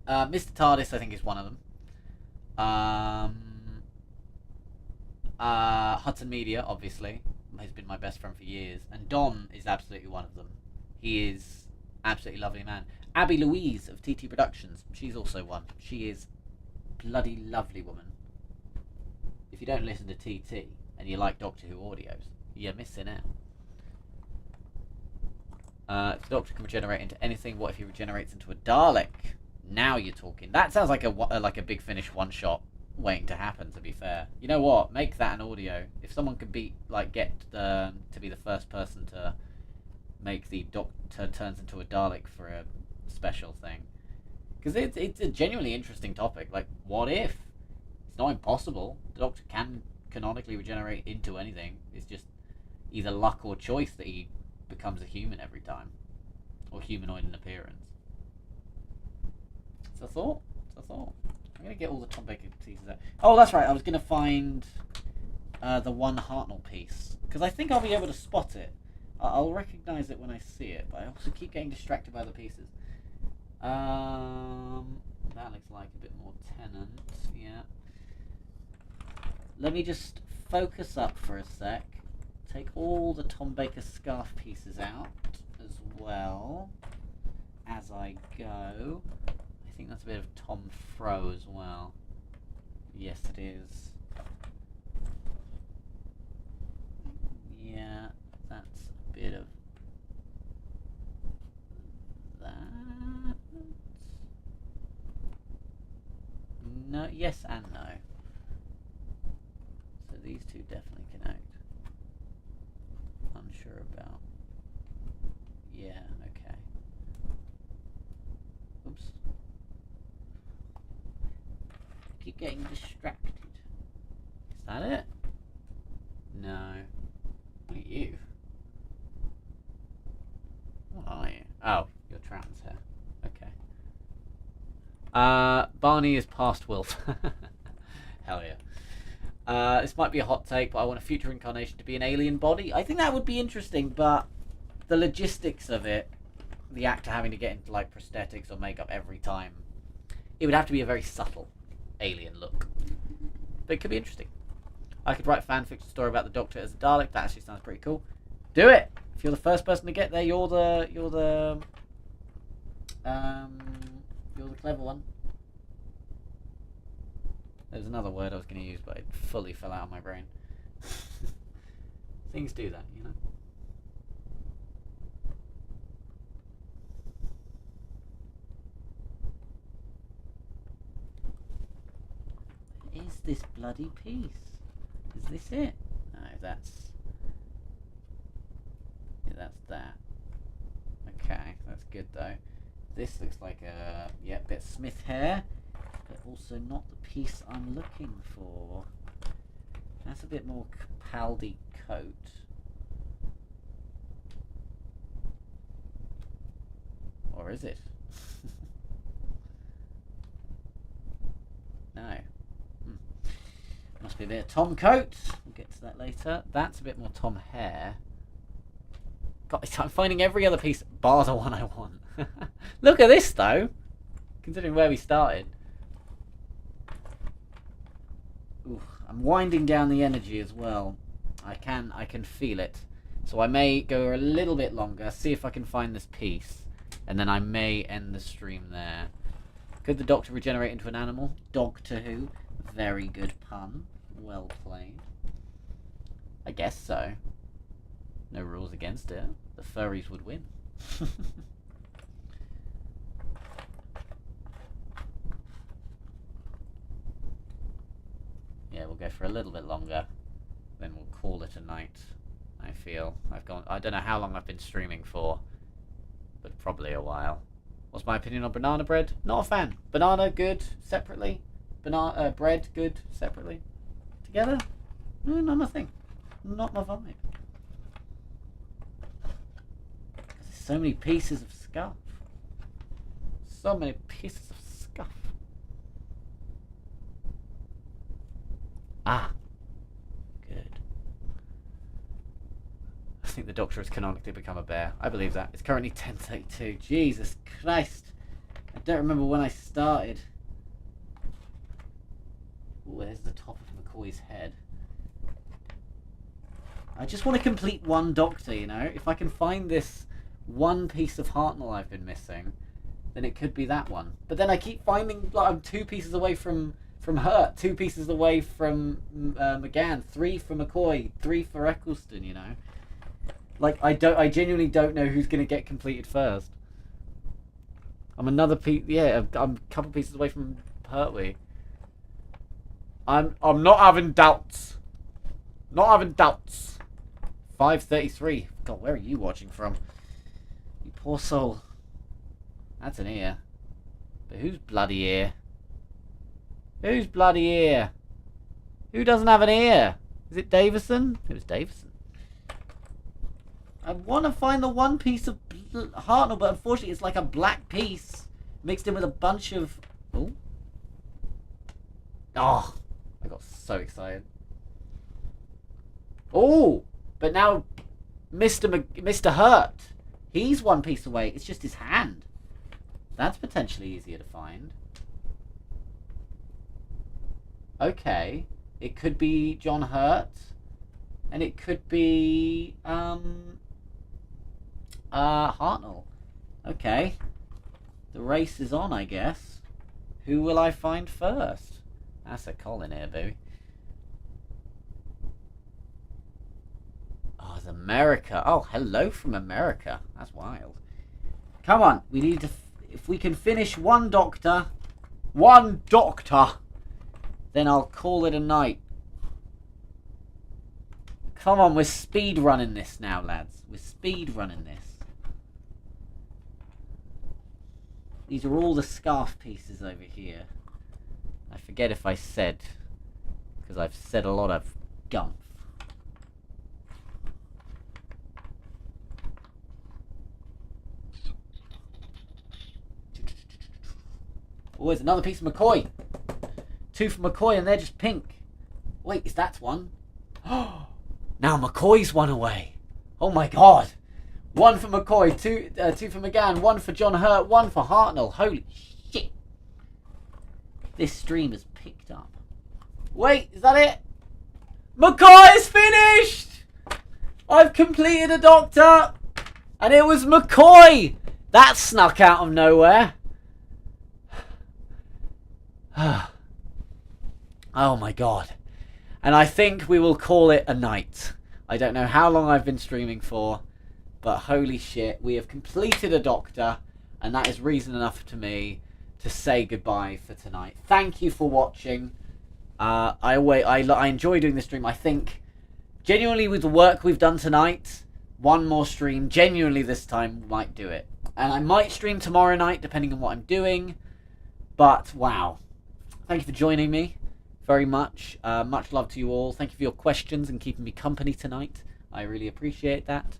Mr. TARDIS, I think, is one of them. Hudson Media, obviously, has been my best friend for years, and Dom is absolutely one of them. He is absolutely lovely man. Abby Louise of TT Productions, she's also one. She is bloody lovely woman. If you don't listen to TT and you like Doctor Who audios, you're missing out. If the Doctor can regenerate into anything, what if he regenerates into a Dalek? Now you're talking. That sounds like a Big Finish one shot waiting to happen. To be fair, you know what? Make that an audio. If someone could get to be the first person to make the Doctor turns into a Dalek for a special thing. Because it's a genuinely interesting topic. Like, what if? It's not impossible. The Doctor can canonically regenerate into anything. It's just either luck or choice that he becomes a human every time. Or humanoid in appearance. It's a thought. I'm going to get all the Tom Baker pieces out. Oh, that's right. I was going to find the one Hartnell piece. Because I think I'll be able to spot it. I'll recognise it when I see it. But I also keep getting distracted by the pieces. That looks like a bit more Tennant, yeah. Let me just focus up for a sec. Take all the Tom Baker scarf pieces out as well as I go. I think that's a bit of Tom Fro as well. Yes, it is. Yeah, that's a bit of that. No, yes and no. So these two definitely connect. Unsure about. Yeah, okay. Oops. Keep getting distracted. Is that it? No. What are you? What are you? Oh, you're Trouton's hair. Okay. Barney is past Wilf. Hell yeah. This might be a hot take, but I want a future incarnation to be an alien body. I think that would be interesting, but the logistics of it, the actor having to get into like prosthetics or makeup every time, it would have to be a very subtle alien look. But it could be interesting. I could write a fan fiction story about the Doctor as a Dalek. That actually sounds pretty cool. Do it. If you're the first person to get there, you're the clever one. There's another word I was going to use, but it fully fell out of my brain. Things do that, you know. What is this bloody piece? Is this it? No, that's... yeah, that's that. Okay, that's good though. This looks like a bit of Smith hair, but also not the piece I'm looking for. That's a bit more Capaldi coat. Or is it? No. Must be a bit of Tom coat. We'll get to that later. That's a bit more Tom hair. God, I'm finding every other piece bar the one I want. Look at this though, considering where we started. Ooh, I'm winding down the energy as well. I can feel it. So I may go a little bit longer, see if I can find this piece, and then I may end the stream there. Could the Doctor regenerate into an animal? Doctor Who. Very good pun. Well played. I guess so. No rules against it. The furries would win. Yeah, we'll go for a little bit longer. Then we'll call it a night. I feel. I don't know how long I've been streaming for, but probably a while. What's my opinion on banana bread? Not a fan. Banana, good, separately. Banana bread, good, separately. Together? Not my thing. Not my vibe. There's so many pieces of scuff. So many pieces of scuff. Ah. Good. I think the Doctor has canonically become a bear. I believe that. It's currently 10:32. Jesus Christ. I don't remember when I started. Ooh, there's the top of McCoy's head. I just want to complete one Doctor, you know? If I can find this one piece of Hartnell I've been missing, then it could be that one. But then I keep finding, like, I'm 2 pieces away from Hurt, 2 pieces away from McGann, 3 for McCoy, 3 for Eccleston, you know? Like, I genuinely don't know who's going to get completed first. I'm another piece, yeah, I'm a couple pieces away from Pertwee. I'm not having doubts. Not having doubts. 5:33. God, where are you watching from? Poor soul. That's an ear. But whose bloody ear? Whose bloody ear? Who doesn't have an ear? Is it Davison? It was Davison. I want to find the one piece of Hartnell, but unfortunately it's like a black piece mixed in with a bunch of... Oh. Oh. I got so excited. Oh. But now Mr. Hurt, he's one piece away. It's just his hand. That's potentially easier to find. Okay. It could be John Hurt. And it could be Hartnell. Okay. The race is on, I guess. Who will I find first? That's a Colin here, baby. Oh, it's America. Oh, hello from America. That's wild. Come on. We need to... If we can finish one doctor, then I'll call it a night. Come on, we're speed running this now, lads. We're speed running this. These are all the scarf pieces over here. I forget if I said, because I've said a lot of gumph. Oh, there's another piece of McCoy. 2 for McCoy and they're just pink. Wait, is that one? Oh, now McCoy's one away. Oh my god. 1 for McCoy, 2 for McGann, 1 for John Hurt, 1 for Hartnell. Holy shit. This stream has picked up. Wait, is that it? McCoy's finished! I've completed a doctor. And it was McCoy. That snuck out of nowhere. Oh my god. And I think we will call it a night. I don't know how long I've been streaming for, but holy shit, we have completed a doctor, and that is reason enough to me to say goodbye for tonight. Thank you for watching. I enjoy doing this stream. I think genuinely with the work we've done tonight, one more stream genuinely this time might do it. And I might stream tomorrow night depending on what I'm doing. But wow. Thank you for joining me very much. Much love to you all. Thank you for your questions and keeping me company tonight. I really appreciate that.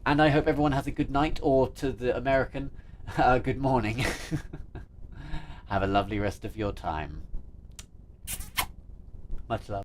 And I hope everyone has a good night, or to the American, good morning. Have a lovely rest of your time. Much love.